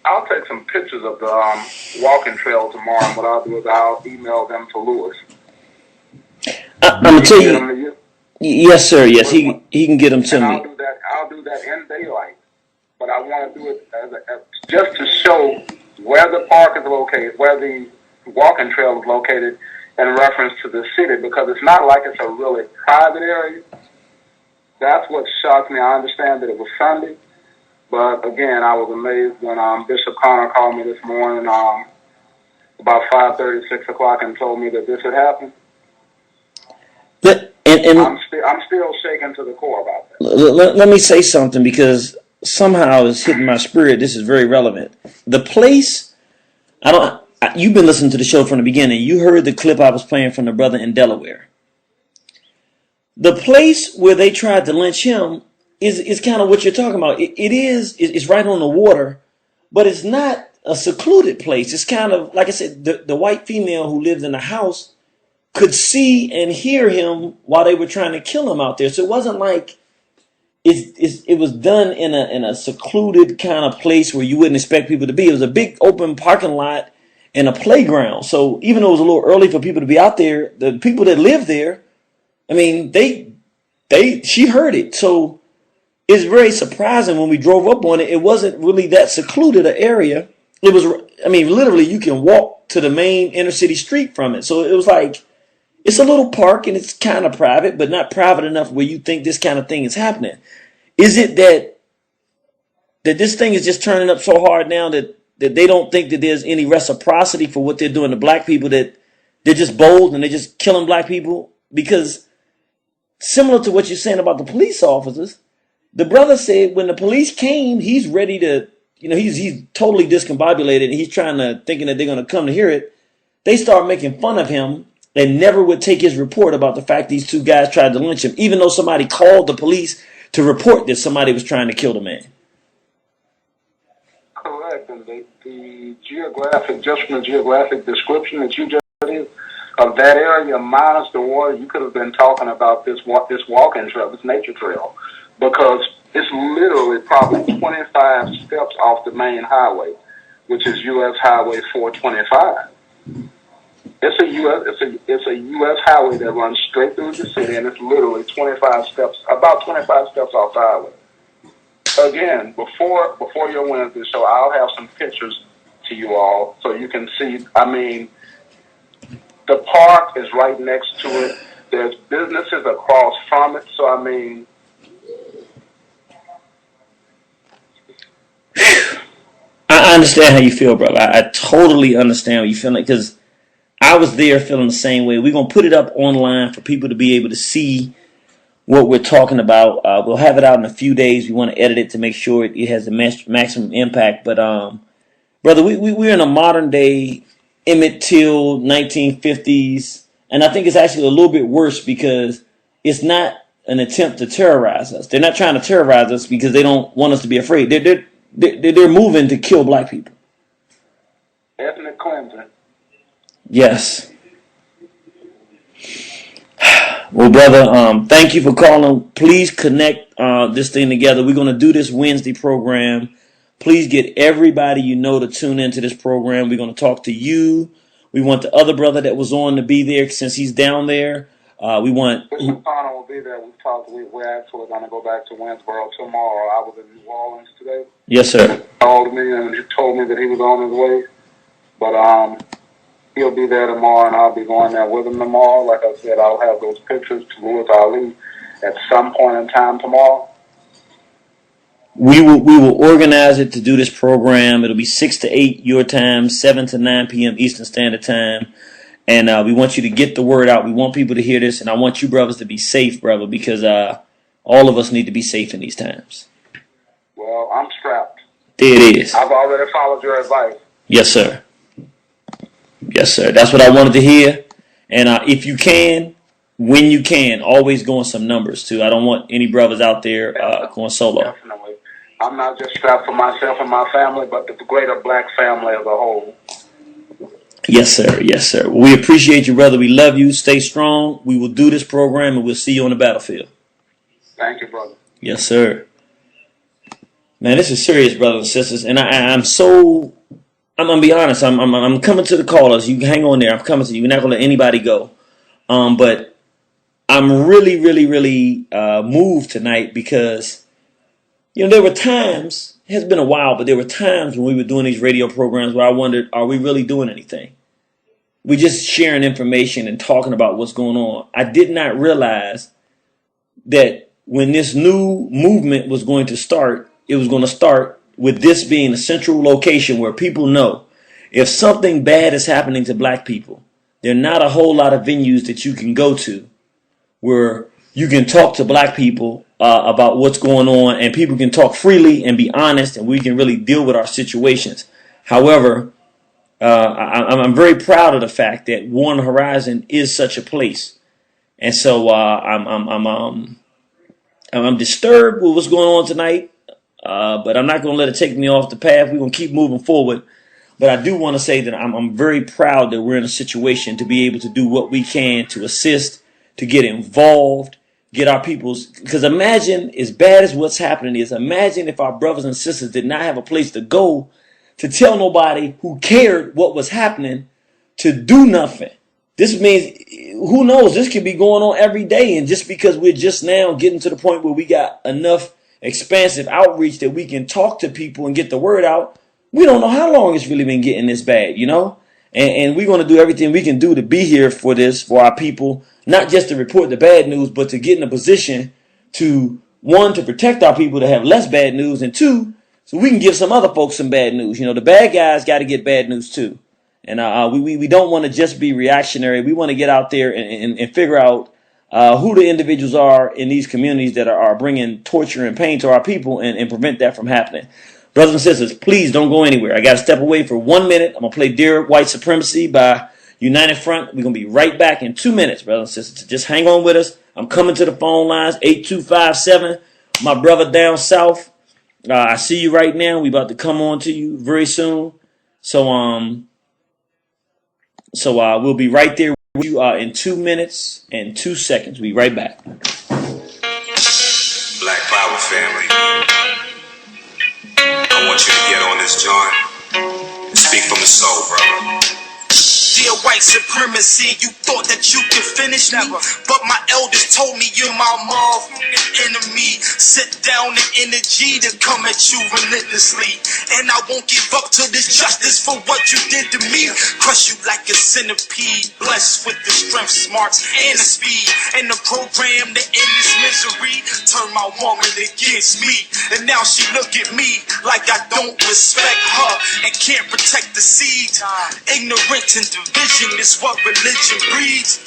I'll take some pictures of the walking trail tomorrow, and what I'll do is I'll email them to Lewis. I'm gonna tell you. Yes, sir. Yes, he can get them to me. I'll do that in daylight, but I want to do it as just to show where the park is located, where the walking trail is located, in reference to the city, because it's not like it's a really private area. That's what shocked me. I understand that it was Sunday, but again, I was amazed when Bishop Connor called me this morning about 5:30, 6 o'clock, and told me that this had happened. I'm still shaken to the core about that. Let me say something, because somehow it's hitting my spirit. This is very relevant. The place, you've been listening to the show from the beginning. You heard the clip I was playing from the brother in Delaware. The place where they tried to lynch him is kind of what you're talking about. It's right on the water, but it's not a secluded place. It's kind of, like I said, the white female who lived in the house could see and hear him while they were trying to kill him out there. So it wasn't like it was done in a secluded kind of place where you wouldn't expect people to be. It was a big open parking lot and a playground. So even though it was a little early for people to be out there, the people that lived there, I mean, she heard it. So it's very surprising when we drove up on it. It wasn't really that secluded an area. It was, I mean, literally you can walk to the main inner city street from it. So it was like, it's a little park and it's kind of private, but not private enough where you think this kind of thing is happening. Is it that this thing is just turning up so hard now that they don't think that there's any reciprocity for what they're doing to black people, that they're just bold and they're just killing black people? Because similar to what you're saying about the police officers, the brother said when the police came, he's ready to, he's totally discombobulated and he's thinking that they're going to come to hear it. They start making fun of him and never would take his report about the fact these two guys tried to lynch him, even though somebody called the police to report that somebody was trying to kill the man. Correct. And the geographic, just from the geographic description that you just did of that area minus the water, you could have been talking about this walking trail, this nature trail, because it's literally probably 25 steps off the main highway, which is U.S. Highway 425. It's a U.S. highway that runs straight through the city, and it's literally about 25 steps off the highway. Again, before your Wednesday show, I'll have some pictures to you all so you can see. I mean, the park is right next to it. There's businesses across from it. So, I mean, I understand how you feel, brother. I totally understand what you feel like, because I was there feeling the same way. We're going to put it up online for people to be able to see what we're talking about. We'll have it out in a few days. We want to edit it to make sure it has the maximum impact. But, brother, we're in a modern day Emmett Till 1950s. And I think it's actually a little bit worse because it's not an attempt to terrorize us. They're not trying to terrorize us because they don't want us to be afraid. They're moving to kill black people. Ethnic cleansing. Yes. Well, brother, thank you for calling. Please connect this thing together. We're going to do this Wednesday program. Please get everybody you know to tune into this program. We're going to talk to you. We want the other brother that was on to be there since he's down there. We want... Bishop Connor will be there. We're actually going to go back to Winsboro tomorrow. I was in New Orleans today. Yes, sir. He called me and he told me that he was on his way. But he'll be there tomorrow, and I'll be going there with him tomorrow. Like I said, I'll have those pictures to Louis Ali at some point in time tomorrow. We will organize it to do this program. It'll be 6 to 8 your time, 7 to 9 p.m. Eastern Standard Time. And we want you to get the word out. We want people to hear this, and I want you brothers to be safe, brother, because all of us need to be safe in these times. Well, I'm strapped. There it is. I've already followed your advice. Yes, sir. Yes, sir. That's what I wanted to hear. And if you can, when you can, always go on some numbers too. I don't want any brothers out there going solo. Definitely. I'm not just strapped for myself and my family, but the greater black family as a whole. Yes, sir. Yes, sir. We appreciate you, brother. We love you. Stay strong. We will do this program, and we'll see you on the battlefield. Thank you, brother. Yes, sir. Man, this is serious, brothers and sisters, and I'm gonna be honest. I'm coming to the callers. You hang on there. I'm coming to you. We're not gonna let anybody go. But I'm really moved tonight because, you know, there were times. It has been a while, but there were times when we were doing these radio programs where I wondered, are we really doing anything? We're just sharing information and talking about what's going on. I did not realize that when this new movement was going to start, it was going to start with this being a central location where people know if something bad is happening to black people, there are not a whole lot of venues that you can go to where you can talk to black people about what's going on, and people can talk freely and be honest, and we can really deal with our situations. However, I'm very proud of the fact that One Horizon is such a place, and so I'm disturbed with what's going on tonight, but I'm not going to let it take me off the path. We're going to keep moving forward. But I do want to say that I'm very proud that we're in a situation to be able to do what we can to assist, to get involved, get our peoples. Because imagine, as bad as what's happening is, imagine if our brothers and sisters did not have a place to go to tell nobody who cared what was happening to do nothing. This means, who knows, this could be going on every day. And just because we're just now getting to the point where we got enough expansive outreach that we can talk to people and get the word out, we don't know how long it's really been getting this bad, you know? And we're going to do everything we can do to be here for this, for our people, not just to report the bad news, but to get in a position to, one, to protect our people to have less bad news, and two, so we can give some other folks some bad news. You know, the bad guys got to get bad news too. And we don't want to just be reactionary. We want to get out there and figure out who the individuals are in these communities that are bringing torture and pain to our people and prevent that from happening. Brothers and sisters, please don't go anywhere. I got to step away for 1 minute. I'm going to play Dear White Supremacy by United Front. We're going to be right back in 2 minutes, brothers and sisters. Just hang on with us. I'm coming to the phone lines, 8257. My brother down south, I see you right now. We about to come on to you very soon. So we'll be right there with you in 2 minutes and 2 seconds. We'll be right back. Black Power family, I want you to get on this joint and speak from the soul, brother. Dear white supremacy, you thought that you could finish me, but my elders told me you're my motherfucking enemy. Sit down in energy to come at you relentlessly, and I won't give up to this justice for what you did to me. Crush you like a centipede, blessed with the strength, smarts, and the speed, and the program to end this misery. Turn my woman against me, and now she look at me like I don't respect her and can't protect the seeds. Ignorance and division is what religion breeds,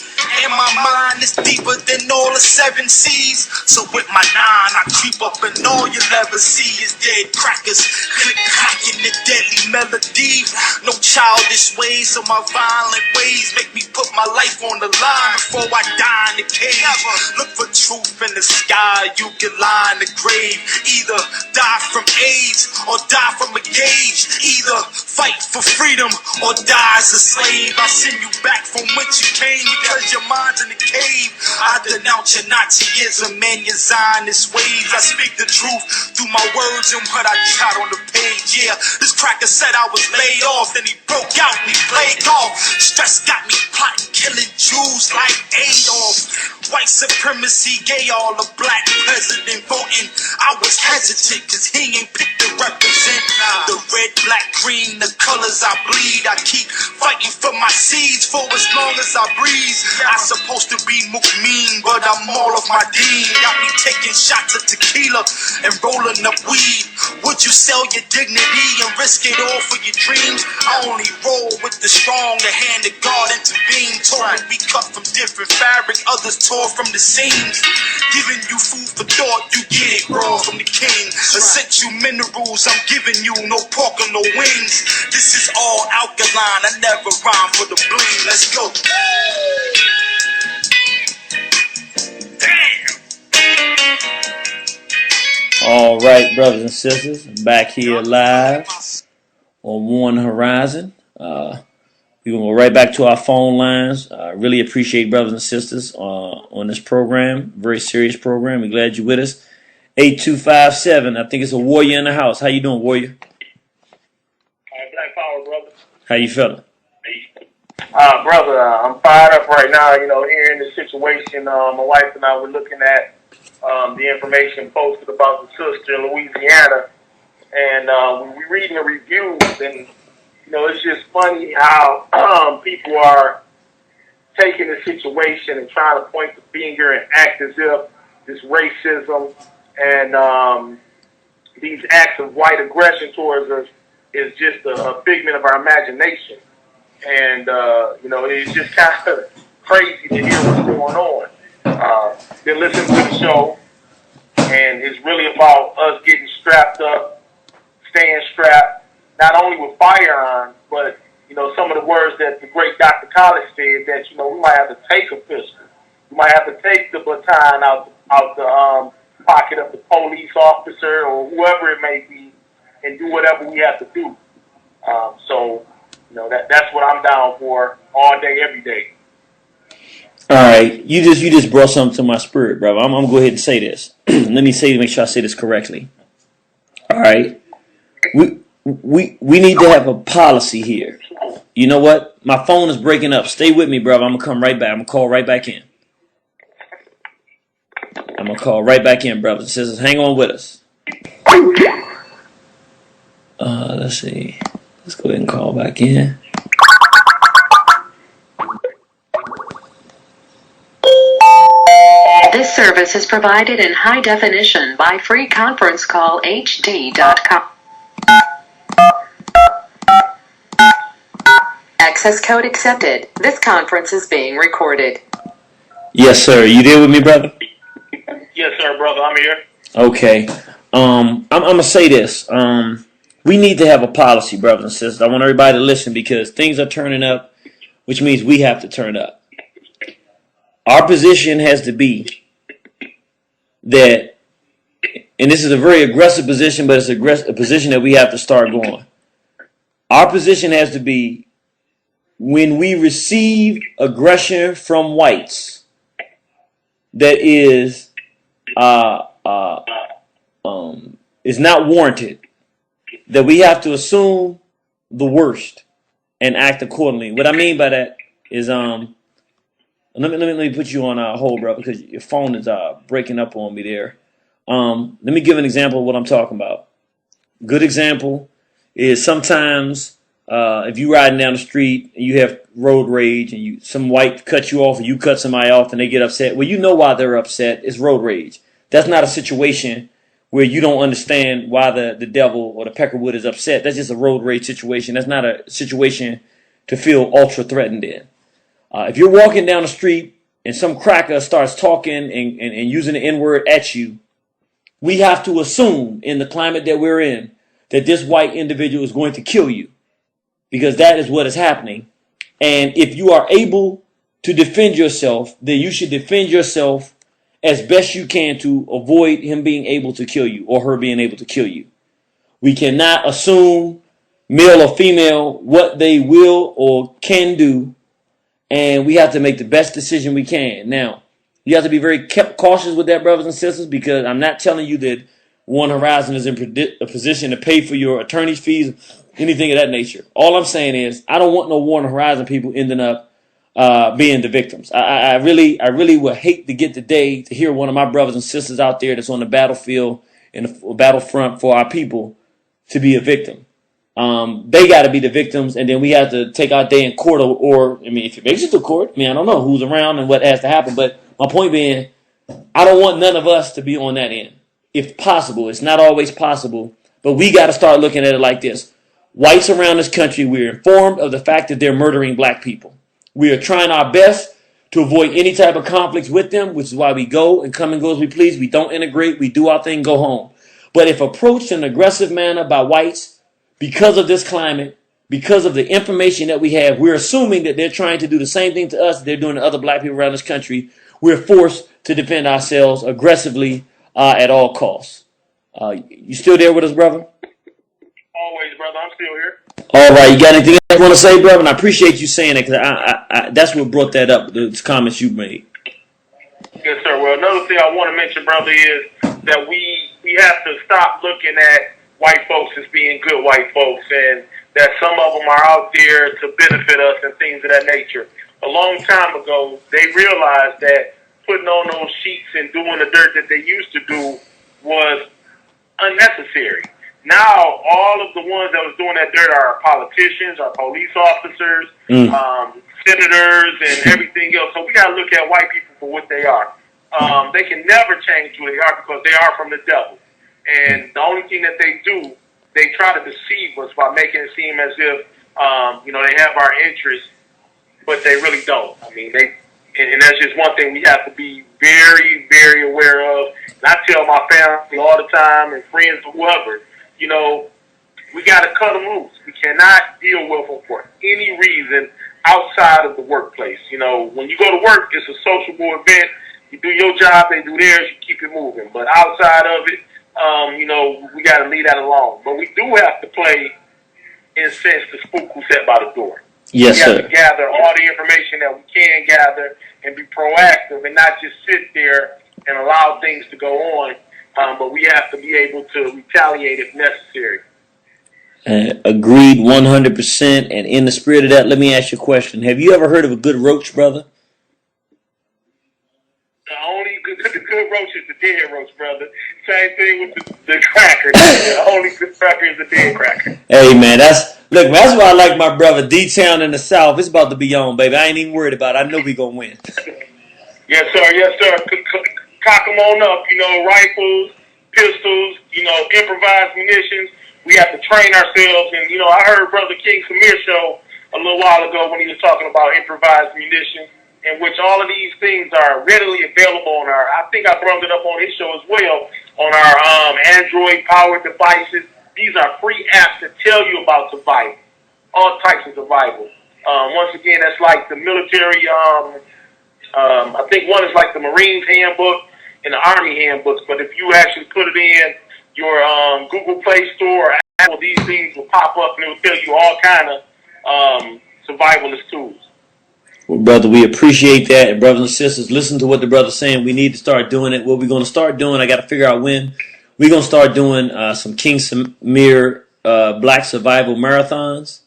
and my mind is deeper than all the 7 seas. So with my 9, I creep up, and all you'll ever see is dead crackers click cracking the deadly melody. No childish ways, so my violent ways make me put my life on the line before I die in the cage. Look for truth in the sky, you can lie in the grave. Either die from AIDS or die from a gauge. Either fight for freedom or die as a slave. I send you back from whence you came because your mind's in the cave. I denounce your Nazism and your Zionist ways. I speak the truth through my words and what I jot on the page. Yeah, this cracker said I was laid off, then he broke out and he played golf. Stress got me plotting, killing Jews like Adolf. White supremacy, gay all the black president voting. I was hesitant cause he ain't picked to represent the red, black, green, the colors I bleed. I keep fighting for my seeds for as long as I breathe. I'm supposed to be mean, but I'm all of my dean. Got me taking shots of tequila and rolling up weed. Would you sell your dignity and risk it all for your dreams? I only roll with the strong, the hand of God intervene. Told me we cut from different fabric, others tore from the seams. Giving you food for thought, you get it raw from the king. Essential minerals I'm giving you, no pork or no wings. This is all alkaline, I never rhyme for the bling. Let's go. All right, brothers and sisters, I'm back here live on One Horizon. We're going to go right back to our phone lines. I really appreciate brothers and sisters on this program, very serious program. We're glad you're with us. 8257, I think it's a Warrior in the house. How you doing, Warrior? Black Power, brother. How you feeling? Brother, I'm fired up right now, hearing the situation. My wife and I were looking at the information posted about the sister in Louisiana, and when we're reading the reviews, and it's just funny how people are taking the situation and trying to point the finger and act as if this racism and these acts of white aggression towards us is just a figment of our imagination. And it's just kind of crazy to hear what's going on. Been listening to the show, and it's really about us getting strapped up, staying strapped, not only with firearms, but, some of the words that the great Dr. Collins said, that, we might have to take a pistol. We might have to take the baton out the pocket of the police officer or whoever it may be and do whatever we have to do. That's what I'm down for all day, every day. All right, you just brought something to my spirit, brother. I'm gonna go ahead and say this. Let me make sure I say this correctly. All right, we need to have a policy here. You know what? My phone is breaking up. Stay with me, brother. I'm gonna come right back. I'm gonna call right back in. I'm gonna call right back in, brothers and sisters. Hang on with us. Let's see. Let's go ahead and call back in. This service is provided in high definition by freeconferencecallhd.com. Access code accepted. This conference is being recorded. Yes, sir. You there with me, brother? Yes, sir, brother. I'm here. Okay. I'm gonna say this. We need to have a policy, brothers and sisters. I want everybody to listen because things are turning up, which means we have to turn up. Our position has to be that, and this is a very aggressive position, but it's a position that we have to start going. Our position has to be when we receive aggression from whites that is not warranted, that we have to assume the worst and act accordingly. What I mean by that is let me put you on hold, bro, because your phone is breaking up on me there. Let me give an example of what I'm talking about. Good example is sometimes if you riding down the street and you have road rage and some white cut you off or you cut somebody off and they get upset. Well, you know why they're upset. It's road rage. That's not a situation where you don't understand why the devil or the peckerwood is upset. That's just a road rage situation. That's not a situation to feel ultra threatened in. If you're walking down the street and some cracker starts talking and using the N-word at you, we have to assume in the climate that we're in that this white individual is going to kill you because that is what is happening. And if you are able to defend yourself, then you should defend yourself as best you can to avoid him being able to kill you or her being able to kill you. We cannot assume, male or female, what they will or can do, and we have to make the best decision we can. Now, you have to be very cautious with that, brothers and sisters, because I'm not telling you that One Horizon is in a position to pay for your attorney's fees, anything of that nature. All I'm saying is I don't want no One Horizon people ending up being the victims. I really would hate to get the day to hear one of my brothers and sisters out there that's on the battlefield in the battlefront for our people to be a victim. They got to be the victims, and then we have to take our day in court, or if it makes it to court, I don't know who's around and what has to happen. But my point being, I don't want none of us to be on that end. If possible, it's not always possible, but we got to start looking at it like this. Whites around this country, we're informed of the fact that they're murdering black people. We are trying our best to avoid any type of conflicts with them, which is why we go and come and go as we please. We don't integrate. We do our thing, go home. But if approached in an aggressive manner by whites, because of this climate, because of the information that we have, we're assuming that they're trying to do the same thing to us that they're doing to other black people around this country. We're forced to defend ourselves aggressively at all costs. You still there with us, brother? Always, brother. I'm still here. All right. You got anything else you want to say, brother? And I appreciate you saying it, because I that's what brought that up, the comments you made. Yes, sir. Well, another thing I want to mention, brother, is that we have to stop looking at white folks as being good white folks, and that some of them are out there to benefit us and things of that nature. A long time ago, they realized that putting on those sheets and doing the dirt that they used to do was unnecessary. Now, all of the ones that was doing that dirt are politicians, are police officers, senators, and everything else. So we got to look at white people for what they are. They can never change who they are because they are from the devil. And the only thing that they do, they try to deceive us by making it seem as if, they have our interests, but they really don't. I mean, and that's just one thing we have to be very, very aware of. And I tell my family all the time, and friends or whoever, we got to cut them loose. We cannot deal with them for any reason outside of the workplace. When you go to work, it's a sociable event. You do your job, they do theirs, you keep it moving. But outside of it, we got to leave that alone. But we do have to play, in a sense, the spook who sat by the door. Yes, we have sir. to gather all the information that we can gather and be proactive and not just sit there and allow things to go on. But we have to be able to retaliate if necessary. Agreed 100%. And in the spirit of that, let me ask you a question. Have you ever heard of a good roach, brother? The only good roach is the dead roach, brother. Same thing with the cracker. The only good cracker is the dead cracker. Hey, man, that's why I like my brother D-Town in the South. It's about to be on, baby. I ain't even worried about it. I know we going to win. Yes, sir. Cock them on up, rifles, pistols, improvised munitions. We have to train ourselves. And, I heard Brother King Samir show a little while ago when he was talking about improvised munitions, in which all of these things are readily available on I think I brought it up on his show as well, on our Android-powered devices. These are free apps that tell you about survival, all types of survival. Once again, that's like the military, I think one is like the Marines handbook and the Army handbooks, but if you actually put it in your Google Play Store or Apple, these things will pop up and it will tell you all kind of survivalist tools. Well, brother, we appreciate that. And brothers and sisters, listen to what the brother's saying. We need to start doing it. What we're going to start doing, I got to figure out when. We're going to start doing some King Samir Black Survival Marathons.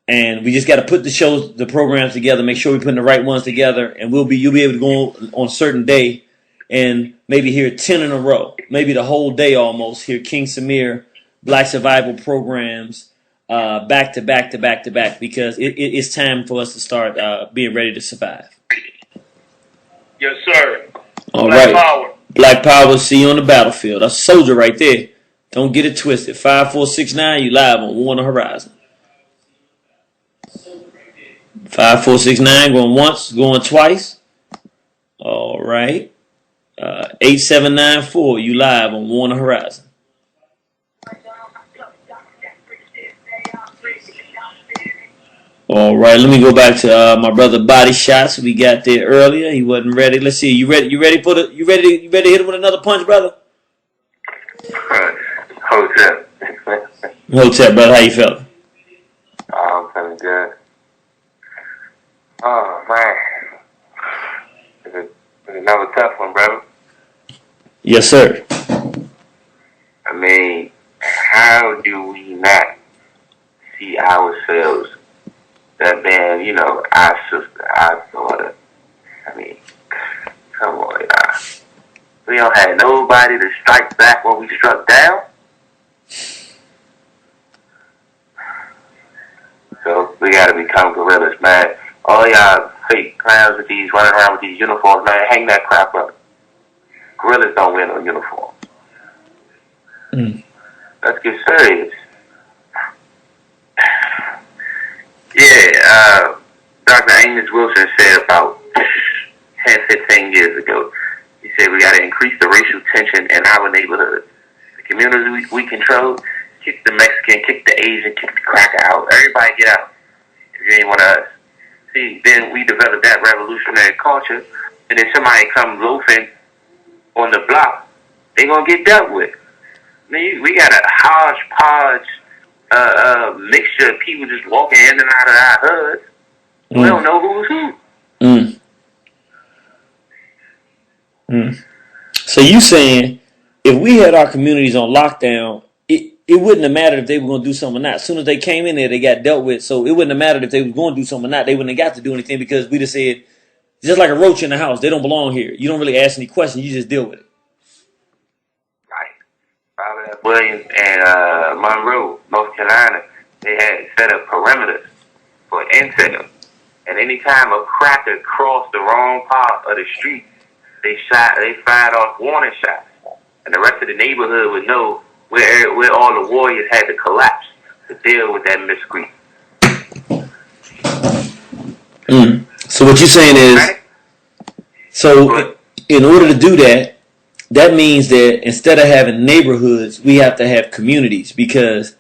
And we just got to put the programs together, make sure we're putting the right ones together. And you'll be able to go on a certain day and maybe hear 10 in a row, maybe the whole day almost, hear King Samir Black Survival programs back to back to back to back, because it's time for us to start being ready to survive. Yes, sir. All Black right. Power. Black Power, see you on the battlefield. That's a soldier right there. Don't get it twisted. 5469, you live on Warner Horizon. 5469, going once, going twice. All right. 8794, you live on Warner Horizon. All right, let me go back to my brother Body Shots. We got there earlier. He wasn't ready. Let's see. You ready to hit him with another punch, brother? Hotep. Hotep, brother. How you feeling? I'm feeling good. Oh, man. It's another tough one, brother. Yes, sir. I mean, how do we not see ourselves, that man, our sister, our daughter? I mean, come on, y'all. We don't have nobody to strike back when we struck down. So we gotta become gorillas, man. All y'all fake clowns with these, running around with these uniforms, man, hang that crap up. Gorillas don't wear no uniform. Let's get serious. Yeah, Dr. Amos Wilson said about 10, 15 years ago, he said we got to increase the racial tension in our neighborhoods. The communities we control, kick the Mexican, kick the Asian, kick the cracker out. Everybody get out if you ain't one of us. See, then we develop that revolutionary culture, and then somebody come loafing on the block, they going to get dealt with. We got a hodgepodge mixture of people just walking in and out of our hoods. We don't know who's who. So you saying if we had our communities on lockdown, it wouldn't have mattered if they were going to do something or not. As soon as they came in there, they got dealt with. So it wouldn't have mattered if they were going to do something or not. They wouldn't have got to do anything because we just said, just like a roach in the house, they don't belong here. You don't really ask any questions. You just deal with it. Robert F. Williams and Monroe, North Carolina, they had set up perimeters for intel. And anytime a cracker crossed the wrong part of the street, they fired off warning shots. And the rest of the neighborhood would know where all the warriors had to collapse to deal with that miscreant. So what you're saying is, so in order to do that, that means that instead of having neighborhoods, we have to have communities because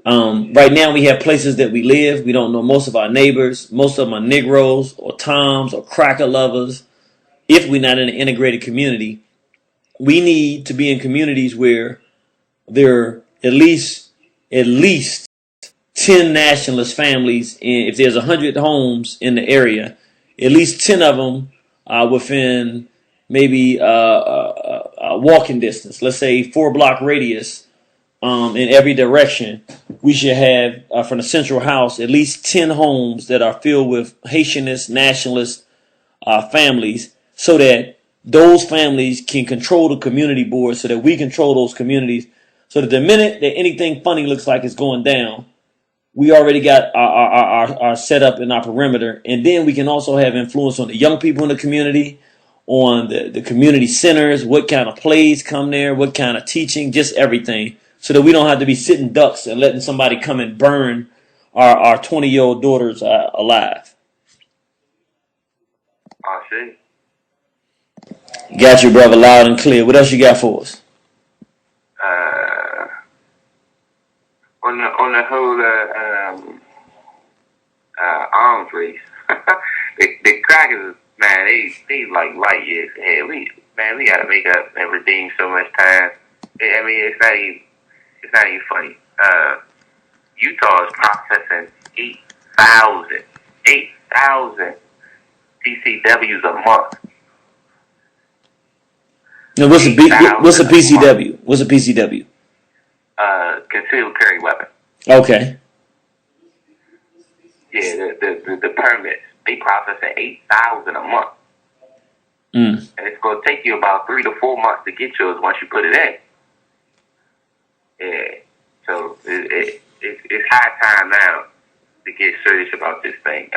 right now we have places that we live. We don't know most of our neighbors. Most of them are Negroes or Toms or cracker lovers. If we're not in an integrated community, we need to be in communities where there are at least 10 nationalist families. If there's 100 homes in the area, at least 10 of them are within maybe a walking distance. Let's say 4-block radius in every direction. We should have from the central house at least 10 homes that are filled with Haitianist nationalist families, so that those families can control the community board, so that we control those communities, so that the minute that anything funny looks like it's going down, we already got our setup and our perimeter. And then we can also have influence on the young people in the community, on the community centers, what kind of plays come there, what kind of teaching, just everything, so that we don't have to be sitting ducks and letting somebody come and burn our 20-year-old daughters alive. I see. Got you, brother, loud and clear. What else you got for us? On the whole arms race, the crackers, man, they like light years ahead. We gotta make up and redeem so much time. I mean, it's not even funny. Utah is processing 8,000 PCWs a month. Now, what's a PCW? What's a PCW? Concealed carry weapon. Okay. Yeah, the permits, they processing 8,000 a month. And it's going to take you about 3 to 4 months to get yours once you put it in. Yeah. So it's high time now to get serious about this thing.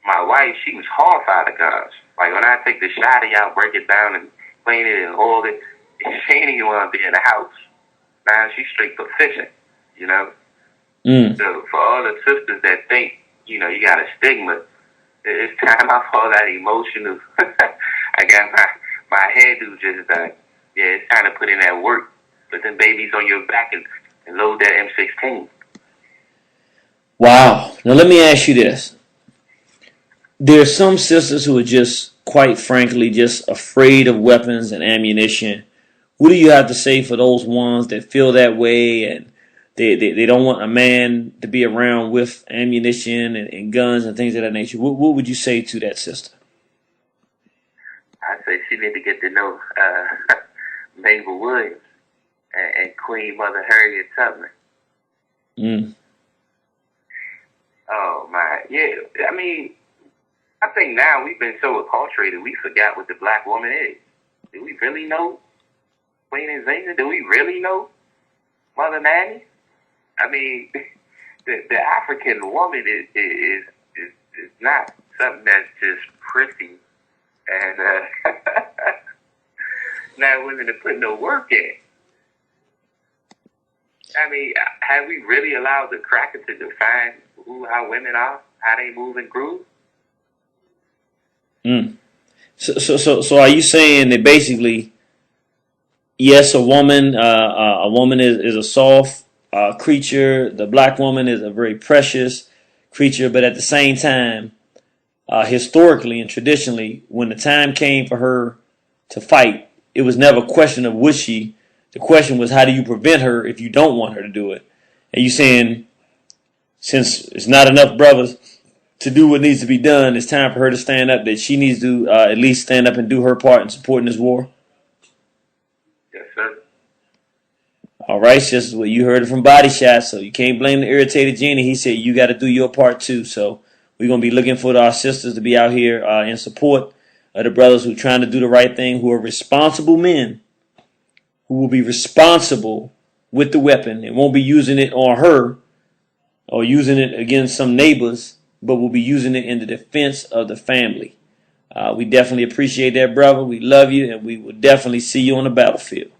My wife, she was horrified of guns. Like when I take the shotty out, break it down and clean it and hold it, she ain't even want to be in the house. Now she's straight proficient, you know? So for all the sisters that think, you know, you got a stigma, it's time I fall that emotional. I got my hairdo just done. Yeah, it's time to put in that work. Put them babies on your back and load that M16. Wow. Now let me ask you this. There's some sisters who are just, quite frankly, just afraid of weapons and ammunition. What do you have to say for those ones that feel that way and they don't want a man to be around with ammunition and guns and things of that nature? What would you say to that sister? I say she need to get to know Mabel Williams and Queen Mother Harriet Tubman. Oh my, yeah. I mean, I think now we've been so acculturated we forgot what the black woman is. Do we really know Queen Nzinga? Do we really know Mother Nanny? I mean, the African woman is not something that's just pretty and not willing to put no work in. I mean, have we really allowed the cracker to define how women are, how they move and groove? So are you saying that basically, yes, a woman is a soft creature. The black woman is a very precious creature, but at the same time, historically and traditionally, when the time came for her to fight, it was never a question of would she, The question was, how do you prevent her if you don't want her to do it? And you saying, since it's not enough brothers to do what needs to be done, it's time for her to stand up, that she needs to at least stand up and do her part in supporting this war? Yes, sir. All right, sisters. Well, you heard it from Body Shot, so you can't blame the irritated genie. He said you got to do your part too. So we're going to be looking for our sisters to be out here in support of the brothers who are trying to do the right thing, who are responsible men, who will be responsible with the weapon and won't be using it on her or using it against some neighbors, but will be using it in the defense of the family. We definitely appreciate that, brother. We love you, and we will definitely see you on the battlefield.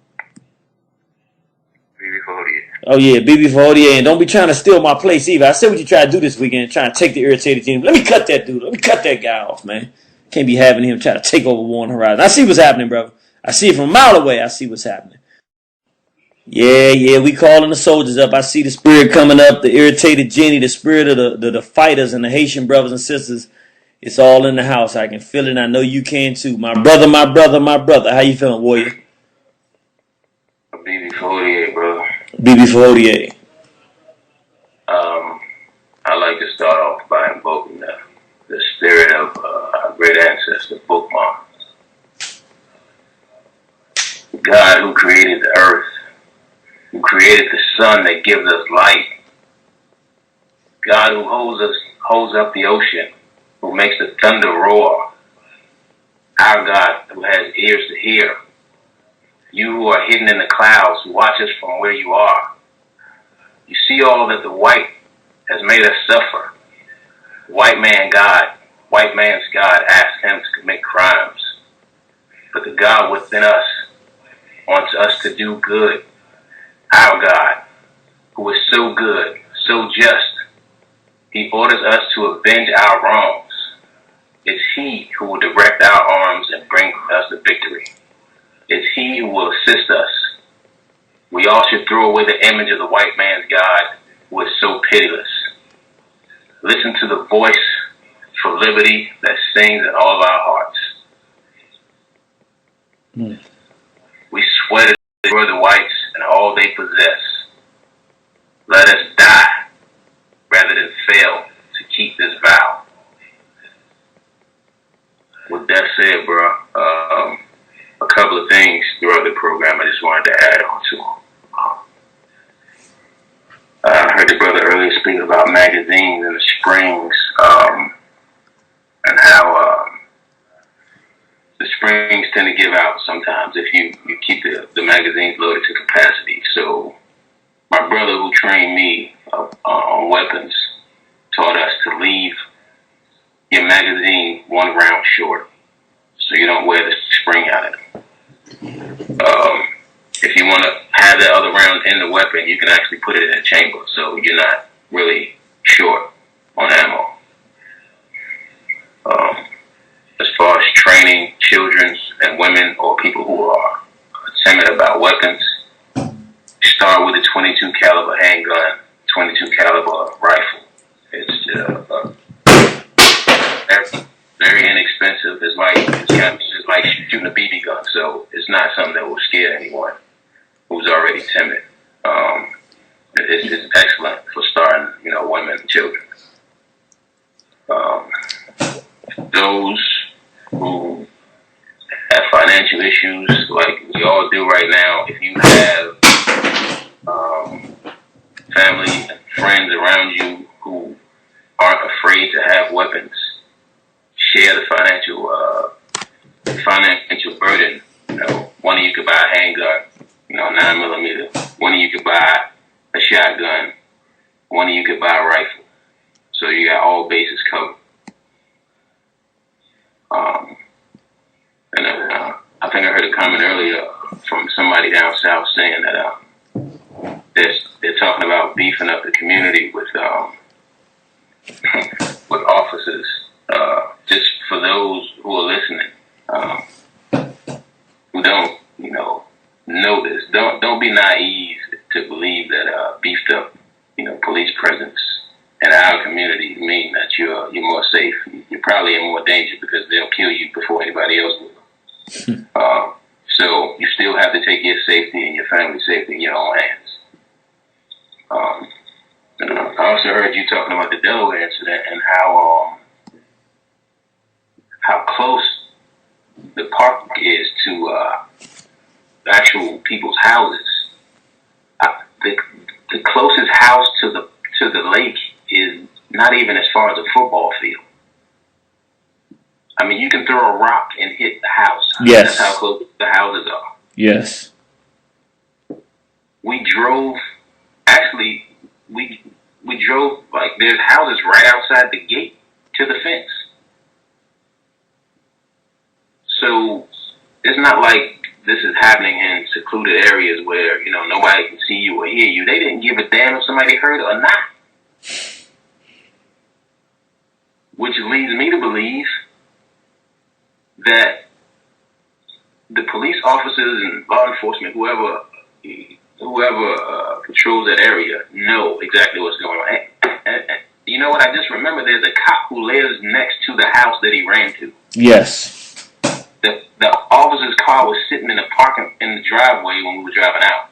Oh, yeah, BB for ODA. And don't be trying to steal my place either. I said what you try to do this weekend, trying to take the irritated genie. Let me cut that dude. Let me cut that guy off, man. Can't be having him try to take over Warren Horizon. I see what's happening, brother. I see it from a mile away. I see what's happening. Yeah, we calling the soldiers up. I see the spirit coming up, the irritated genie, the spirit of the fighters and the Haitian brothers and sisters. It's all in the house. I can feel it, and I know you can too. My brother. How you feeling, warrior? BB for ODA, bro. BB for ODA. I'd like to start off by invoking the spirit of our great ancestor, Bookmar. God who created the earth, who created the sun that gives us light. God who holds up the ocean, who makes the thunder roar. Our God who has ears to hear. You who are hidden in the clouds, who watch us from where you are. You see all that the white has made us suffer. White man's God asked him to commit crimes. But the God within us wants us to do good. Our God, who is so good, so just, he orders us to avenge our wrongs. It's he who will direct our arms and bring us the victory. It's he who will assist us. We all should throw away the image of the white man's God, who is so pitiless. Listen to the voice for liberty that sings in all of our hearts. We swear to destroy the whites and all they possess. Let us die rather than fail to keep this vow. With that said, bro, a couple of things throughout the program I just wanted to add on to. I heard the brother earlier speak about magazines in the springs, and how the springs tend to give out sometimes if you keep the magazines loaded to capacity. So my brother who trained me on weapons taught us to leave your magazine one round short so you don't wear the spring out of it. If you want to have that other round in the weapon, you can actually put it in a chamber so you're not really short on ammo. As far as training children and women or people who are timid about weapons, start with a 22 caliber handgun, 22 caliber rifle. It's very inexpensive. It's like shooting a BB gun, so it's not something that will scare anyone who's already timid. It's excellent for starting, women and children. Those who have financial issues, like we all do right now, if you have family and friends around you who aren't afraid to have weapons, share the financial burden. One of you could buy a handgun, 9mm. One of you could buy a shotgun. One of you could buy a rifle. So you got all bases covered. I think I heard a comment earlier from somebody down south saying that they're talking about beefing up the community with officers. Just for those who are listening, who don't, know this, don't be naive to believe that beefed up, police presence in our community mean that you're more safe. You're probably in more danger because they'll kill you before anybody else will. So you still have to take your safety and your family's safety in your own hands. And I also heard you talking about the Delaware incident and how close the park is to actual people's houses. The closest house to the lake is not even as far as a football field. I mean, you can throw a rock and hit the house. Yes. That's how close the houses are. Yes. We drove, actually, we drove, like, there's houses right outside the gate to the fence. So, it's not like this is happening in secluded areas where, you know, nobody can see you or hear you. They didn't give a damn if somebody heard or not. Which leads me to believe that the police officers and law enforcement, whoever patrols that area, know exactly what's going on. And you know what? I just remember there's a cop who lives next to the house that he ran to. Yes. The officer's car was sitting in the driveway when we were driving out.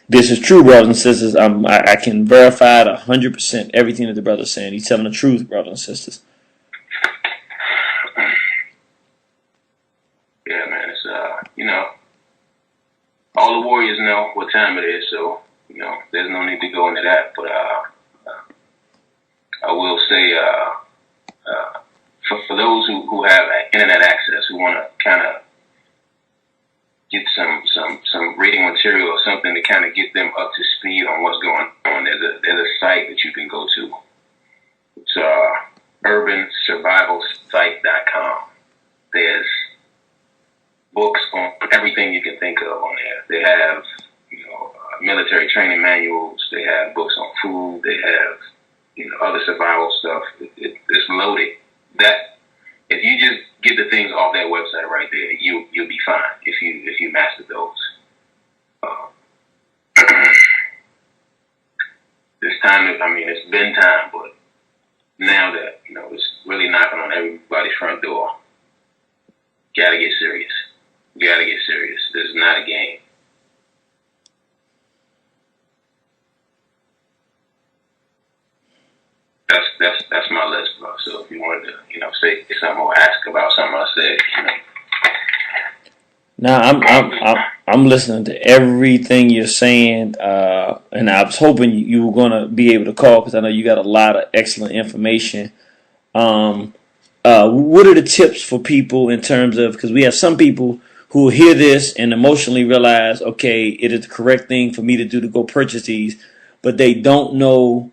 This is true, brothers and sisters. I can verify it 100%. Everything that the brother's saying. He's telling the truth, brothers and sisters. Yeah, man. It's you know, all the warriors know what time it is, so you know, there's no need to go into that. But I will say, for those who have internet access, who want to kind of get some reading material or something to kind of get them up to speed on what's going on, there's a site that you can go to. It's urbansurvivalsite.com. There's books on everything you can think of on there. They have, you know, military training manuals. They have books on food. They have, you know, other survival stuff. It's loaded. That if you just get the things off that website right there, you'll be fine if you master those. This time, I mean, it's been time, but now that, you know, it's really knocking on everybody's front door, gotta get serious. You gotta get serious. This is not a game. That's my list, bro. So if you wanted to, you know, say something or ask about something I said, you know. Now I'm listening to everything you're saying, and I was hoping you were gonna be able to call because I know you got a lot of excellent information. What are the tips for people in terms of, because we have some people who hear this and emotionally realize, okay, it is the correct thing for me to do to go purchase these, but they don't know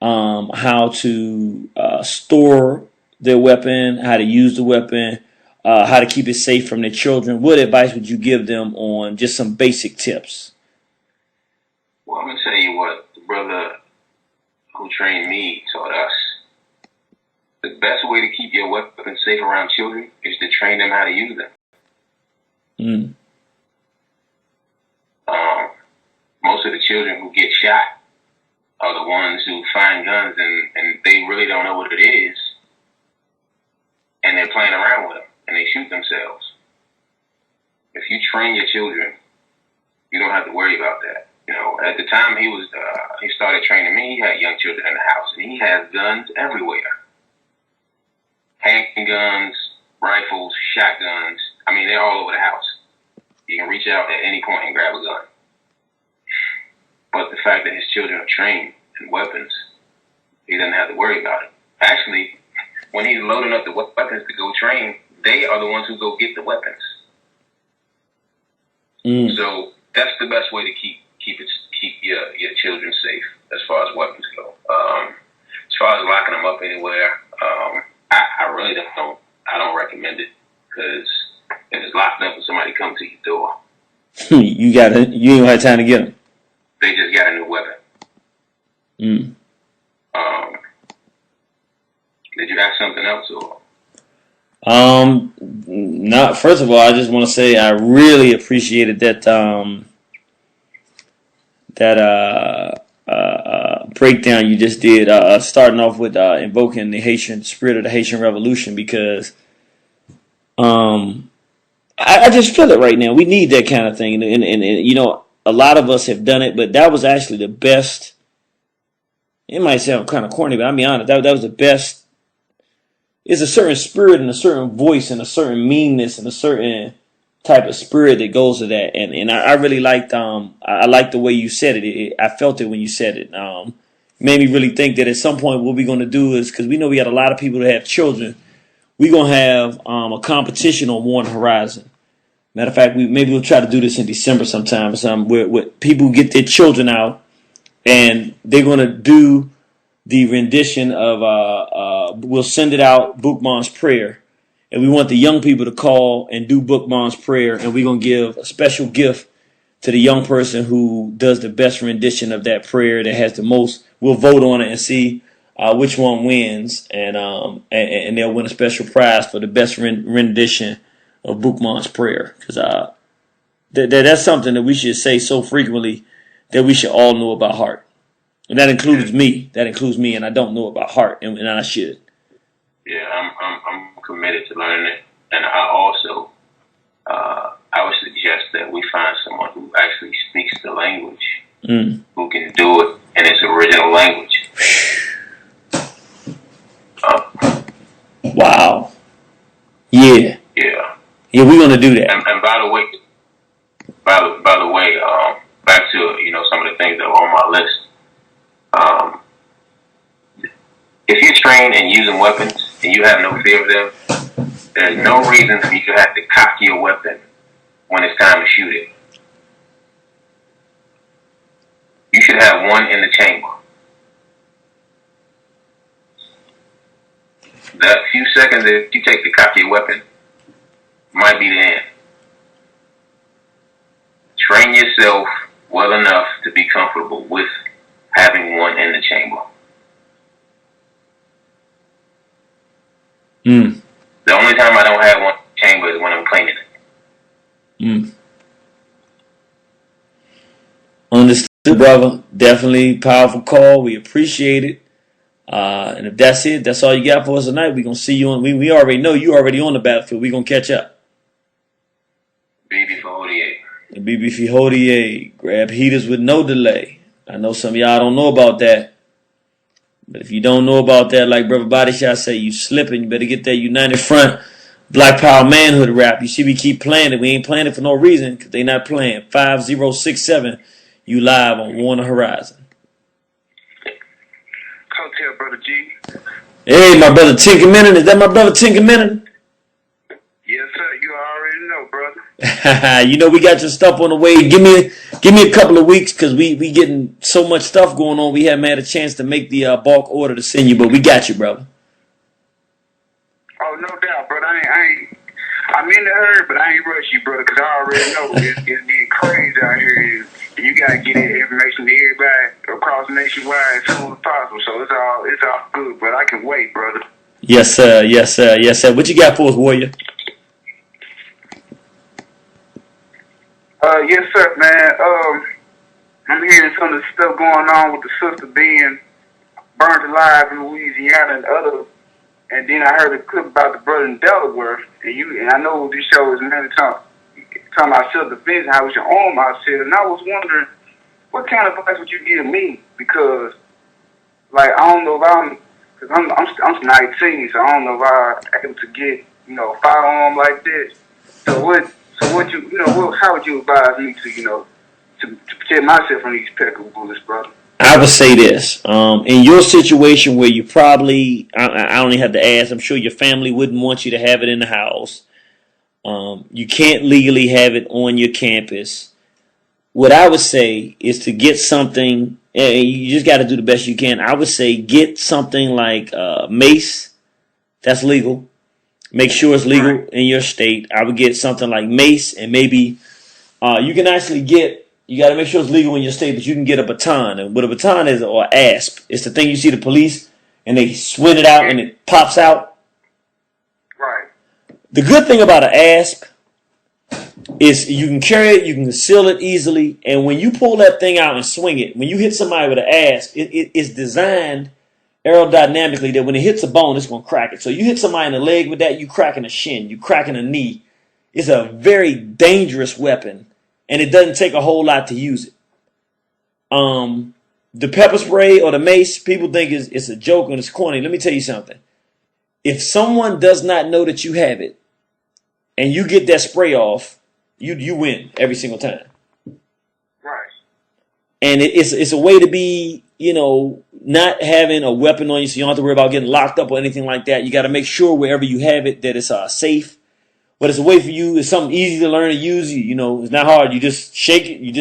how to store their weapon, how to use the weapon, how to keep it safe from their children. What advice would you give them on just some basic tips? Well, I'm going to tell you what the brother who trained me taught us. The best way to keep your weapon safe around children is to train them how to use them. Most of the children who get shot are the ones who find guns and they really don't know what it is, and they're playing around with them and they shoot themselves. If you train your children, you don't have to worry about that. You know, at the time he started training me, he had young children in the house, and he has guns everywhere. Handguns, rifles, shotguns. I mean, they're all over the house. You can reach out at any point and grab a gun. But the fact that his children are trained in weapons, he doesn't have to worry about it. Actually, when he's loading up the weapons to go train, they are the ones who go get the weapons. So that's the best way to keep your children safe as far as weapons go. As far as locking them up anywhere, I really don't recommend it, because if it's locked up and somebody comes to your door, you ain't have time to get them. They just got a new weapon. Did you ask something else or? Not. First of all, I just want to say I really appreciated that breakdown you just did, starting off with invoking the spirit of the Haitian Revolution, because I just feel it right now. We need that kind of thing, and you know, a lot of us have done it, but that was actually the best. It might sound kind of corny, but I'll be honest. That was the best. It's a certain spirit and a certain voice and a certain meanness and a certain type of spirit that goes to that. And I really liked I liked the way you said it. I felt it when you said it. Made me really think that at some point what we're gonna do is, because we know we got a lot of people that have children, we're gonna have a competition on One Horizon. Matter of fact, maybe we'll try to do this in December sometime or something, where people get their children out and they're gonna do the rendition of we'll send it out, Bookman's Prayer. And we want the young people to call and do Bookman's Prayer, and we're going to give a special gift to the young person who does the best rendition of that prayer, that has the most. We'll vote on it and see which one wins, and they'll win a special prize for the best rendition of Bookman's Prayer. Because that's something that we should say so frequently that we should all know about heart. And that includes me. That includes me, and I don't know about heart, and I should. Yeah, I'm committed to learning it, and I also I would suggest that we find someone who actually speaks the language, who can do it in its original language. Wow. Yeah. Yeah. Yeah, we're gonna do that. And by the way, back to some of the things that were on my list. If you're trained in using weapons and you have no fear of them, there's no reason for you to have to cock your weapon when it's time to shoot it. You should have one in the chamber. That few seconds that you take to cock your weapon might be the end. Train yourself well enough to be comfortable with having one in the chamber. The only time I don't have one in the chamber is when I'm cleaning it. Understood, brother. Definitely powerful call. We appreciate it. And if that's it, that's all you got for us tonight. We're gonna see you on. We already know you already on the battlefield. We're gonna catch up. BB for Hodier. The BB for Hodier. Grab heaters with no delay. I know some of y'all don't know about that. But if you don't know about that, like Brother Body Shot say, you slipping. You better get that United Front Black Power Manhood rap. You see, we keep playing it. We ain't playing it for no reason, because they not playing. 5067, you live on Warner Horizon. Coattail, Brother G. Hey, my brother Tinker Minute. Is that my brother Tinker Minute? Yes, sir. You already know, brother. You know we got your stuff on the way. Give me a couple of weeks, because we getting so much stuff going on. We haven't had a chance to make the bulk order to send you, but we got you, brother. Oh, no doubt, brother. I'm in the hurry, but I ain't rush you, brother, because I already know it's getting crazy out here. And you gotta get that information to everybody across nationwide as soon as possible. So it's all good, but I can wait, brother. Yes, sir. Yes, sir. Yes, sir. What you got for us, Warrior? Yes, sir, man. I'm hearing some of the stuff going on with the sister being burnt alive in Louisiana and others. And then I heard a clip about the brother in Delaware. And I know this show is mainly talking about self-defense and how we should arm ourselves. And I was wondering, what kind of advice would you give me? Because, like, I don't know if I'm 19, so I don't know if I'm able to get, a firearm like this. So how would you advise me to protect myself from these pecking bullets, brother? I would say this. In your situation where you probably, I don't even have to ask, I'm sure your family wouldn't want you to have it in the house. You can't legally have it on your campus. What I would say is to get something, you just got to do the best you can. I would say get something like mace. That's legal. Make sure it's legal in your state. I would get something like mace, and maybe you can actually get, you got to make sure it's legal in your state, but you can get a baton. And what a baton is, or asp, it's the thing you see the police, and they swing it out and it pops out. Right. The good thing about an asp is you can carry it, you can conceal it easily, and when you pull that thing out and swing it, when you hit somebody with an asp, it's designed aerodynamically that when it hits a bone, it's going to crack it. So you hit somebody in the leg with that, you cracking a shin, you cracking a knee. It's a very dangerous weapon, and it doesn't take a whole lot to use it. The pepper spray or the mace, people think it's a joke and it's corny. Let me tell you something. If someone does not know that you have it, and you get that spray off, you win every single time. Right. And it's a way to be, not having a weapon on you, so you don't have to worry about getting locked up or anything like that. You got to make sure wherever you have it that it's safe. But it's a way for you. It's something easy to learn to use. It's not hard. You just shake it. You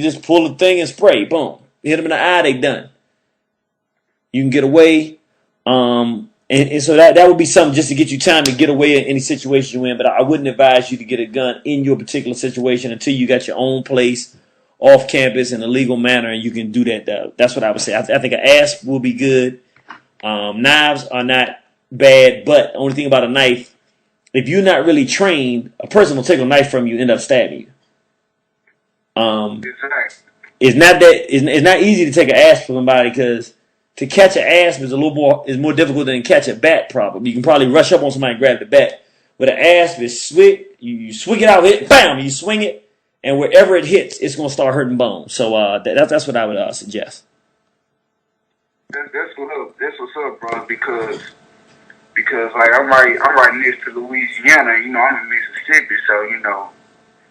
just pull the thing and spray. Boom. Hit them in the eye. They done. You can get away. And so that would be something just to get you time to get away in any situation you're in. But I wouldn't advise you to get a gun in your particular situation until you got your own place off campus in a legal manner, and you can do that. That's what I would say. I think an asp will be good. Knives are not bad, but the only thing about a knife, if you're not really trained, a person will take a knife from you and end up stabbing you. Exactly. It's not easy to take an asp from somebody, because to catch an asp is more difficult than catch a bat. Probably you can probably rush up on somebody and grab the bat, but an asp is swift. You swing it out, hit, bam, you swing it, and wherever it hits, it's gonna start hurting bones. So that's what I would suggest. That's what's up, bro. Because like I'm right next to Louisiana. I'm in Mississippi, so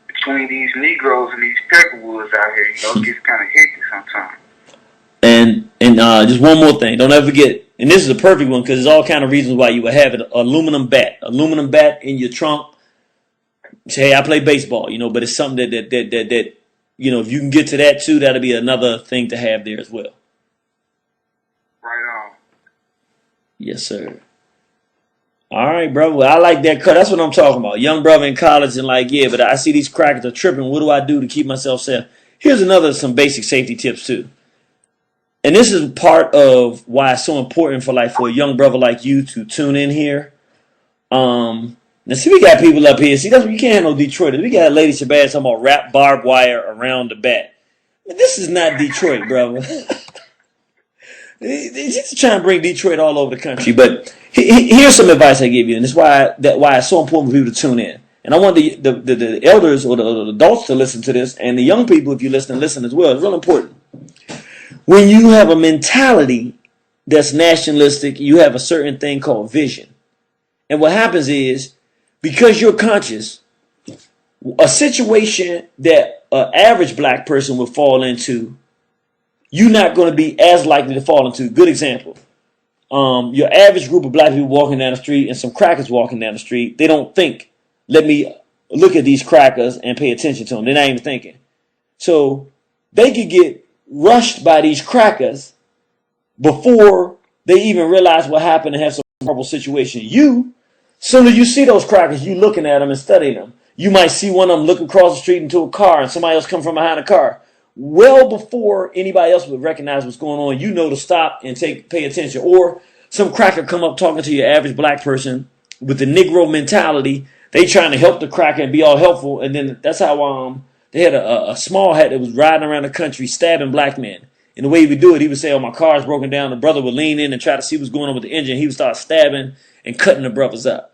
between these Negroes and these peckerwoods out here, it gets kind of hectic sometimes. And just one more thing, don't ever forget, and this is a perfect one because there's all kind of reasons why you would have it. Aluminum bat in your trunk. Say, hey, I play baseball, but it's something that if you can get to that too, that'll be another thing to have there as well. Right on. Yes, sir. All right, bro. Well, I like that cut. That's what I'm talking about. Young brother in college and but I see these crackers are tripping. What do I do to keep myself safe? Here's some basic safety tips too. And this is part of why it's so important for a young brother like you to tune in here. Now see, we got people up here. See, that's what you can't handle Detroit. We got Lady Shabazz talking about wrap barbed wire around the bat. This is not Detroit, brother. They're just trying to bring Detroit all over the country. But here's some advice I give you, and this is why it's so important for people to tune in. And I want the elders or the adults to listen to this, and the young people, if you listen as well. It's real important. When you have a mentality that's nationalistic, you have a certain thing called vision. And what happens is, because you're conscious, a situation that an average black person would fall into, you're not going to be as likely to fall into. Good example. Your average group of black people walking down the street and some crackers walking down the street, they don't think, let me look at these crackers and pay attention to them. They're not even thinking. So they could get rushed by these crackers before they even realize what happened and have some horrible situation. Soon as you see those crackers, you looking at them and studying them. You might see one of them look across the street into a car and somebody else come from behind a car. Well before anybody else would recognize what's going on, to stop and pay attention. Or some cracker come up talking to your average black person with the Negro mentality. They trying to help the cracker and be all helpful. And then that's how they had a small hat that was riding around the country stabbing black men. And the way he would do it, he would say, oh, my car's broken down. The brother would lean in and try to see what's going on with the engine. He would start stabbing and cutting the brothers up.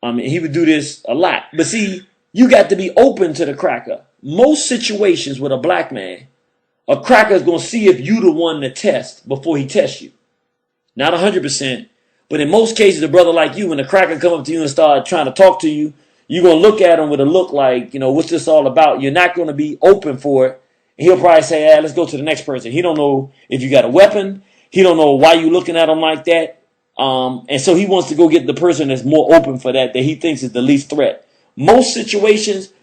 He would do this a lot. But see, you got to be open to the cracker. Most situations with a black man, a cracker is going to see if you the one to test before he tests you. Not 100%, but in most cases, a brother like you, when the cracker come up to you and start trying to talk to you, you're going to look at him with a look like, what's this all about? You're not going to be open for it. And he'll probably say, let's go to the next person. He don't know if you got a weapon. He don't know why you looking at him like that. And so he wants to go get the person that's more open for that he thinks is the least threat. Most situations,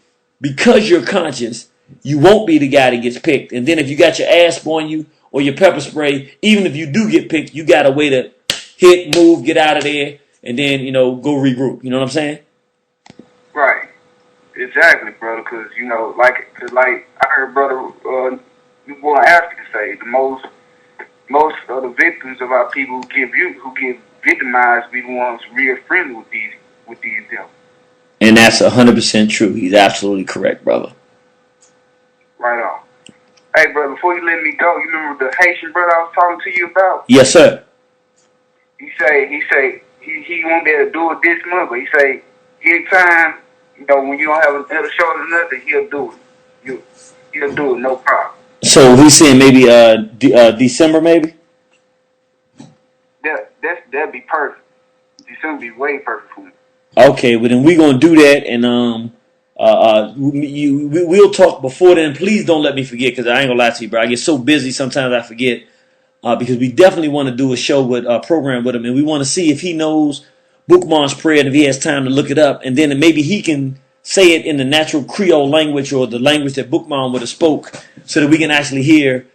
because you're conscious, you won't be the guy that gets picked. And then if you got your asp on you or your pepper spray, even if you do get picked, you got a way to hit, move, get out of there, and then, go regroup. You know what I'm saying? Right. Exactly, brother. Because, like I heard brother African say, the most of the victims of our people who get victimized be the ones real friendly with these devils. And that's 100% true. He's absolutely correct, brother. Right on. Hey, brother, before you let me go, you remember the Haitian brother I was talking to you about? Yes, sir. he won't be able to do it this month, but he say anytime, when you don't have another show or nothing, he'll do it. He'll do it, no problem. So he's saying maybe December, maybe. That'd be perfect. December be way perfect for me. Okay, well then we're gonna do that, and we'll talk before then. Please don't let me forget, because I ain't gonna lie to you, bro. I get so busy sometimes I forget. Because we definitely want to do a show with a program with him, and we want to see if he knows Boukman's prayer and if he has time to look it up, and then maybe he can say it in the natural Creole language or the language that Boukman would have spoke, so that we can actually hear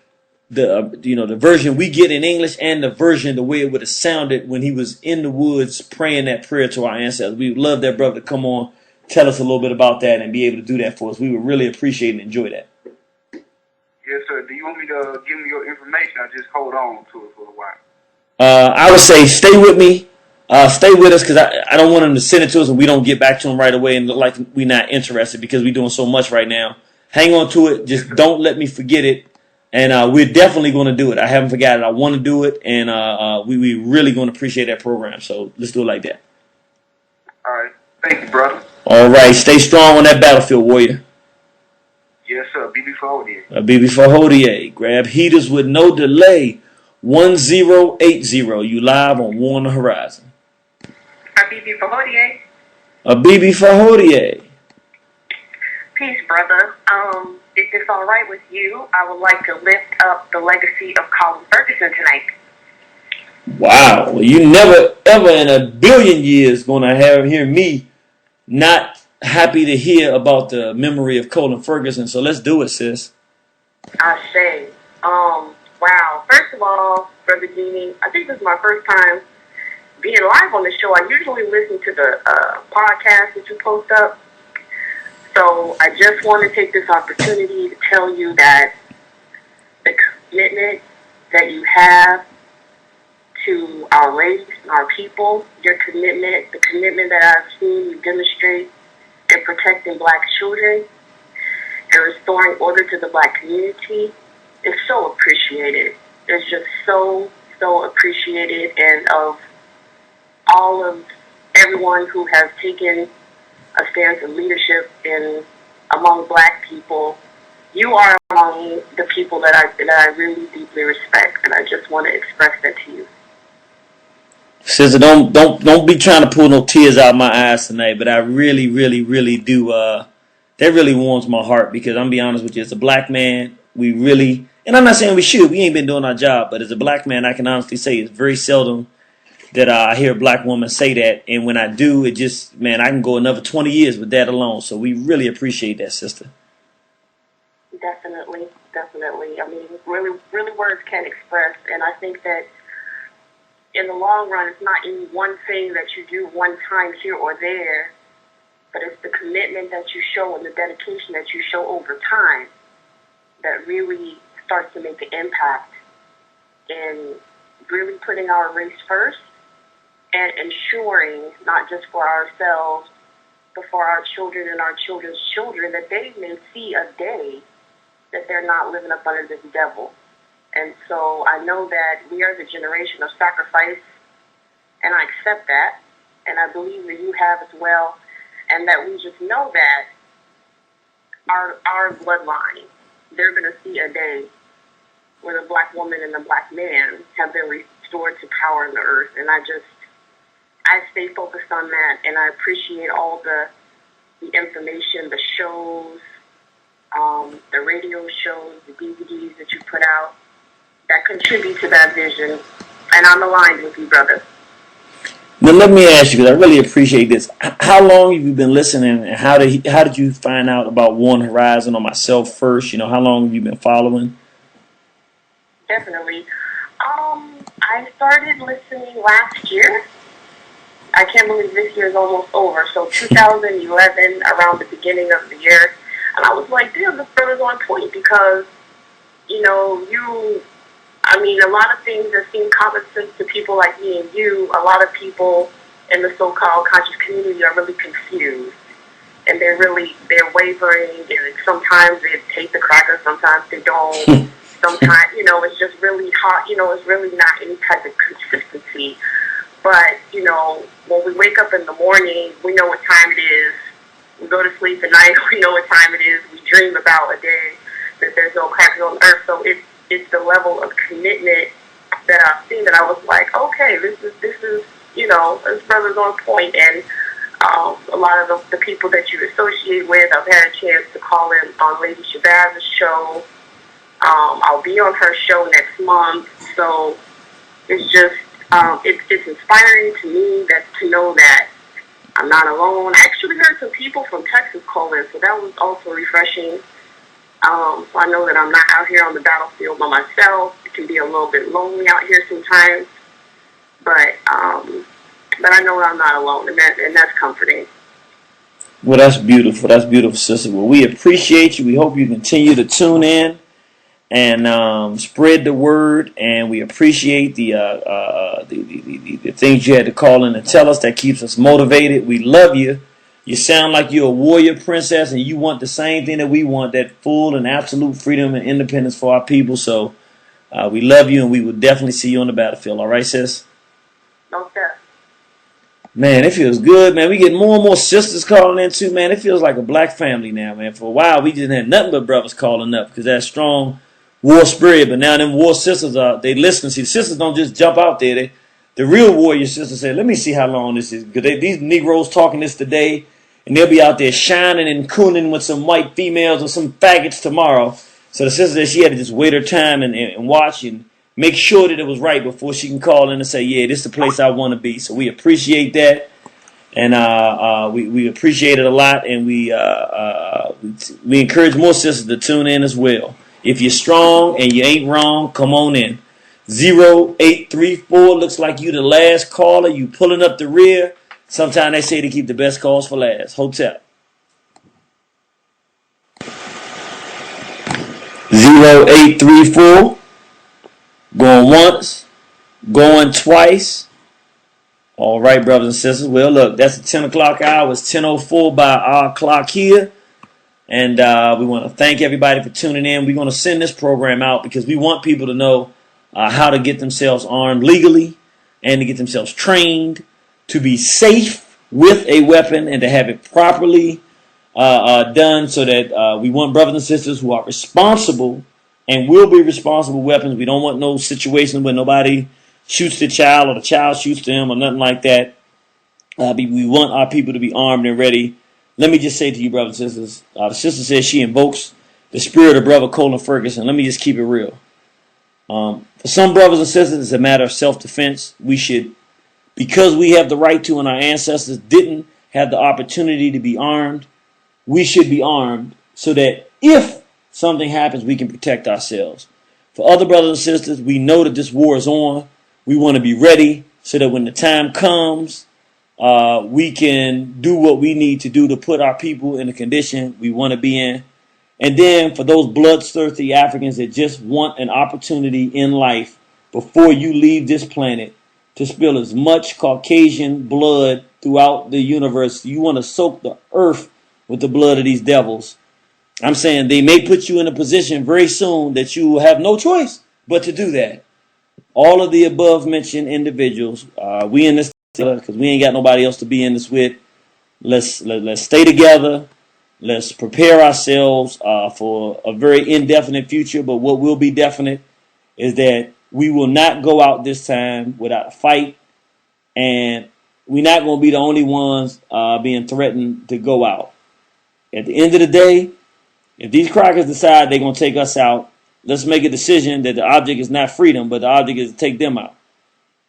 the version we get in English and the version the way it would have sounded when he was in the woods praying that prayer to our ancestors. We would love that brother to come on, tell us a little bit about that, and be able to do that for us. We would really appreciate and enjoy that. Yes, sir. Do you want me to give me your information or just hold on to it for a while? I would say stay with me. Stay with us, because I don't want him to send it to us and we don't get back to him right away and look like we're not interested, because we're doing so much right now. Hang on to it. Just don't let me forget it. And we're definitely going to do it. I haven't forgotten. I want to do it, and we really going to appreciate that program. So let's do it like that. All right. Thank you, brother. All right. Stay strong on that battlefield, warrior. Yes, sir. BB Fahodier. BB Fahodier. Grab heaters with no delay. 1080. You live on War on the Horizon. BB Fahodier. BB Fahodier. Peace, brother. If it's all right with you, I would like to lift up the legacy of Colin Ferguson tonight. Wow. Well, you never, ever in a billion years going to hear me not happy to hear about the memory of Colin Ferguson. So let's do it, sis. I say, wow. First of all, Brother Jeannie, I think this is my first time being live on the show. I usually listen to the podcast that you post up. So I just want to take this opportunity to tell you that the commitment that you have to our race and our people, your commitment, the commitment that I've seen you demonstrate in protecting black children and restoring order to the black community is so appreciated. It's just so appreciated, and of all of everyone who has taken a stance of leadership among black people, you are among the people that I really deeply respect, and I just want to express that to you. Sister, don't be trying to pull no tears out of my eyes tonight, but I really do. That really warms my heart, because I'm be honest with you, as a black man, we really, and I'm not saying we should, we ain't been doing our job, but as a black man, I can honestly say it's very seldom that I hear a black woman say that, and when I do, it just, man, I can go another 20 years with that alone. So we really appreciate that, sister. Definitely. I mean, really words can't express, and I think that in the long run, it's not any one thing that you do one time here or there, but it's the commitment that you show and the dedication that you show over time that really starts to make an impact in really putting our race first and ensuring, not just for ourselves, but for our children and our children's children, that they may see a day that they're not living up under this devil. And so I know that we are the generation of sacrifice, and I accept that, and I believe that you have as well, and that we just know that our bloodline, they're going to see a day where the black woman and the black man have been restored to power in the earth. And I stay focused on that, and I appreciate all the information, the shows, the radio shows, the DVDs that you put out that contribute to that vision. And I'm aligned with you, brother. Now let me ask you, because I really appreciate this. How long have you been listening, and how did you find out about War on the Horizon or myself first? You know, how long have you been following? Definitely. I started listening last year. I can't believe this year is almost over. So 2011, around the beginning of the year. And I was like, damn, this brother's on point, because, you know, a lot of things that seem common sense to people like me and you, a lot of people in the so-called conscious community are really confused. And they're wavering, and sometimes they take the cracker, sometimes they don't. Sometimes, it's just really hot, it's really not any type of consistency. But, you know, when we wake up in the morning, we know what time it is. We go to sleep at night, we know what time it is. We dream about a day that there's no crackers on earth. So it's the level of commitment that I've seen that I was like, okay, this is, you know, this brother's on point. And a lot of the people that you associate with, I've had a chance to call in on Lady Shabazz show. I'll be on her show next month. So it's just, it's inspiring to me that to know that I'm not alone. I actually heard some people from Texas call in, so that was also refreshing. So I know that I'm not out here on the battlefield by myself. It can be a little bit lonely out here sometimes, but I know I'm not alone, and that's comforting. Well, that's beautiful. That's beautiful, sister. Well, we appreciate you. We hope you continue to tune in and spread the word. And we appreciate the things you had to call in and tell us. That keeps us motivated. We love you. You sound like you're a warrior princess, and you want the same thing that we want, that full and absolute freedom and independence for our people. So we love you, and we will definitely see you on the battlefield. All right, sis? Okay. Man, it feels good, man. We get more and more sisters calling in, too, man. It feels like a black family now, man. For a while, we just had nothing but brothers calling up because that strong war spirit. But now them war sisters, they listen. See, the sisters don't just jump out there. The real warrior sisters say, let me see how long this is. Because these Negroes talking this today, and they'll be out there shining and cooning with some white females or some faggots tomorrow. So the sister said she had to just wait her time and watch and make sure that it was right before she can call in and say, yeah, this is the place I want to be. So we appreciate that. And we appreciate it a lot. And we encourage more sisters to tune in as well. If you're strong and you ain't wrong, come on in. 0834 looks like you the last caller. You pulling up the rear. Sometimes they say to keep the best calls for last. Hotel. 0834. Going once. Going twice. All right, brothers and sisters. Well, look, that's the 10 o'clock hour. It's 10:04 by our clock here. And we want to thank everybody for tuning in. We're going to send this program out because we want people to know how to get themselves armed legally and to get themselves trained to be safe with a weapon and to have it properly done, so that we want brothers and sisters who are responsible and will be responsible weapons. We don't want no situation where nobody shoots the child or the child shoots them or nothing like that. We want our people to be armed and ready. Let me just say to you, brothers and sisters, the sister says she invokes the spirit of Brother Colin Ferguson. Let me just keep it real. For some brothers and sisters, it's a matter of self-defense. We should, because we have the right to and our ancestors didn't have the opportunity to be armed, we should be armed so that if something happens, we can protect ourselves. For other brothers and sisters, we know that this war is on. We want to be ready so that when the time comes, we can do what we need to do to put our people in the condition we want to be in. And then for those bloodthirsty Africans that just want an opportunity in life before you leave this planet to spill as much Caucasian blood throughout the universe, you want to soak the earth with the blood of these devils. I'm saying they may put you in a position very soon that you will have no choice but to do that. All of the above mentioned individuals, we in this because we ain't got nobody else to be in this with. Let's stay together. Let's prepare ourselves for a very indefinite future. But what will be definite is that we will not go out this time without a fight, and we're not going to be the only ones being threatened to go out. At the end of the day, if these crackers decide they're going to take us out, let's make a decision that the object is not freedom, but the object is to take them out.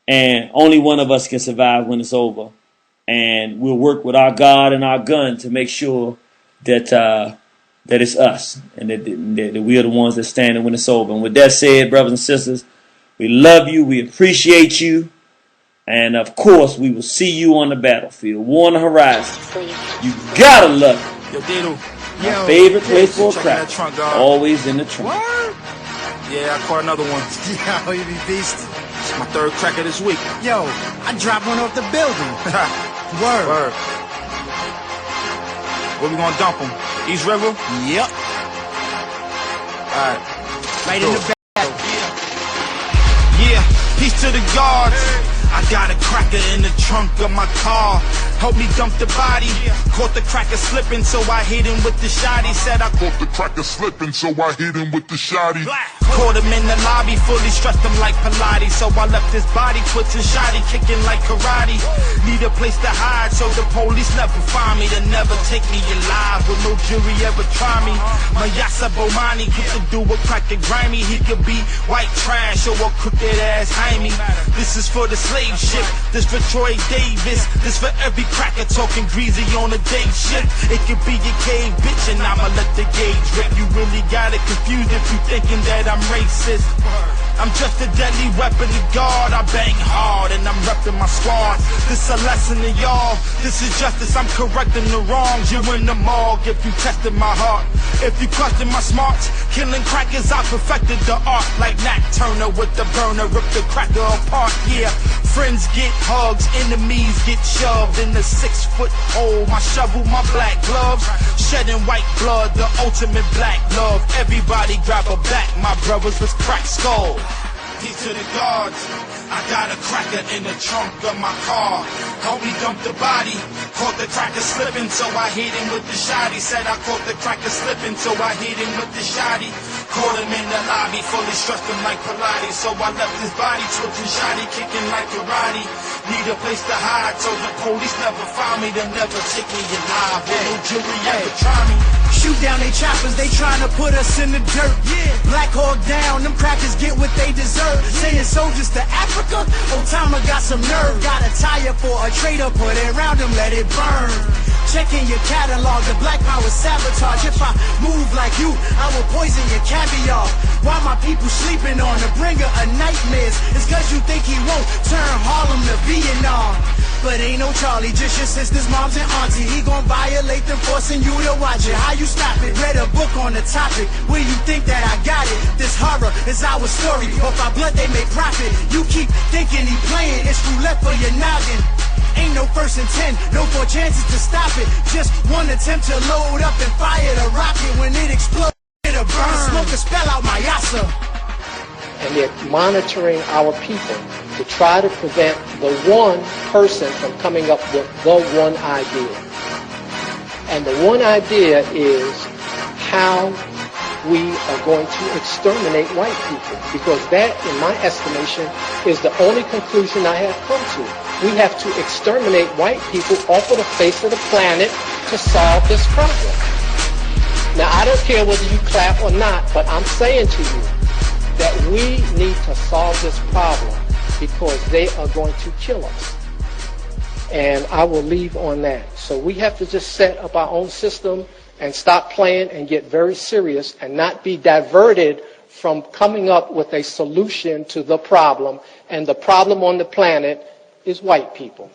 And only one of us can survive when it's over. And we'll work with our God and our gun to make sure that that it's us and that we are the ones that stand when it's over. And with that said, brothers and sisters, we love you. We appreciate you. And, of course, we will see you on the battlefield. War on the horizon. You gotta love it. My favorite place for a crack. Always in the trunk. Yeah, I caught another one. Yo, you be beastie. It's my third cracker this week. Yo, I dropped one off the building. Word. Where we gonna dump them? East River? Yep. Alright. Right in the back. Yeah, peace to the guards. I got a cracker in the trunk of my car. Help me dump the body. Caught the cracker slipping, so I hit him with the shotty. Said I caught the cracker slipping, so I hit him with the shotty. Caught him in the lobby, fully stressed him like Pilates. So I left his body twitching, shotty kicking like karate. Need a place to hide, so the police never find me. They never take me alive, with no jury ever try me. Mayasa Bomani could to do a cracker grimy. He could be white trash or a crooked ass Jaime. This is for the slave ship, this for Troy Davis, this for every cracker talking greasy on a day shift. It could be your cave bitch and I'ma let the gauge rip. You really got it confused if you thinking that I'm racist. I'm just a deadly weapon to guard. I bang hard and I'm repping my squad. This a lesson to y'all. This is justice, I'm correcting the wrongs. You in the morgue if you tested my heart. If you question my smarts, killing crackers, I perfected the art. Like Nat Turner with the burner, rip the cracker apart. Yeah, friends get hugs, enemies get shoved in the 6-foot hole. My shovel, my black gloves, shedding white blood, the ultimate black love. Everybody grab a back, my brothers was crack skull. Peace to the guards. I got a cracker in the trunk of my car. Help me dump the body. Caught the cracker slipping, so I hit him with the shotty. Said I caught the cracker slipping, so I hit him with the shotty. Caught him in the lobby, fully stressed him like Pilates. So I left his body twitching, shotty kicking like karate. Need a place to hide, so the police never find me. They'll never take me alive. No jury ever try me. Shoot down they choppers, they trying to put us in the dirt. Black Hawk down, them crackers get what they deserve. Sending soldiers to Africa, Otama got some nerve. Got a tire for a traitor, put it around him, let it burn. Checking your catalog, the black power sabotage. If I move like you, I will poison your caviar. Why my people sleeping on the bringer of nightmares? It's cause you think he won't turn Harlem to Vietnam. But ain't no Charlie, just your sisters, moms, and auntie. He gon' violate them, forcing you to watch it. How you stop it? Read a book on the topic. Where you think that I got it? This horror is our story. Off our blood, they make profit. You keep thinking he playing, it's roulette for your noggin. Ain't no first and 10, no 4 chances to stop it. Just one attempt to load up and fire the rocket. When it explodes, it'll burn. Smoke a spell out my yassa. And they're monitoring our people to try to prevent the one person from coming up with the one idea. And the one idea is how we are going to exterminate white people. Because that, in my estimation, is the only conclusion I have come to. We have to exterminate white people off of the face of the planet to solve this problem. Now, I don't care whether you clap or not, but I'm saying to you that we need to solve this problem because they are going to kill us. And I will leave on that. So we have to just set up our own system and stop playing and get very serious and not be diverted from coming up with a solution to the problem. And the problem on the planet is white people.